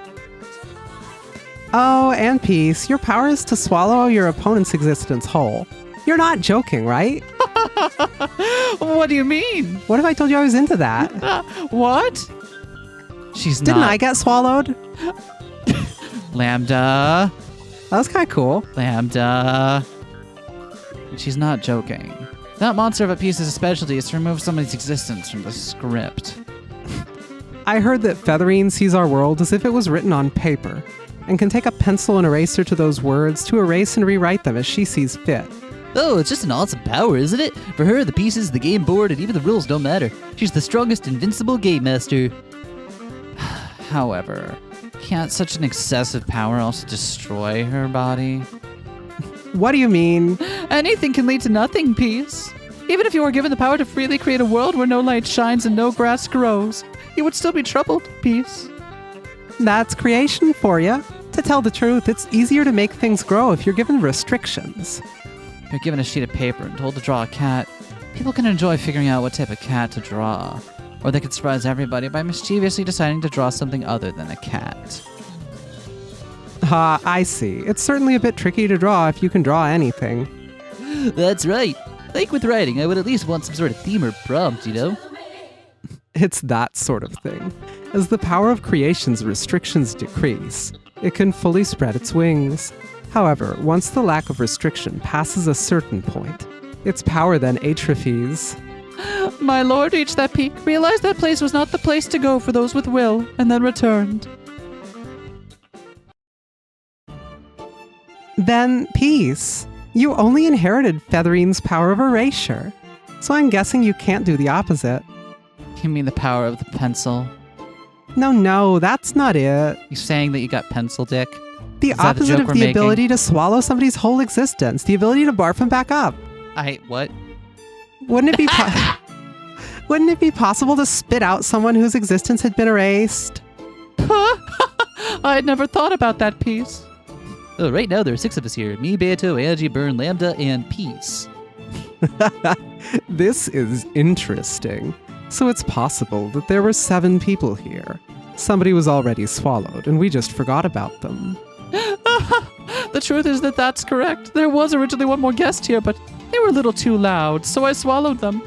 Oh, and Peace, your power is to swallow your opponent's existence whole. You're not joking, right? What do you mean? What if I told you I was into that? What? She's Didn't not. I get swallowed? Lambda. That was kind of cool. Lambda. She's not joking. That monster of a piece's specialty is to remove somebody's existence from the script. I heard that Featherine sees our world as if it was written on paper, and can take a pencil and eraser to those words to erase and rewrite them as she sees fit. Oh, it's just an awesome power, isn't it? For her, the pieces, the game board, and even the rules don't matter. She's the strongest invincible game master. However, can't such an excessive power also destroy her body? What do you mean? Anything can lead to nothing, Peace. Even if you were given the power to freely create a world where no light shines and no grass grows, you would still be troubled, Peace. That's creation for you. To tell the truth, it's easier to make things grow if you're given restrictions. If you're given a sheet of paper and told to draw a cat, people can enjoy figuring out what type of cat to draw. Or they could surprise everybody by mischievously deciding to draw something other than a cat. I see. It's certainly a bit tricky to draw if you can draw anything. That's right. Like with writing, I would at least want some sort of theme or prompt, you know? It's that sort of thing. As the power of creation's restrictions decrease, it can fully spread its wings. However, once the lack of restriction passes a certain point, its power then atrophies. My lord reached that peak, realized that place was not the place to go for those with will, and then returned. Then, Peace. You only inherited Featherine's power of erasure, so I'm guessing you can't do the opposite. You mean the power of the pencil? No, that's not it. You saying that you got pencil dick? The Is that the opposite joke of we're the making? ability to swallow somebody's whole existence, the ability to barf them back up. What? Wouldn't it be Wouldn't it be possible to spit out someone whose existence had been erased? I had never thought about that piece. Oh, right now there are 6 of us here. Me, Beato, Angie, Byrne, Lambda, and Peace. This is interesting. So it's possible that there were 7 people here. Somebody was already swallowed, and we just forgot about them. The truth is that that's correct. There was originally one more guest here, but they were a little too loud, so I swallowed them.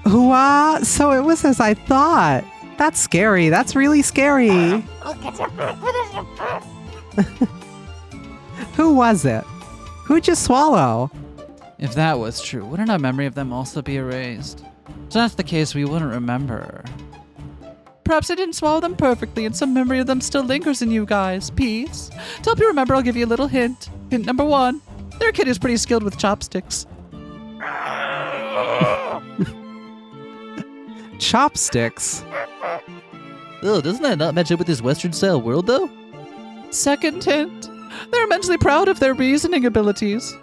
Hooah! So it was as I thought. That's scary. That's really scary. Who was it? Who'd you swallow? If that was true, wouldn't our memory of them also be erased? If that's the case, we wouldn't remember. Perhaps I didn't swallow them perfectly, and some memory of them still lingers in you guys. Peace. To help you remember, I'll give you a little hint. Hint number 1. Their kid is pretty skilled with chopsticks. Chopsticks. Oh, doesn't that not match up with this Western-style world, though? Second hint. They're immensely proud of their reasoning abilities.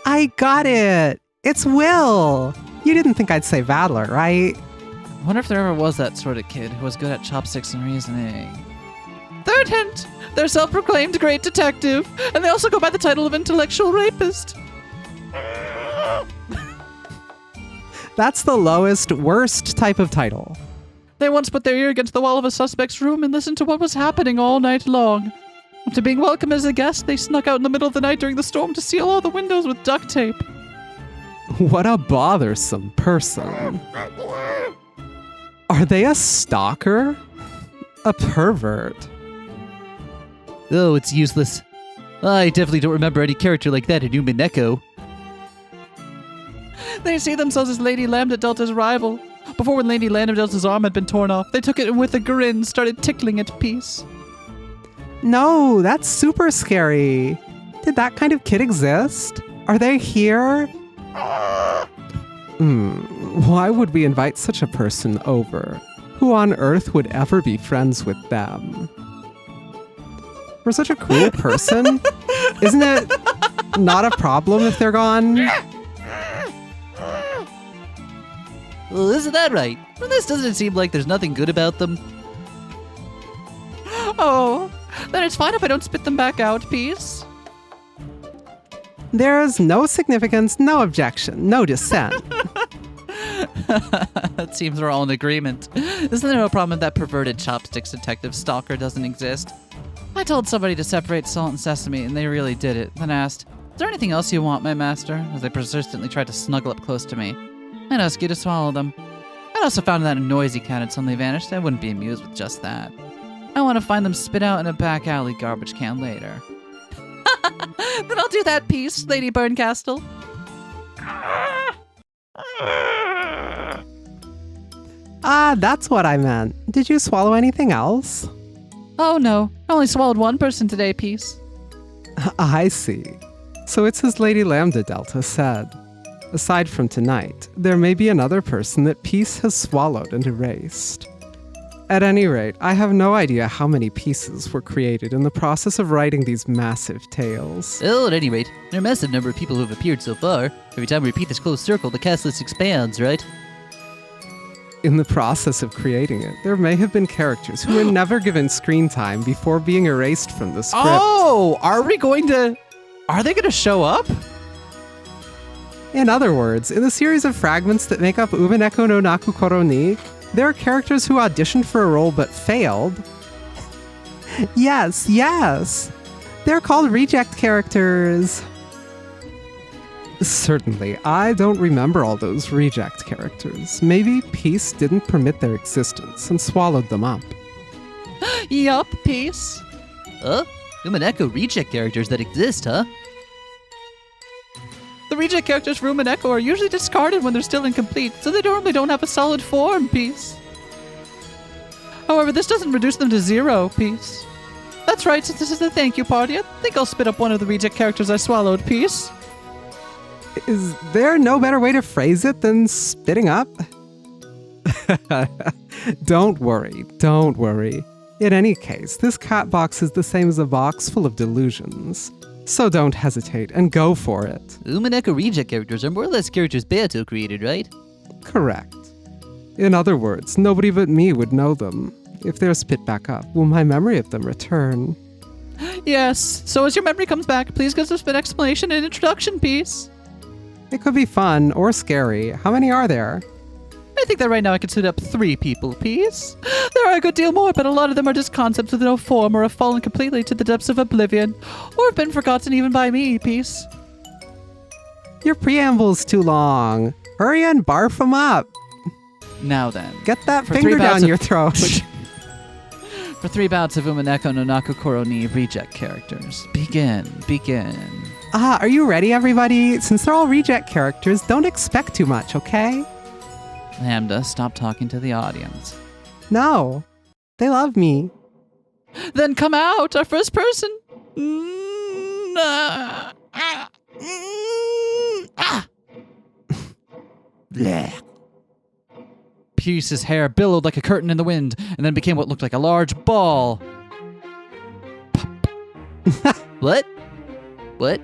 I got it. It's Will. You didn't think I'd say Vadler, right? I wonder if there ever was that sort of kid who was good at chopsticks and reasoning. Third hint. They're self-proclaimed great detective, and they also go by the title of intellectual rapist. That's the lowest, worst type of title. They once put their ear against the wall of a suspect's room and listened to what was happening all night long. After being welcome as a guest, they snuck out in the middle of the night during the storm to seal all the windows with duct tape. What a bothersome person. Are they a stalker? A pervert? Oh, it's useless. I definitely don't remember any character like that in Umineko. They see themselves as Lady Lambda Delta's rival. Before, when Lady Lambda Delta's arm had been torn off, they took it and with a grin started tickling at Peace. No, that's super scary. Did that kind of kid exist? Are they here? Why would we invite such a person over? Who on earth would ever be friends with them? For such a cruel person, isn't it not a problem if they're gone? Well, isn't that right? Well, this doesn't seem like there's nothing good about them. Oh, then it's fine if I don't spit them back out, Peace. There's no significance, no objection, no dissent. It seems we're all in agreement. Isn't there no problem that perverted chopsticks detective stalker doesn't exist? I told somebody to separate salt and sesame, and they really did it. Then asked, "Is there anything else you want, my master?" As they persistently tried to snuggle up close to me. I'd ask you to swallow them. I'd also found that a noisy cat had suddenly vanished. I wouldn't be amused with just that. I want to find them spit out in a back alley garbage can later. Then I'll do that, Peace, Lady Burncastle. Ah, that's what I meant. Did you swallow anything else? Oh no, I only swallowed one person today, Peace. I see. So it's as Lady Lambda Delta said. Aside from tonight, there may be another person that Peace has swallowed and erased. At any rate, I have no idea how many pieces were created in the process of writing these massive tales. Well, at any rate, there are a massive number of people who have appeared so far. Every time we repeat this closed circle, the cast list expands, right? In the process of creating it, there may have been characters who were never given screen time before being erased from the script. Oh, are they going to show up? In other words, in the series of fragments that make up Umineko no Naku Koro ni, there are characters who auditioned for a role but failed. Yes. They're called reject characters. Certainly, I don't remember all those reject characters. Maybe Peace didn't permit their existence and swallowed them up. Yup, Peace. Umineko reject characters that exist, huh? The reject characters for Umineko are usually discarded when they're still incomplete, so they normally don't have a solid form, Peace. However, this doesn't reduce them to 0, Peace. That's right, since this is the thank you party, I think I'll spit up one of the reject characters I swallowed, Peace. Is there no better way to phrase it than spitting up? Don't worry. In any case, this cat box is the same as a box full of delusions. So don't hesitate and go for it. Umineko reject characters are more or less characters Beato created, right? Correct. In other words, nobody but me would know them. If they're spit back up, will my memory of them return? Yes, so as your memory comes back, please give us an explanation and introduction, Peace. It could be fun or scary. How many are there? I think that right now I could spit up 3 people, Peace. There are a good deal more, but a lot of them are just concepts with no form or have fallen completely to the depths of oblivion, or have been forgotten even by me, Peace. Your preamble's too long. Hurry and barf them up. Now then. Get that For finger 3 bouts down of- your throat. For 3 bouts of Umineko no Naku Koro ni reject characters. Begin. Ah, are you ready, everybody? Since they're all reject characters, don't expect too much, okay? Lambda, stop talking to the audience. No. They love me. Then come out, our first person. Blech. Peace's hair billowed like a curtain in the wind, and then became what looked like a large ball. What? What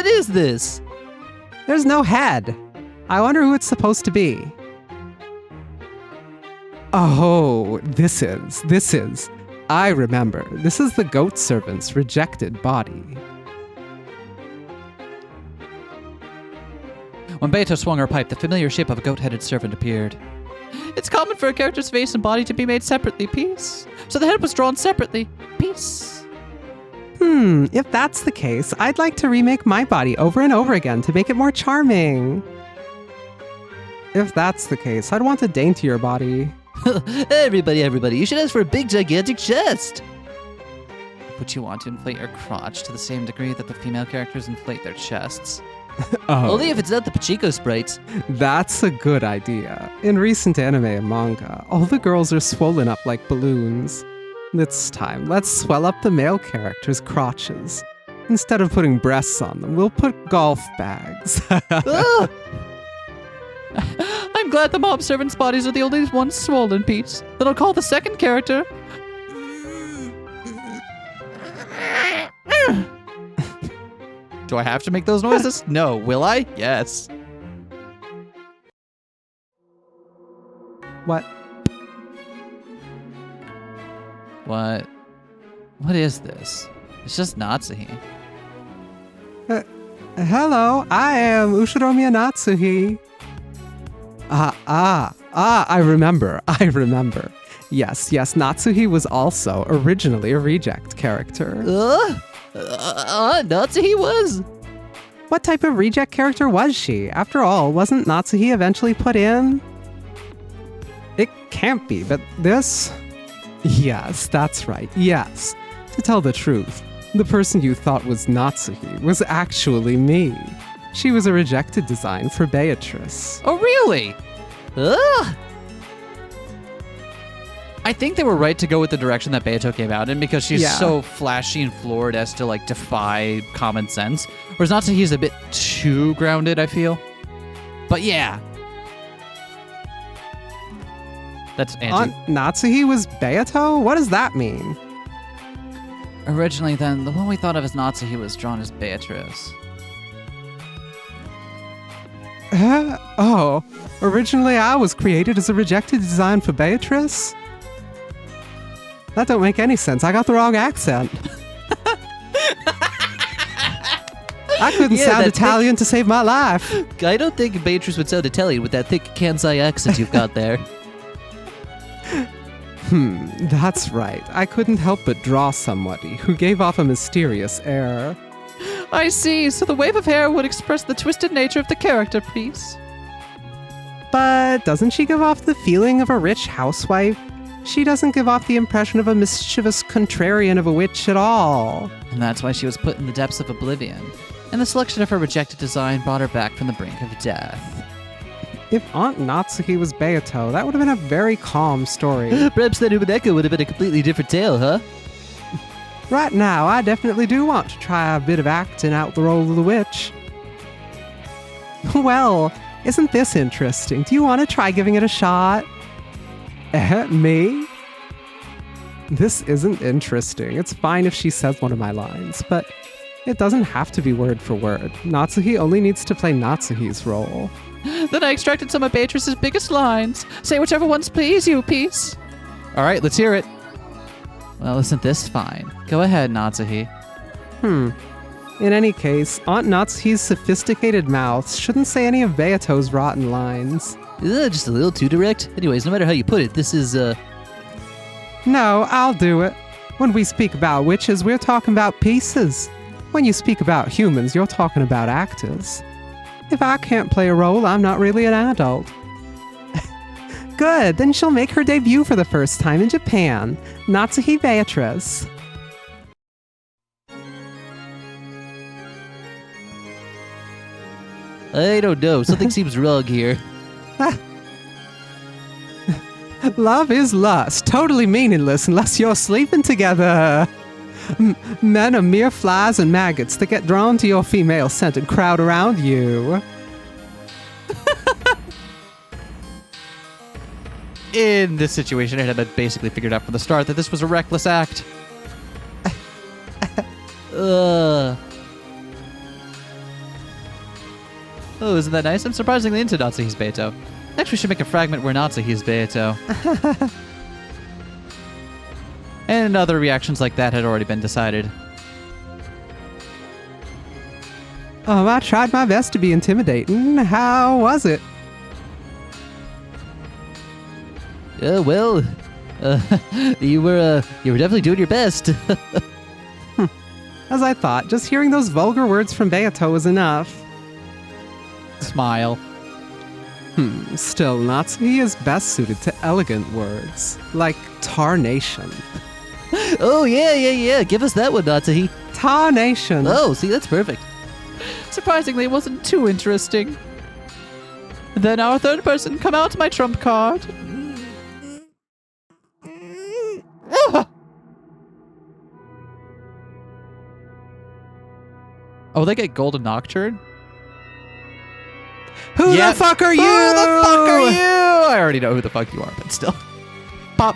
is this? There's no head. I wonder who it's supposed to be. Oh, this is. I remember. This is the goat servant's rejected body. When Beto swung her pipe, the familiar shape of a goat-headed servant appeared. It's common for a character's face and body to be made separately, Peace. So the head was drawn separately, Peace. If that's the case, I'd like to remake my body over and over again to make it more charming. If that's the case, I'd want a daintier body. Everybody, you should ask for a big, gigantic chest. Would you want to inflate your crotch to the same degree that the female characters inflate their chests? Oh, Only if it's not the Pachinko sprites. that's a good idea. In recent anime and manga, all the girls are swollen up like balloons. This time, let's swell up the male characters' crotches. Instead of putting breasts on them, we'll put golf bags. Ah! I'm glad the mob servants' bodies are the only ones swollen, Pete. Then I'll call the second character. Do I have to make those noises? No. Will I? Yes. What? What? What is this? It's just Natsuhi. Hello, I am Ushiromiya Natsuhi. I remember. Yes, Natsuhi was also originally a reject character. Natsuhi was? What type of reject character was she? After all, wasn't Natsuhi eventually put in? It can't be, but this... Yes, that's right, yes. To tell the truth, the person you thought was Natsuhi was actually me. She was a rejected design for Beatrice. Oh, really? Ugh! I think they were right to go with the direction that Beato came out in because she's Yeah. so flashy and florid as to like defy common sense. Whereas Natsuhi's a bit too grounded, I feel. But yeah. That's Angie. Aunt Natsuhi was Beato? What does that mean? Originally then, the one we thought of as Natsuhi was drawn as Beatrice. Oh, originally I was created as a rejected design for Beatrice? That don't make any sense. I got the wrong accent. I couldn't Yeah, sound that thick- Italian to save my life. I don't think Beatrice would sound Italian with that thick Kansai accent you've got there. That's right. I couldn't help but draw somebody who gave off a mysterious air. I see, so the wave of hair would express the twisted nature of the character piece. But doesn't she give off the feeling of a rich housewife? She doesn't give off the impression of a mischievous contrarian of a witch at all. And that's why she was put in the depths of oblivion. And the selection of her rejected design brought her back from the brink of death. If Aunt Natsuhi was Beato, that would have been a very calm story. Perhaps that Umineko would have been a completely different tale, huh? Right now, I definitely do want to try a bit of acting out the role of the witch. Well, isn't this interesting? Do you want to try giving it a shot? Me? This isn't interesting. It's fine if she says one of my lines, but it doesn't have to be word for word. Natsuhi only needs to play Natsuhi's role. Then I extracted some of Beatrice's biggest lines. Say whichever ones please you, piece. All right, let's hear it. Well, isn't this fine? Go ahead, Natsuhi. In any case, Aunt Natsuhi's sophisticated mouth shouldn't say any of Beato's rotten lines. Just a little too direct. Anyways, no matter how you put it, this is, No, I'll do it. When we speak about witches, we're talking about pieces. When you speak about humans, you're talking about actors. If I can't play a role, I'm not really an adult. Good, then she'll make her debut for the first time in Japan. Natsuhi Beatrice. I don't know. Something seems wrong here. Love is lust, totally meaningless unless you're sleeping together. Men are mere flies and maggots that get drawn to your female scent and crowd around you. In this situation, it had been basically figured out from the start that this was a reckless act. Oh, isn't that nice? I'm surprisingly into Natsuhi's Beato. Next, we should make a fragment where Natsuhi's Beato. And other reactions like that had already been decided. I tried my best to be intimidating. How was it? Well, you were definitely doing your best. As I thought, just hearing those vulgar words from Beato was enough. Smile. Still, Natsuki is best suited to elegant words, like tarnation. Oh, yeah. Give us that one, Natsuki. Tarnation. Oh, see, that's perfect. Surprisingly, it wasn't too interesting. Then our third person, come out my trump card. Oh, they get Golden Nocturne? Who the fuck are you? Who the fuck are you? I already know who the fuck you are, but still. Pop.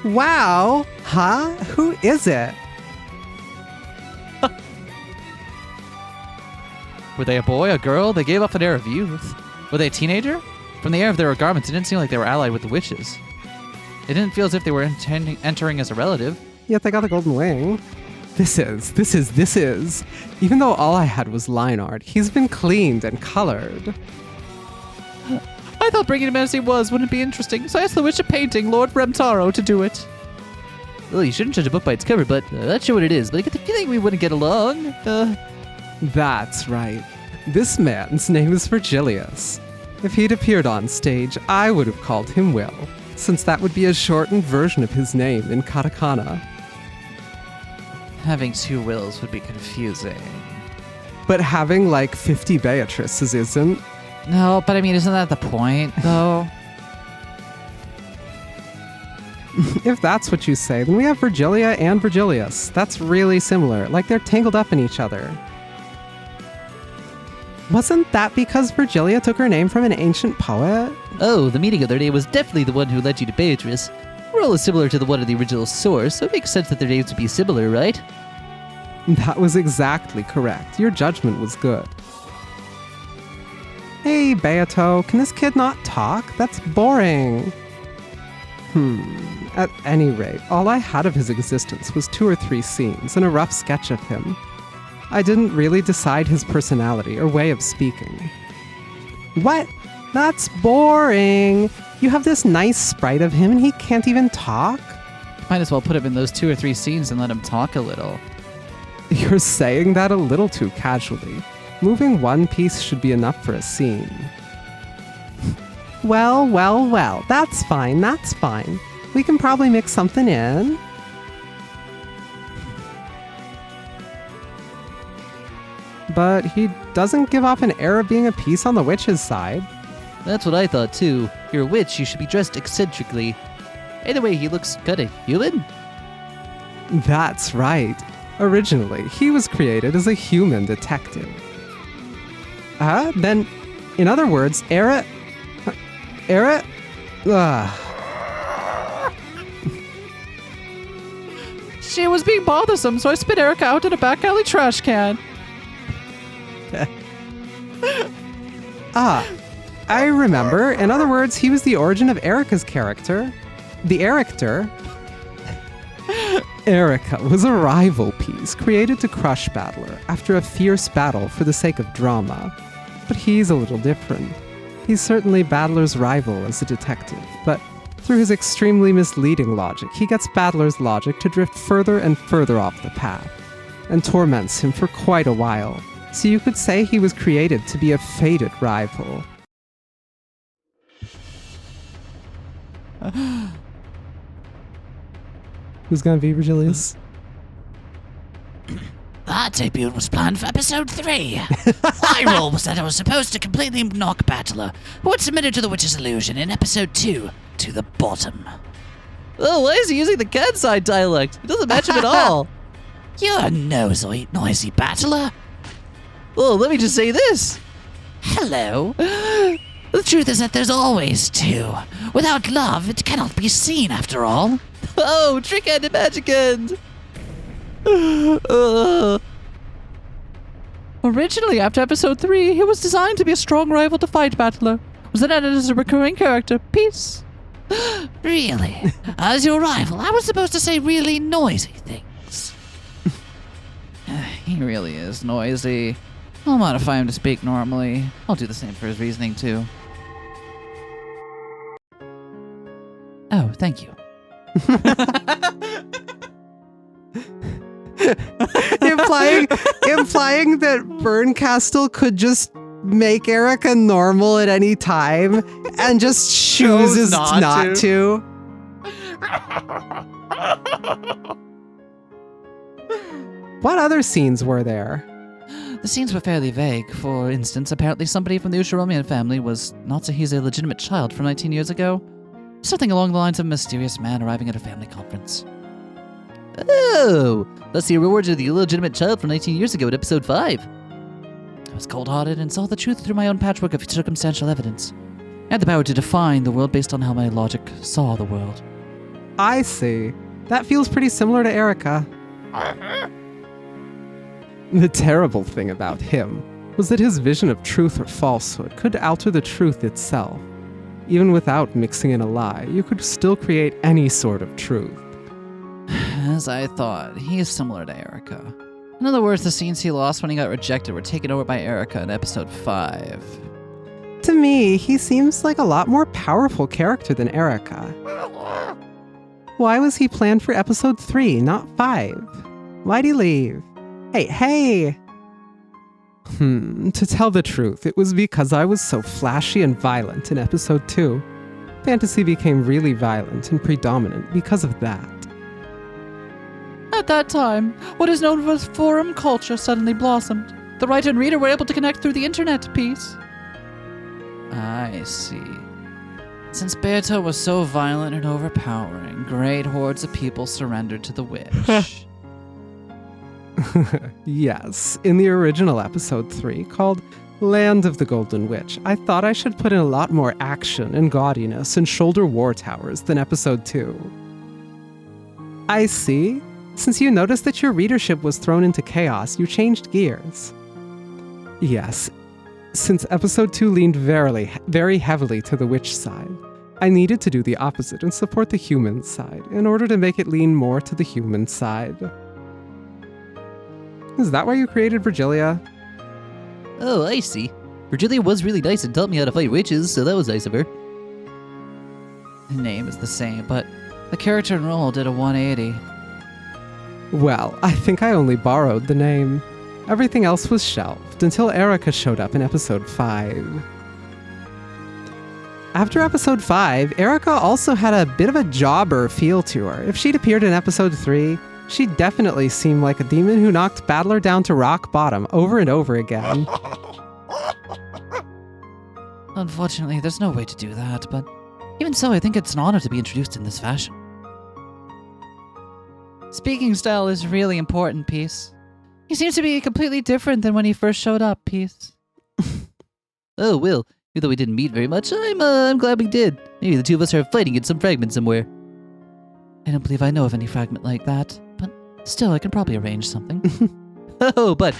Wow. Huh? Who is it? Were they a boy, a girl? They gave off an air of youth. Were they a teenager? From the air of their garments, it didn't seem like they were allied with the witches. It didn't feel as if they were entering as a relative. Yet they got a golden wing. This is. Even though all I had was line art, he's been cleaned and colored. I thought bringing him as he wouldn't be interesting, so I asked the witch of painting, Lord Bremtaro, to do it. Well, you shouldn't judge a book by its cover, but not sure what it is. But I get the feeling we wouldn't get along. That's right. This man's name is Virgilius. If he'd appeared on stage, I would have called him Will, since that would be a shortened version of his name in katakana. Having two wills would be confusing. But having like 50 Beatrices isn't. No, but I mean, isn't that the point, though? If that's what you say, then we have Virgilia and Virgilius. That's really similar, like they're tangled up in each other. Wasn't that because Virgilia took her name from an ancient poet? Oh, the meeting of their name was definitely the one who led you to Beatrice. Role is similar to the one of the original source, so it makes sense that their names would be similar, right? That was exactly correct. Your judgment was good. Hey, Beato, can this kid not talk? That's boring. At any rate, all I had of his existence was 2 or 3 scenes and a rough sketch of him. I didn't really decide his personality or way of speaking. What? That's boring. You have this nice sprite of him and he can't even talk? Might as well put him in those 2 or 3 scenes and let him talk a little. You're saying that a little too casually. Moving one piece should be enough for a scene. Well, that's fine. We can probably mix something in. But he doesn't give off an air of being a piece on the witch's side. That's what I thought too. You're a witch, you should be dressed eccentrically. Either way, he looks kinda human. That's right. Originally, he was created as a human detective. Then, in other words, Era... She was being bothersome, so I spit Erica out in a back alley trash can. I remember. In other words, he was the origin of Erica's character. The Erictor. Erica was a rival piece created to crush Battler after a fierce battle for the sake of drama. But he's a little different. He's certainly Battler's rival as a detective, but through his extremely misleading logic, he gets Battler's logic to drift further and further off the path, and torments him for quite a while. So you could say he was created to be a fated rival. Who's gonna be Virgilius? That debut was planned for episode 3. My role was that I was supposed to completely knock Battler, who had submitted to the witch's illusion in episode 2, to the bottom. Oh, why is he using the Kansai dialect? It doesn't match him at all. You're noisy Battler. Well, let me just say this. Hello. The truth is that there's always 2. Without love, it cannot be seen after all. Oh, trick hand and magic hand. Originally, after episode 3, he was designed to be a strong rival to fight Battler. Was then added as a recurring character. Peace. Really? As your rival, I was supposed to say really noisy things. He really is noisy. I'll modify him to speak normally. I'll do the same for his reasoning, too. Oh, thank you. implying that Burncastle could just make Erica normal at any time and just chooses not to. What other scenes were there? The scenes were fairly vague. For instance, apparently somebody from the Ushiromian family was not a legitimate child from 19 years ago. Something along the lines of a mysterious man arriving at a family conference. Oh, let's see a reward to the illegitimate child from 19 years ago at episode 5. I was cold-hearted and saw the truth through my own patchwork of circumstantial evidence. I had the power to define the world based on how my logic saw the world. I see. That feels pretty similar to Erica. The terrible thing about him was that his vision of truth or falsehood could alter the truth itself. Even without mixing in a lie, you could still create any sort of truth. As I thought, he is similar to Erica. In other words, the scenes he lost when he got rejected were taken over by Erica in episode 5. To me, he seems like a lot more powerful character than Erica. Why was he planned for episode 3, not 5? Why'd he leave? Hey! To tell the truth, it was because I was so flashy and violent in episode 2. Fantasy became really violent and predominant because of that. At that time, what is known as forum culture suddenly blossomed. The writer and reader were able to connect through the internet piece. I see. Since Beato was so violent and overpowering, great hordes of people surrendered to the witch. Yes, in the original episode 3, called Land of the Golden Witch, I thought I should put in a lot more action and gaudiness and shoulder war towers than episode 2. I see. Since you noticed that your readership was thrown into chaos, you changed gears. Yes, since episode 2 leaned very heavily to the witch side, I needed to do the opposite and support the human side in order to make it lean more to the human side. Is that why you created Virgilia? Oh, I see. Virgilia was really nice and taught me how to fight witches, so that was nice of her. The name is the same, but the character and role did a 180. Well, I think I only borrowed the name. Everything else was shelved until Erica showed up in episode 5. After episode 5, Erica also had a bit of a jobber feel to her. If she'd appeared in episode 3, she definitely seemed like a demon who knocked Battler down to rock bottom over and over again. Unfortunately, there's no way to do that, but even so, I think it's an honor to be introduced in this fashion. Speaking style is really important, Peace. He seems to be completely different than when he first showed up, Peace. Oh, well, even though we didn't meet very much, I'm glad we did. Maybe the two of us are fighting in some fragment somewhere. I don't believe I know of any fragment like that, but still, I can probably arrange something. Oh, but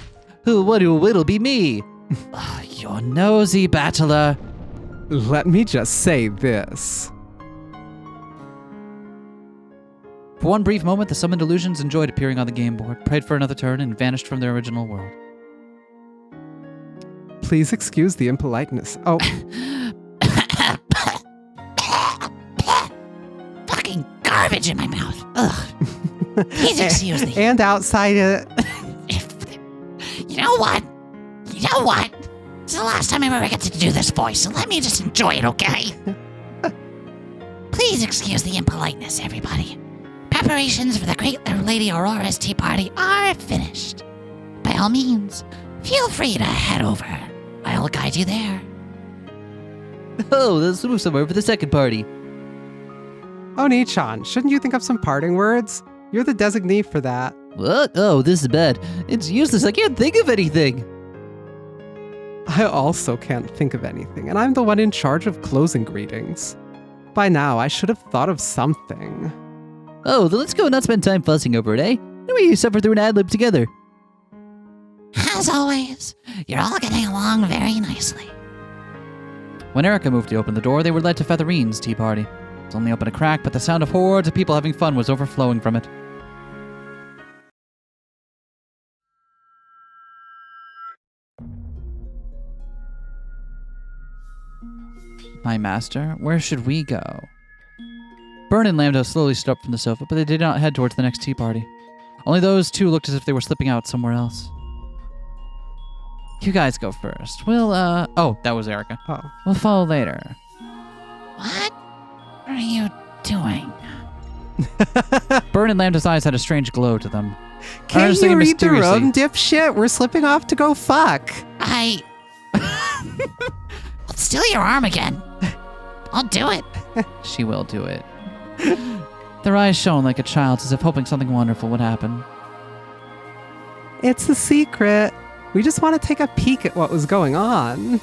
it'll be me. You're nosy, battler. Let me just say this. For one brief moment, the summoned illusions enjoyed appearing on the game board, prayed for another turn, and vanished from their original world. Please excuse the impoliteness. Oh, Fucking garbage in my mouth. Ugh. Please excuse me. and outside it. You know what? It's the last time I ever get to do this voice, so let me just enjoy it, okay? Please excuse the impoliteness, everybody. Preparations for the Great Lady Aurora's tea party are finished. By all means, feel free to head over. I'll guide you there. Oh, let's move somewhere for the second party. Oni-chan, shouldn't you think of some parting words? You're the designee for that. What? Oh, this is bad. It's useless. I can't think of anything. I also can't think of anything, and I'm the one in charge of closing greetings. By now, I should have thought of something. Oh, then let's go and not spend time fussing over it, eh? We suffer through an ad-lib together. As always, you're all getting along very nicely. When Erica moved to open the door, they were led to Featherine's tea party. It was only open a crack, but the sound of hordes of people having fun was overflowing from it. My master, where should we go? Byrne and Lambda slowly stood up from the sofa, but they did not head towards the next tea party. Only those two looked as if they were slipping out somewhere else. You guys go first. We'll, oh, that was Erica. Oh. We'll follow later. What are you doing? Burn and Lambda's eyes had a strange glow to them. Can't just you thinking read the mysteriously. room, dipshit? We're slipping off to go fuck. I'll steal your arm again. I'll do it. She will do it. Their eyes shone like a child's, as if hoping something wonderful would happen. It's a secret. We just want to take a peek at what was going on.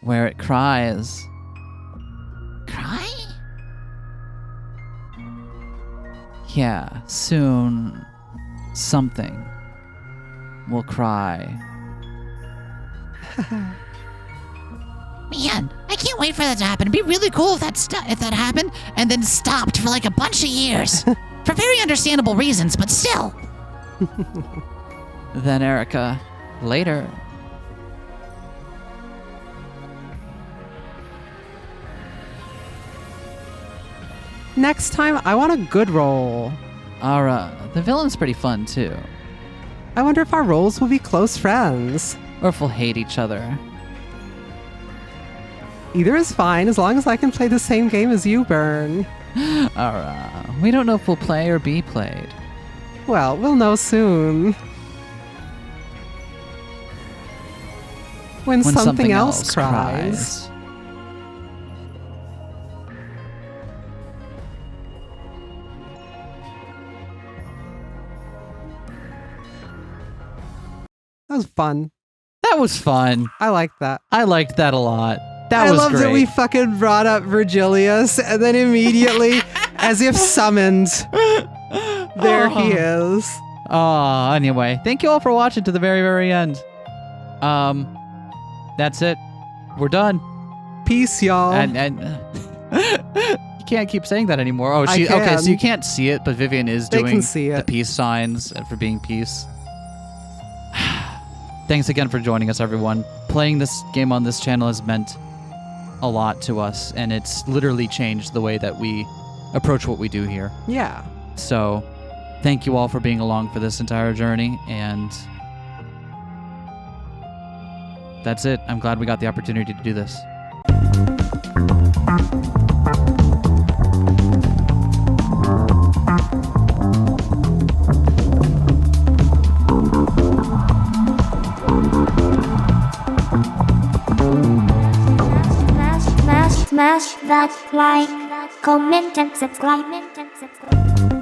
Where it cries. Cry? Yeah, soon something will cry. Man, I can't wait for that to happen. It'd be really cool if if that happened and then stopped for like a bunch of years. For very understandable reasons, but still. Then Erica, later. Next time, I want a good roll. Ara, the villain's pretty fun too. I wonder if our roles will be close friends. Or if we'll hate each other. Either is fine as long as I can play the same game as you, Burn. Ara, we don't know if we'll play or be played. Well, we'll know soon. When something else cries. That was fun. That was fun. I liked that. I liked that a lot. That I was love great. that we fucking brought up Virgilius and then immediately, as if summoned, there he is. Anyway, thank you all for watching to the very, very end. That's it. We're done. Peace, y'all. And you can't keep saying that anymore. Oh, I okay, can. so you can't see it, but Vivian is They doing can see the it. peace signs for being peace. Thanks again for joining us, everyone. Playing this game on this channel has meant a lot to us, and it's literally changed the way that we approach what we do here. Yeah. So, thank you all for being along for this entire journey, and that's it. I'm glad we got the opportunity to do this. Smash that like, comment and subscribe.